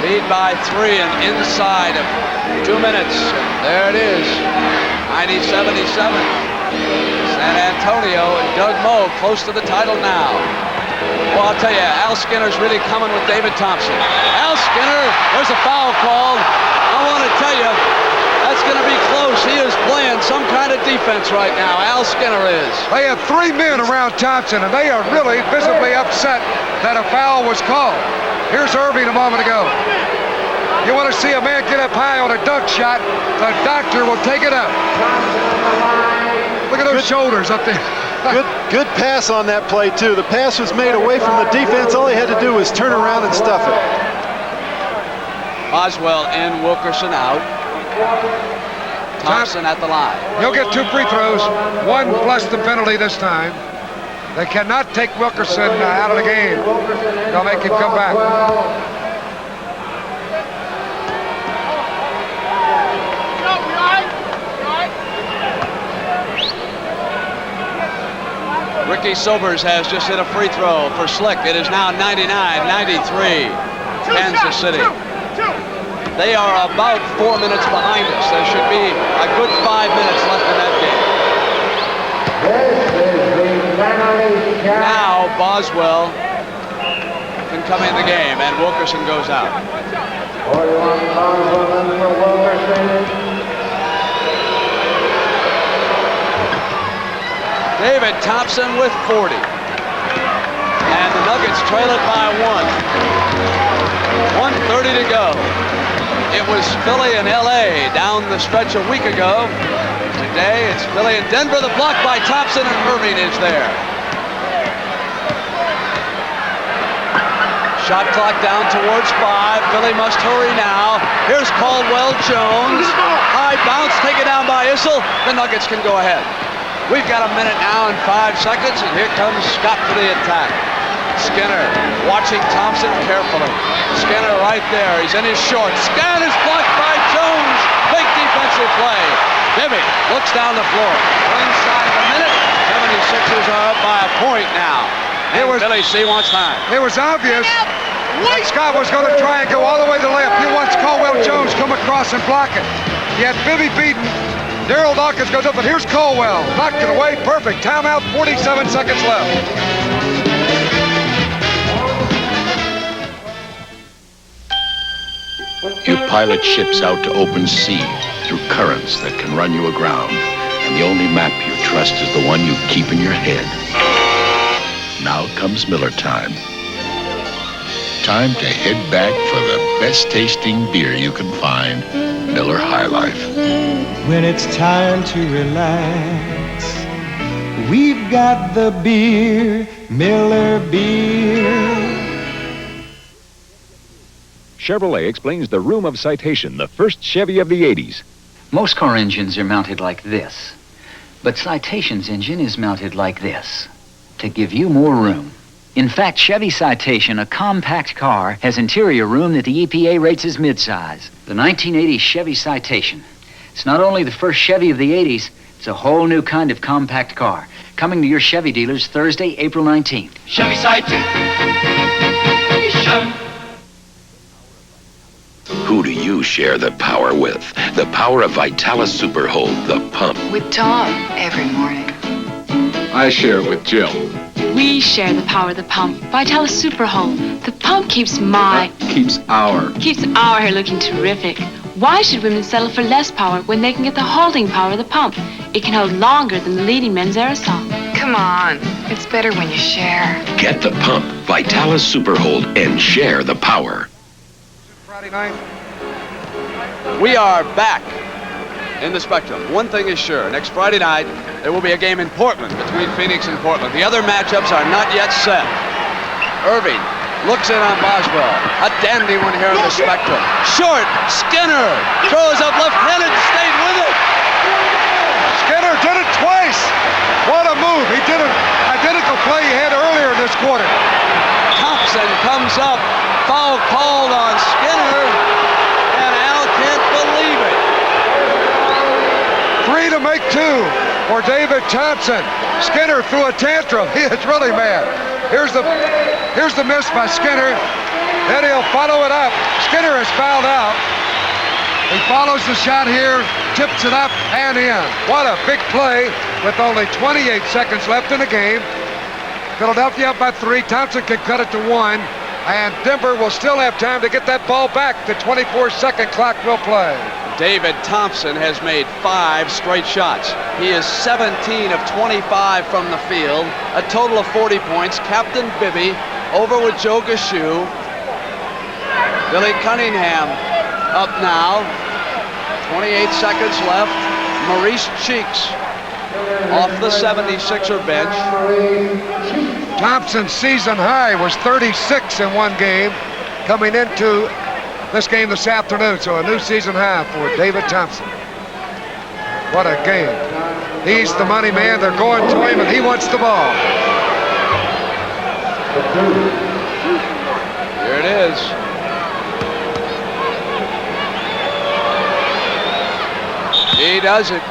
Speaker 1: lead by 3 and inside of 2 minutes. There it is, 90-77. San Antonio and Doug Moe close to the title now. Well, I'll tell you, Al Skinner's really coming with David Thompson. Al Skinner, there's a foul called. I want to tell you, that's going to be close. He is playing some kind of defense right now. Al Skinner is.
Speaker 3: They have 3 men around Thompson, and they are really visibly upset that a foul was called. Here's Erving a moment ago. You want to see a man get up high on a dunk shot, the doctor will take it up. Look at those shoulders up there.
Speaker 17: Good pass on that play, too. The pass was made away from the defense. All he had to do was turn around and stuff it.
Speaker 1: Boswell in, Wilkerson out. Thompson at the line.
Speaker 3: He'll get 2 free throws, 1 plus the penalty this time. They cannot take Wilkerson out of the game. They'll make him come back.
Speaker 1: Ricky Sobers has just hit a free throw for Slick. It is now 99-93, Kansas City. They are about 4 minutes behind us. There should be a good 5 minutes left in that game. Now Boswell can come in the game, and Wilkerson goes out. David Thompson with 40. And the Nuggets trail it by 1. 1:30 to go. It was Philly and LA down the stretch a week ago. Today it's Philly and Denver. The block by Thompson, and Erving is there. Shot clock down towards 5. Philly must hurry now. Here's Caldwell Jones. High bounce taken down by Issel. The Nuggets can go ahead. We've got a minute now and 5 seconds, and here comes Scott to the attack. Skinner watching Thompson carefully. Skinner right there. He's in his shorts. Scan is blocked by Jones. Big defensive play. Bibby looks down the floor. Inside of a minute, 76ers are up by a point now. And Billy C wants time.
Speaker 3: It was obvious that Scott was going to try and go all the way to the left. He wants Caldwell Jones come across and block it. He had Bibby beaten. Darryl Dawkins goes up, and here's Caldwell. Knocked it away. Perfect. Timeout, 47 seconds left.
Speaker 15: You pilot ships out to open sea through currents that can run you aground, and the only map you trust is the one you keep in your head. Now comes Miller time. Time to head back for the best tasting beer you can find, Miller High Life.
Speaker 12: When it's time to relax, we've got the beer, Miller Beer.
Speaker 6: Chevrolet explains the room of citation, the first Chevy of the 80s.
Speaker 9: Most car engines are mounted like this, but Citation's engine is mounted like this to give you more room. In fact, Chevy Citation, a compact car, has interior room that the EPA rates as midsize. The 1980 Chevy Citation. It's not only the first Chevy of the 80s, it's a whole new kind of compact car. Coming to your Chevy dealers Thursday, April 19th.
Speaker 16: Chevy Citation.
Speaker 15: Who do you share the power with? The power of Vitalis Super Hold, the pump.
Speaker 19: With Tom every morning.
Speaker 15: I share it with Jill.
Speaker 19: We share the power of the pump. Vitalis Super Hold. The pump keeps
Speaker 15: Keeps our
Speaker 19: hair looking terrific. Why should women settle for less power when they can get the holding power of the pump? It can hold longer than the leading men's aerosol. Come on. It's better when you share.
Speaker 15: Get the pump, Vitalis Super Hold, and share the power.
Speaker 3: Friday night.
Speaker 1: We are back in the Spectrum. One thing is sure, next Friday night, there will be a game in Portland between Phoenix and Portland. The other matchups are not yet set. Erving looks in on Boswell. A dandy one here in the Spectrum. Short, Skinner throws up left-handed, stayed with it.
Speaker 3: Skinner did it twice. What a move. He did an identical play he had earlier in this quarter.
Speaker 1: Thompson comes up. Foul called on Skinner. And Al can't believe it.
Speaker 3: 3 to Strike two for David Thompson. Skinner threw a tantrum. He is really mad. Here's the miss by Skinner. Then he'll follow it up. Skinner is fouled out. He follows the shot here, tips it up and in. What a big play with only 28 seconds left in the game. Philadelphia up by 3. Thompson can cut it to 1. And Denver will still have time to get that ball back. The 24-second clock will play.
Speaker 1: David Thompson has made 5 straight shots. He is 17 of 25 from the field, a total of 40 points. Captain Bibby over with Joe Gashu. Billy Cunningham up now. 28 seconds left. Maurice Cheeks off the 76er bench.
Speaker 3: Thompson's season high was 36 in one game coming into this game this afternoon, so a new season high for David Thompson. What a game. He's the money man. They're going to him, and he wants the ball.
Speaker 1: Here it is. He does it.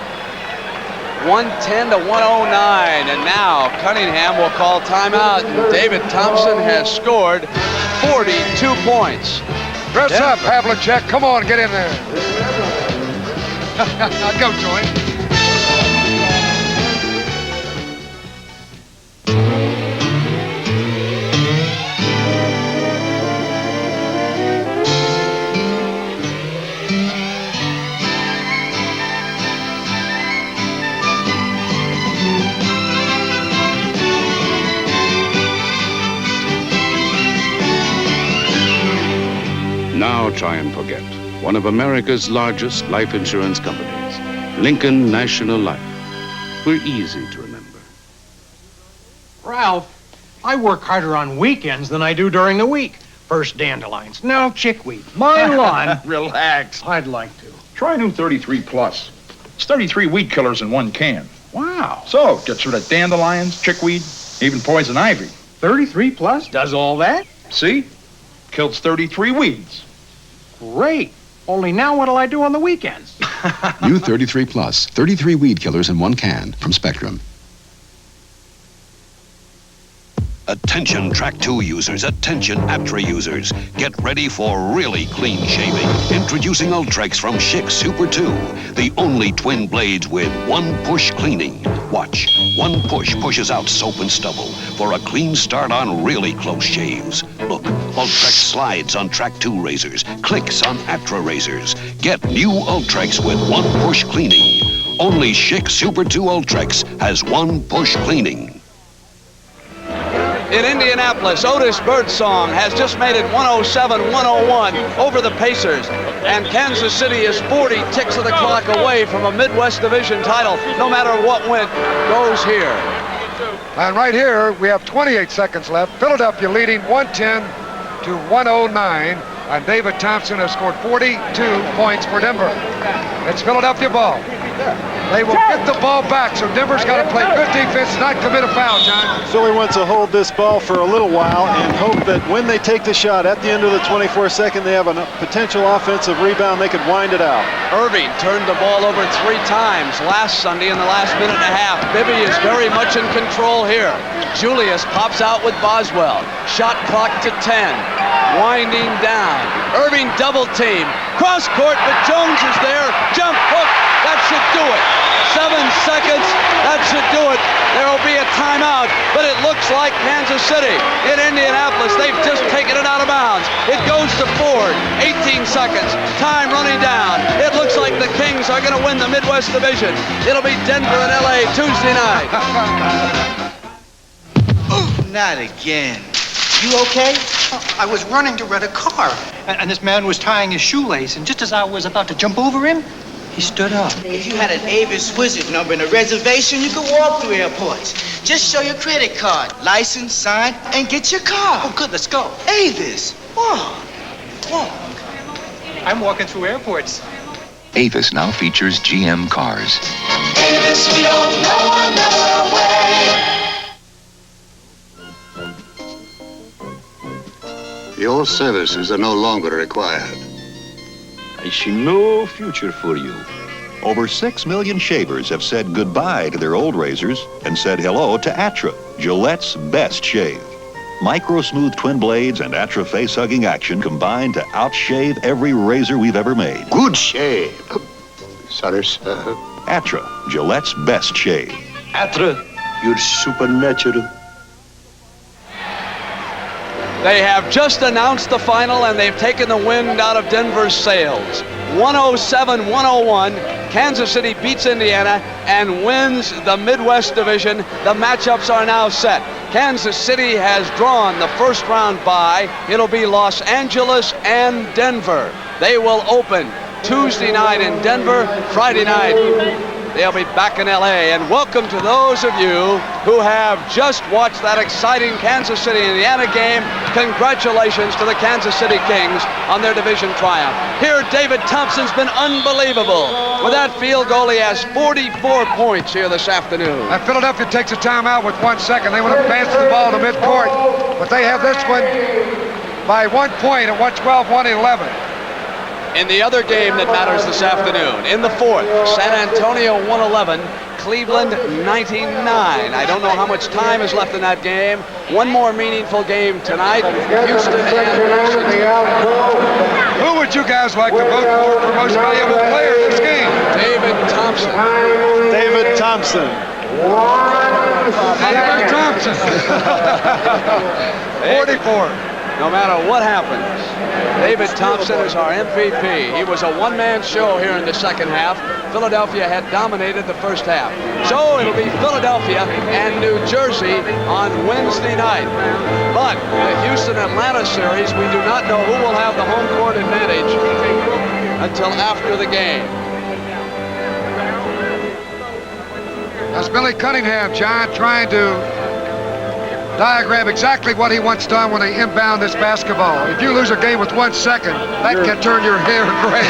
Speaker 1: 110 to 109, and now Cunningham will call timeout. And David Thompson has scored 42 points.
Speaker 3: Dress up, Havlicek. Come on, get in there. Go, Joey.
Speaker 21: Now try and forget. One of America's largest life insurance companies, Lincoln National Life. We're easy to remember.
Speaker 22: Ralph, I work harder on weekends than I do during the week. First dandelions, now chickweed. My lawn.
Speaker 23: Relax.
Speaker 22: I'd like to.
Speaker 23: Try new 33 Plus. It's 33 weed killers in one can. Wow. So, gets rid of dandelions, chickweed, even poison ivy.
Speaker 22: 33 Plus does all that?
Speaker 23: See? Kills 33 weeds.
Speaker 22: Great. Only now what'll I do on the weekends?
Speaker 24: New 33 Plus. 33 weed killers in one can from Spectrum.
Speaker 7: Attention Track 2 users, attention Aptra users. Get ready for really clean shaving. Introducing Ultrex from Schick Super 2. The only twin blades with one push cleaning. Watch. One push pushes out soap and stubble for a clean start on really close shaves. Look, Ultrex slides on Track 2 razors, clicks on Aptra razors. Get new Ultrex with one push cleaning. Only Schick Super 2 Ultrex has one push cleaning.
Speaker 1: In Indianapolis, Otis Birdsong has just made it 107-101 over the Pacers. And Kansas City is 40 ticks of the clock away from a Midwest Division title. No matter what win goes here.
Speaker 3: And right here, we have 28 seconds left. Philadelphia leading 110 to 109. And David Thompson has scored 42 points for Denver. It's Philadelphia ball. They will get the ball back, so Denver's got to play good defense, not commit a foul, John.
Speaker 17: Philly wants to hold this ball for a little while and hope that when they take the shot at the end of the 24th second, they have a potential offensive rebound. They could wind it out.
Speaker 1: Erving turned the ball over 3 times last Sunday in the last minute and a half. Bibby is very much in control here. Julius pops out with Boswell. Shot clock to 10. Winding down. Erving double team. Cross court, but Jones is there. Jump hook. That should do it. 7 seconds. That should do it. There will be a timeout, but it looks like Kansas City in Indianapolis. They've just taken it out of bounds. It goes to Ford. 18 seconds. Time running down. It looks like the Kings are going to win the Midwest Division. It'll be Denver and LA Tuesday night.
Speaker 25: Not again. You okay? I was running to rent a car. And this man was tying his shoelace, and just as I was about to jump over him, he stood up.
Speaker 26: If you had an Avis Wizard number and a reservation, you could walk through airports. Just show your credit card, license, sign, and get your car.
Speaker 25: Oh, good, let's go.
Speaker 26: Avis, walk.
Speaker 25: I'm walking through airports.
Speaker 24: Avis now features GM cars.
Speaker 16: Avis, we don't know another way.
Speaker 27: Your services are no longer required.
Speaker 15: I see no future for you.
Speaker 2: Over 6 million shavers have said goodbye to their old razors and said hello to Atra, Gillette's best shave. Micro Smooth twin blades and Atra face-hugging action combine to outshave every razor we've ever made.
Speaker 18: Good shave. Sorry, sir.
Speaker 2: Atra, Gillette's best shave.
Speaker 18: Atra, you're supernatural.
Speaker 1: They have just announced the final, and they've taken the wind out of Denver's sails. 107-101, Kansas City beats Indiana and wins the Midwest Division. The matchups are now set. Kansas City has drawn the first round bye. It'll be Los Angeles and Denver. They will open Tuesday night in Denver, Friday night they'll be back in LA. And welcome to those of you who have just watched that exciting Kansas City, Indiana game. Congratulations to the Kansas City Kings on their division triumph. Here, David Thompson's been unbelievable. With that field goal, he has 44 points here this afternoon.
Speaker 3: And Philadelphia takes a timeout with 1 second. They want to advance the ball to midcourt, but they have this one by 1 point at 112-111.
Speaker 1: In the other game that matters this afternoon, in the fourth, San Antonio 111, Cleveland 99. I don't know how much time is left in that game. One more meaningful game tonight, Houston and Washington.
Speaker 3: Who would you guys like to vote for most valuable player in this game?
Speaker 1: David Thompson.
Speaker 17: David Thompson.
Speaker 3: David Thompson. 44.
Speaker 1: No matter what happens, David Thompson is our MVP. He was a one-man show here in the second half. Philadelphia had dominated the first half. So it'll be Philadelphia and New Jersey on Wednesday night. But the Houston-Atlanta series, we do not know who will have the home court advantage until after the game.
Speaker 3: That's Billy Cunningham, John, trying to diagram exactly what he wants done when they inbound this basketball. If you lose a game with 1 second, that can turn your hair gray.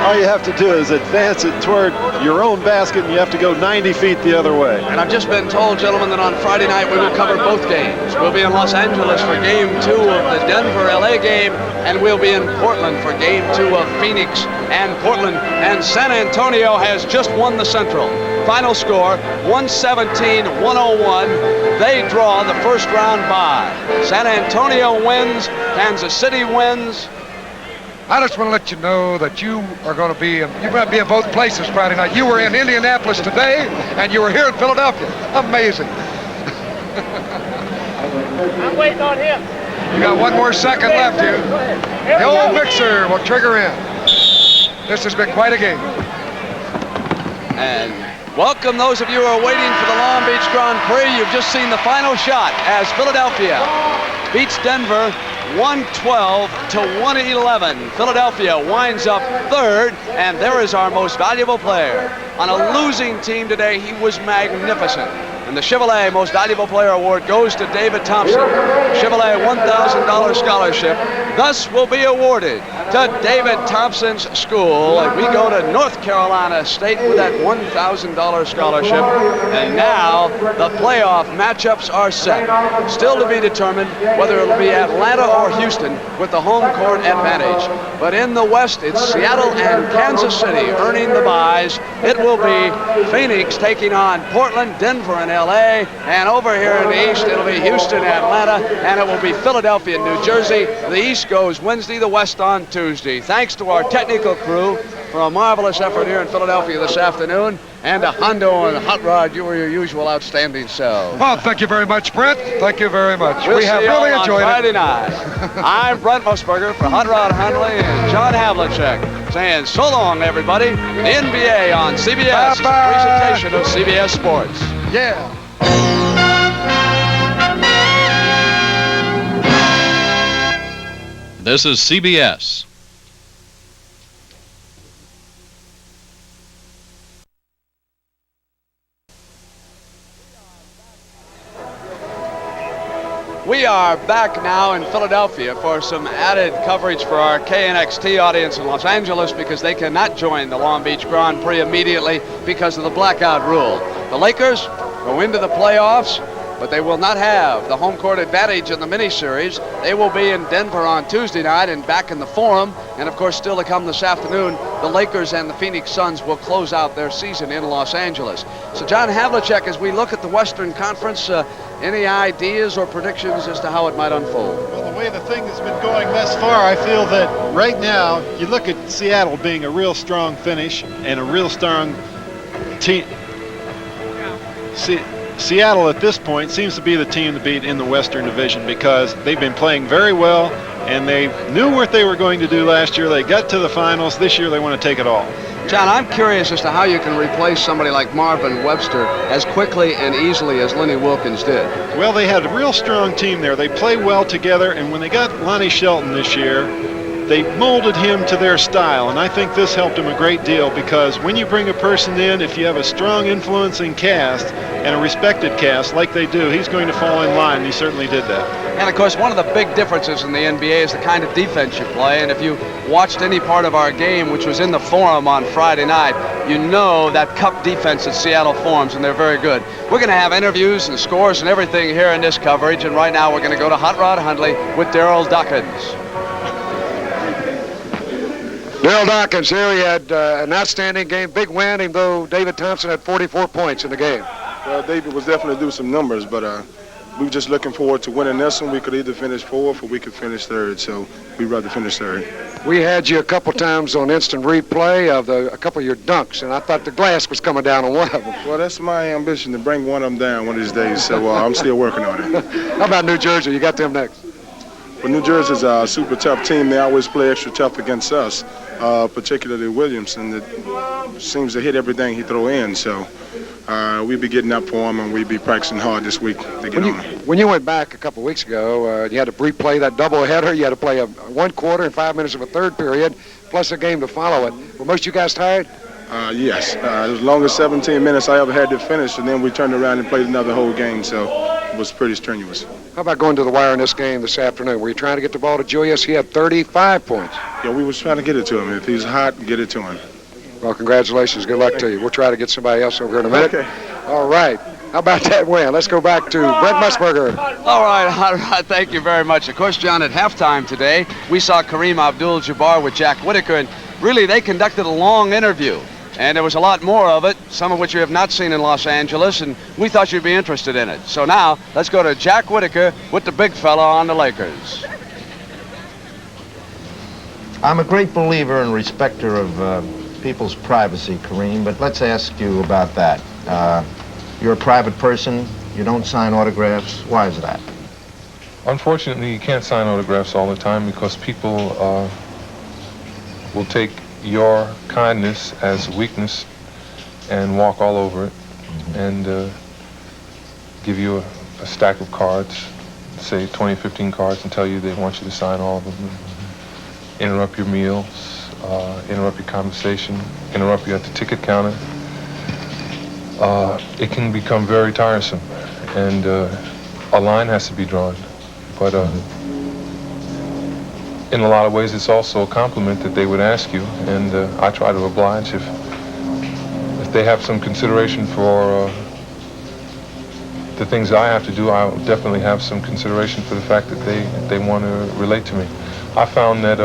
Speaker 17: All you have to do is advance it toward your own basket, and you have to go 90 feet the other way.
Speaker 1: And I've just been told, gentlemen, that on Friday night we will cover both games. We'll be in Los Angeles for Game 2 of the Denver-LA game, and we'll be in Portland for Game 2 of Phoenix and Portland. And San Antonio has just won the Central. Final score, 117-101. They draw the first round bye. San Antonio wins, Kansas City wins.
Speaker 3: I just want to let you know that you are going to be in both places Friday night. You were in Indianapolis today, and you were here in Philadelphia. Amazing.
Speaker 4: I'm waiting on him.
Speaker 3: You got 1 more second left here. The old mixer will trigger in. This has been quite a game.
Speaker 1: And welcome those of you who are waiting for the Long Beach Grand Prix. You've just seen the final shot as Philadelphia beats Denver 112-111. Philadelphia winds up third, and there is our most valuable player. On a losing team today, he was magnificent. And the Chevrolet Most Valuable Player Award goes to David Thompson. Chevrolet $1,000 scholarship thus will be awarded to David Thompson's school. And we go to North Carolina State with that $1,000 scholarship. And now the playoff matchups are set. Still to be determined whether it'll be Atlanta or Houston with the home court advantage. But in the West, it's Seattle and Kansas City earning the byes. It will be Phoenix taking on Portland, Denver, and LA, and over here in the East, it'll be Houston, Atlanta, and it will be Philadelphia, New Jersey. The East goes Wednesday, the West on Tuesday. Thanks to our technical crew for a marvelous effort here in Philadelphia this afternoon, and to Hondo and Hot Rod, you were your usual outstanding selves.
Speaker 3: Well, thank you very much, Brent. Thank you very much.
Speaker 1: We'll
Speaker 3: we have
Speaker 1: see you
Speaker 3: really
Speaker 1: on
Speaker 3: enjoyed
Speaker 1: Friday
Speaker 3: it.
Speaker 1: night. I'm Brent Musburger for Hot Rod Hundley and John Havlicek, saying so long, everybody. The NBA on CBS is a presentation of CBS Sports.
Speaker 3: Yeah.
Speaker 20: This is CBS.
Speaker 1: We are back now in Philadelphia for some added coverage for our KNXT audience in Los Angeles because they cannot join the Long Beach Grand Prix immediately because of the blackout rule. The Lakers go into the playoffs, but they will not have the home court advantage in the miniseries. They will be in Denver on Tuesday night and back in the Forum, and of course still to come this afternoon, the Lakers and the Phoenix Suns will close out their season in Los Angeles. So, John Havlicek, as we look at the Western Conference, any ideas or predictions as to how it might unfold?
Speaker 17: Well, the way the thing has been going thus far, I feel that right now, you look at Seattle being a real strong finish and a real strong team. Seattle at this point seems to be the team to beat in the Western Division because they've been playing very well and they knew what they were going to do last year. They got to the finals. This year they want to take it all.
Speaker 1: John, I'm curious as to how you can replace somebody like Marvin Webster as quickly and easily as Lenny Wilkins did.
Speaker 17: Well, they had a real strong team there. They play well together, and when they got Lonnie Shelton this year, they molded him to their style, and I think this helped him a great deal because when you bring a person in, if you have a strong influencing cast and a respected cast like they do, he's going to fall in line, and he certainly did that.
Speaker 1: And, of course, one of the big differences in the NBA is the kind of defense you play, and if you watched any part of our game, which was in the Forum on Friday night, you know that cup defense that Seattle forms, and they're very good. We're going to have interviews and scores and everything here in this coverage, and right now we're going to go to Hot Rod Hundley with Darryl Dawkins.
Speaker 3: Darryl Dawkins here. He had an outstanding game, big win, even though David Thompson had 44 points in the game.
Speaker 5: Well, David was definitely doing some numbers, but we were just looking forward to winning this one. We could either finish fourth or we could finish third, so we'd rather finish third.
Speaker 3: We had you a couple times on instant replay of a couple of your dunks, and I thought the glass was coming down on one of them.
Speaker 5: Well, that's my ambition, to bring one of them down one of these days, so I'm still working on it.
Speaker 3: How about New Jersey? You got them next.
Speaker 5: Well, New Jersey's a super tough team. They always play extra tough against us, particularly Williamson, that seems to hit everything he throw in, so we'll be getting up for him, and we'll be practicing hard this week to get on him.
Speaker 3: When you went back a couple of weeks ago, you had to replay that doubleheader. You had to play a 1 quarter and 5 minutes of a third period, plus a game to follow it. Were most of you guys tired?
Speaker 5: Yes. It was the longest 17 minutes I ever had to finish, and then we turned around and played another whole game, so it was pretty strenuous.
Speaker 3: How about going to the wire in this game this afternoon? Were you trying to get the ball to Julius? He had 35 points.
Speaker 5: Yeah, we was trying to get it to him. If he's hot, get it to him.
Speaker 3: Well, congratulations. Good luck to you. We'll try to get somebody else over here in a minute.
Speaker 5: Okay.
Speaker 3: All right. How about that win? Let's go back to Brent Musburger.
Speaker 1: All right. Thank you very much. Of course, John, at halftime today, we saw Kareem Abdul-Jabbar with Jack Whitaker, and really they conducted a long interview. And there was a lot more of it, some of which you have not seen in Los Angeles, and we thought you'd be interested in it. So now, let's go to Jack Whitaker with the big fella on the Lakers.
Speaker 8: I'm a great believer and respecter of people's privacy, Kareem, but let's ask you about that. You're a private person, you don't sign autographs. Why is that?
Speaker 10: Unfortunately, you can't sign autographs all the time because people will take your kindness as weakness and walk all over it and give you a stack of cards, say 20, 15 cards, and tell you they want you to sign all of them. Interrupt your meals, interrupt your conversation, interrupt you at the ticket counter. It can become very tiresome, and a line has to be drawn. But in a lot of ways, it's also a compliment that they would ask you, and I try to oblige. If they have some consideration for the things I have to do, I'll definitely have some consideration for the fact that they want to relate to me. I found that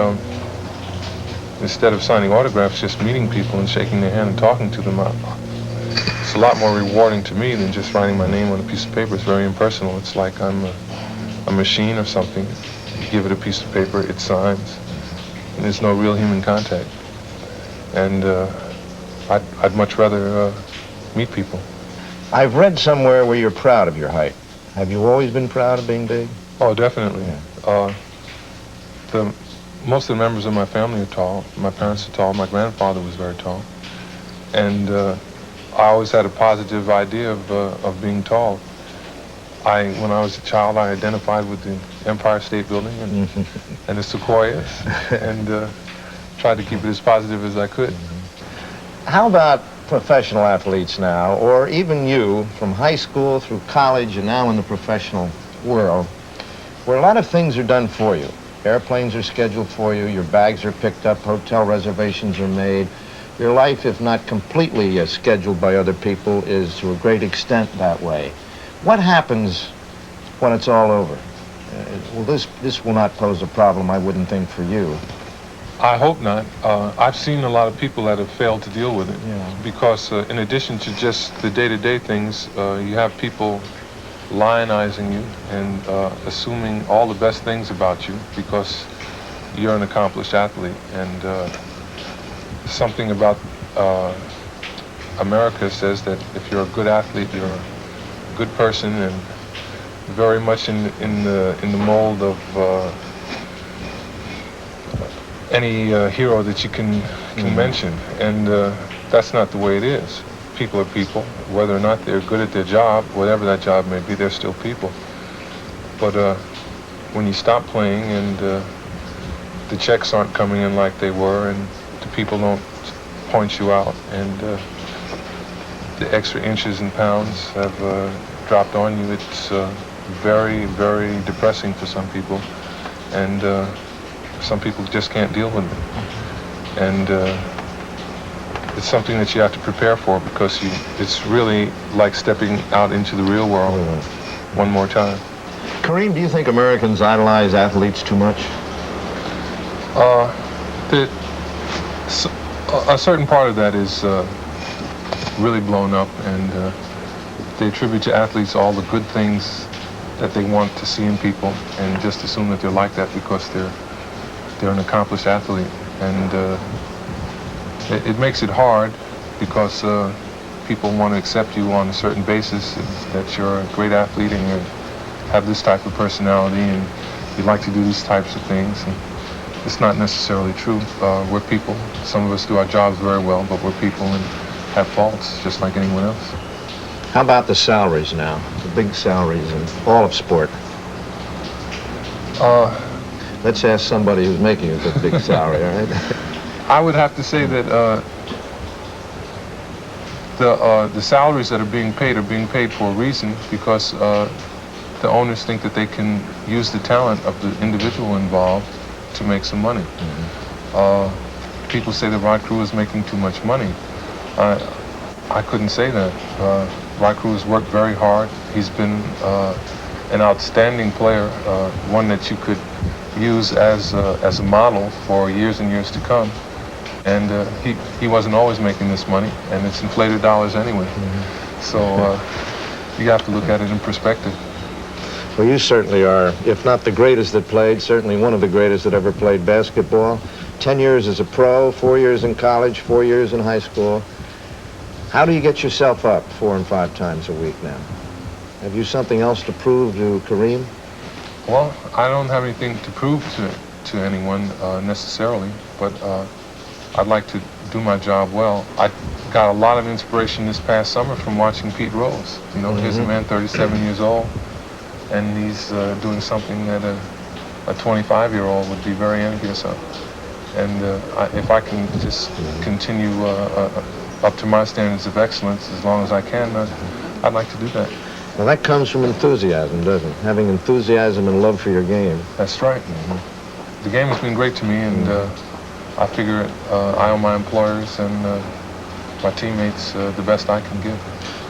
Speaker 10: instead of signing autographs, just meeting people and shaking their hand and talking to them, it's a lot more rewarding to me than just writing my name on a piece of paper. It's very impersonal. It's like I'm a machine or something. You give it a piece of paper, it signs, and there's no real human contact. And I'd much rather meet people.
Speaker 8: I've read somewhere where you're proud of your height. Have you always been proud of being big?
Speaker 10: Oh, definitely.
Speaker 8: Yeah.
Speaker 10: Most of the members of my family are tall. My parents are tall. My grandfather was very tall. And I always had a positive idea of being tall. When I was a child, I identified with the Empire State Building and the Sequoias and tried to keep it as positive as I could.
Speaker 8: How about professional athletes now, or even you, from high school through college and now in the professional world, where a lot of things are done for you? Airplanes are scheduled for you, your bags are picked up, hotel reservations are made. Your life, if not completely scheduled by other people, is to a great extent that way. What happens when it's all over? Well, this will not pose a problem, I wouldn't think, for you.
Speaker 10: I hope not. I've seen a lot of people that have failed to deal with it because in addition to just the day-to-day things, you have people lionizing you and assuming all the best things about you because you're an accomplished athlete. And something about America says that if you're a good athlete, you're a good person and very much in the mold of any hero that you can mention. And that's not the way it is. People are people. Whether or not they're good at their job, whatever that job may be, they're still people. But when you stop playing and the checks aren't coming in like they were and the people don't point you out and the extra inches and pounds have dropped on you, it's very, very depressing for some people. And some people just can't deal with it. And it's something that you have to prepare for because it's really like stepping out into the real world one more time.
Speaker 8: Kareem, do you think Americans idolize athletes too much?
Speaker 10: A certain part of that is really blown up, and they attribute to athletes all the good things that they want to see in people and just assume that they're like that because they're an accomplished athlete. And it makes it hard because people want to accept you on a certain basis, that you're a great athlete and you have this type of personality and you like to do these types of things. And it's not necessarily true. We're people. Some of us do our jobs very well, but we're people and have faults just like anyone else.
Speaker 8: How about the salaries now? The big salaries in all of sport. Let's ask somebody who's making a big salary, all right?
Speaker 10: I would have to say that the salaries that are being paid for a reason because the owners think that they can use the talent of the individual involved to make some money. People say that Rod Crew is making too much money. I couldn't say that. Rod Crew has worked very hard. He's been an outstanding player, one that you could use as a model for years and years to come. And he wasn't always making this money, and it's inflated dollars anyway. So you have to look at it in perspective.
Speaker 8: Well, you certainly are, if not the greatest that played, certainly one of the greatest that ever played basketball. 10 years as a pro, 4 years in college, 4 years in high school. How do you get yourself up 4 and 5 times a week now? Have you something else to prove to Kareem?
Speaker 10: Well, I don't have anything to prove to anyone necessarily, but I'd like to do my job well. I got a lot of inspiration this past summer from watching Pete Rose. You know, here's a man 37 years old, and he's doing something that a 25-year-old would be very envious of. And if I can just continue up to my standards of excellence as long as I can, I'd like to do that.
Speaker 8: Well, that comes from enthusiasm, doesn't it? Having enthusiasm and love for your game.
Speaker 10: That's right. The game has been great to me, and I figure I owe my employers and my teammates the best I can give.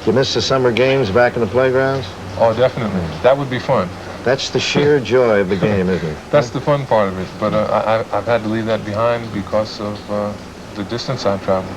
Speaker 8: You miss the summer games back in the playgrounds?
Speaker 10: Oh, definitely. That would be fun.
Speaker 8: That's the sheer joy of the game, isn't it?
Speaker 10: That's the fun part of it, but I've had to leave that behind because of the distance I've traveled.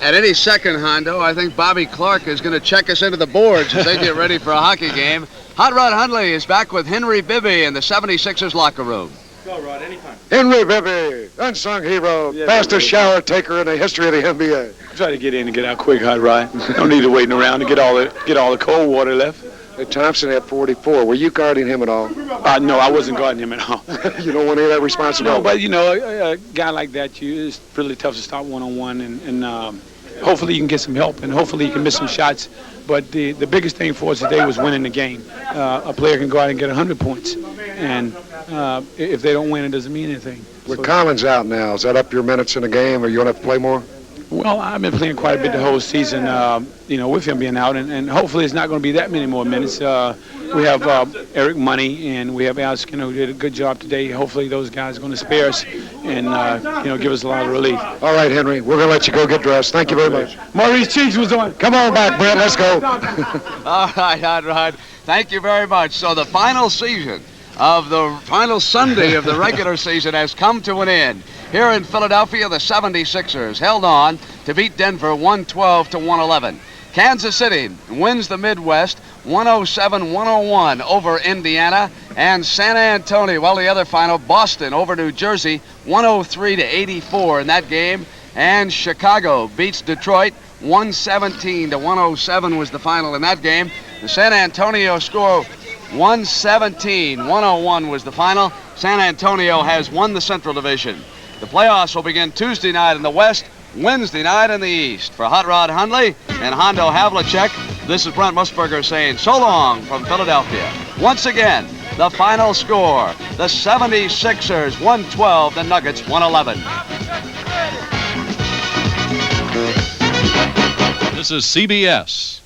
Speaker 1: At any second, Hondo, I think Bobby Clark is going to check us into the boards as they get ready for a hockey game. Hot Rod Hundley is back with Henry Bibby in the 76ers locker room.
Speaker 3: Go, Rod, anytime. Henry Bibby, unsung hero, fastest shower taker in the history of the NBA.
Speaker 6: Try to get in and get out quick, Hot Rod. No need to waiting around to get all the cold water left.
Speaker 3: Hey, Thompson had 44. Were you guarding him at all?
Speaker 6: No, I wasn't guarding him at all.
Speaker 3: You don't want any of that responsibility?
Speaker 6: No, but, you know, a guy like that, it's really tough to stop one-on-one, and hopefully you can get some help, and hopefully you can miss some shots. But the biggest thing for us today was winning the game. A player can go out and get 100 points, and if they don't win, it doesn't mean anything.
Speaker 3: With Collins out now, is that up your minutes in the game, or you don't have to play more?
Speaker 6: Well, I've been playing quite a bit the whole season, with him being out, and hopefully it's not going to be that many more minutes. We have Eric Money, and we have Al Skinner, who did a good job today. Hopefully those guys are going to spare us and, give us a lot of relief.
Speaker 3: All right, Henry, we're going to let you go get dressed. Thank you very much.
Speaker 6: Maurice Cheeks was on.
Speaker 3: Come on back, Brent. Let's go.
Speaker 1: All right, Hot Rod. Thank you very much. So the final season of the final Sunday of the regular season has come to an end. Here in Philadelphia, the 76ers held on to beat Denver 112-111. Kansas City wins the Midwest 107-101 over Indiana. And San Antonio, well, the other final, Boston over New Jersey 103-84 in that game. And Chicago beats Detroit 117-107 was the final in that game. The San Antonio score 117-101 was the final. San Antonio has won the Central Division. The playoffs will begin Tuesday night in the West, Wednesday night in the East. For Hot Rod Hundley and Hondo Havlicek, this is Brent Musburger saying so long from Philadelphia. Once again, the final score, the 76ers 112, the Nuggets 111.
Speaker 20: This is CBS.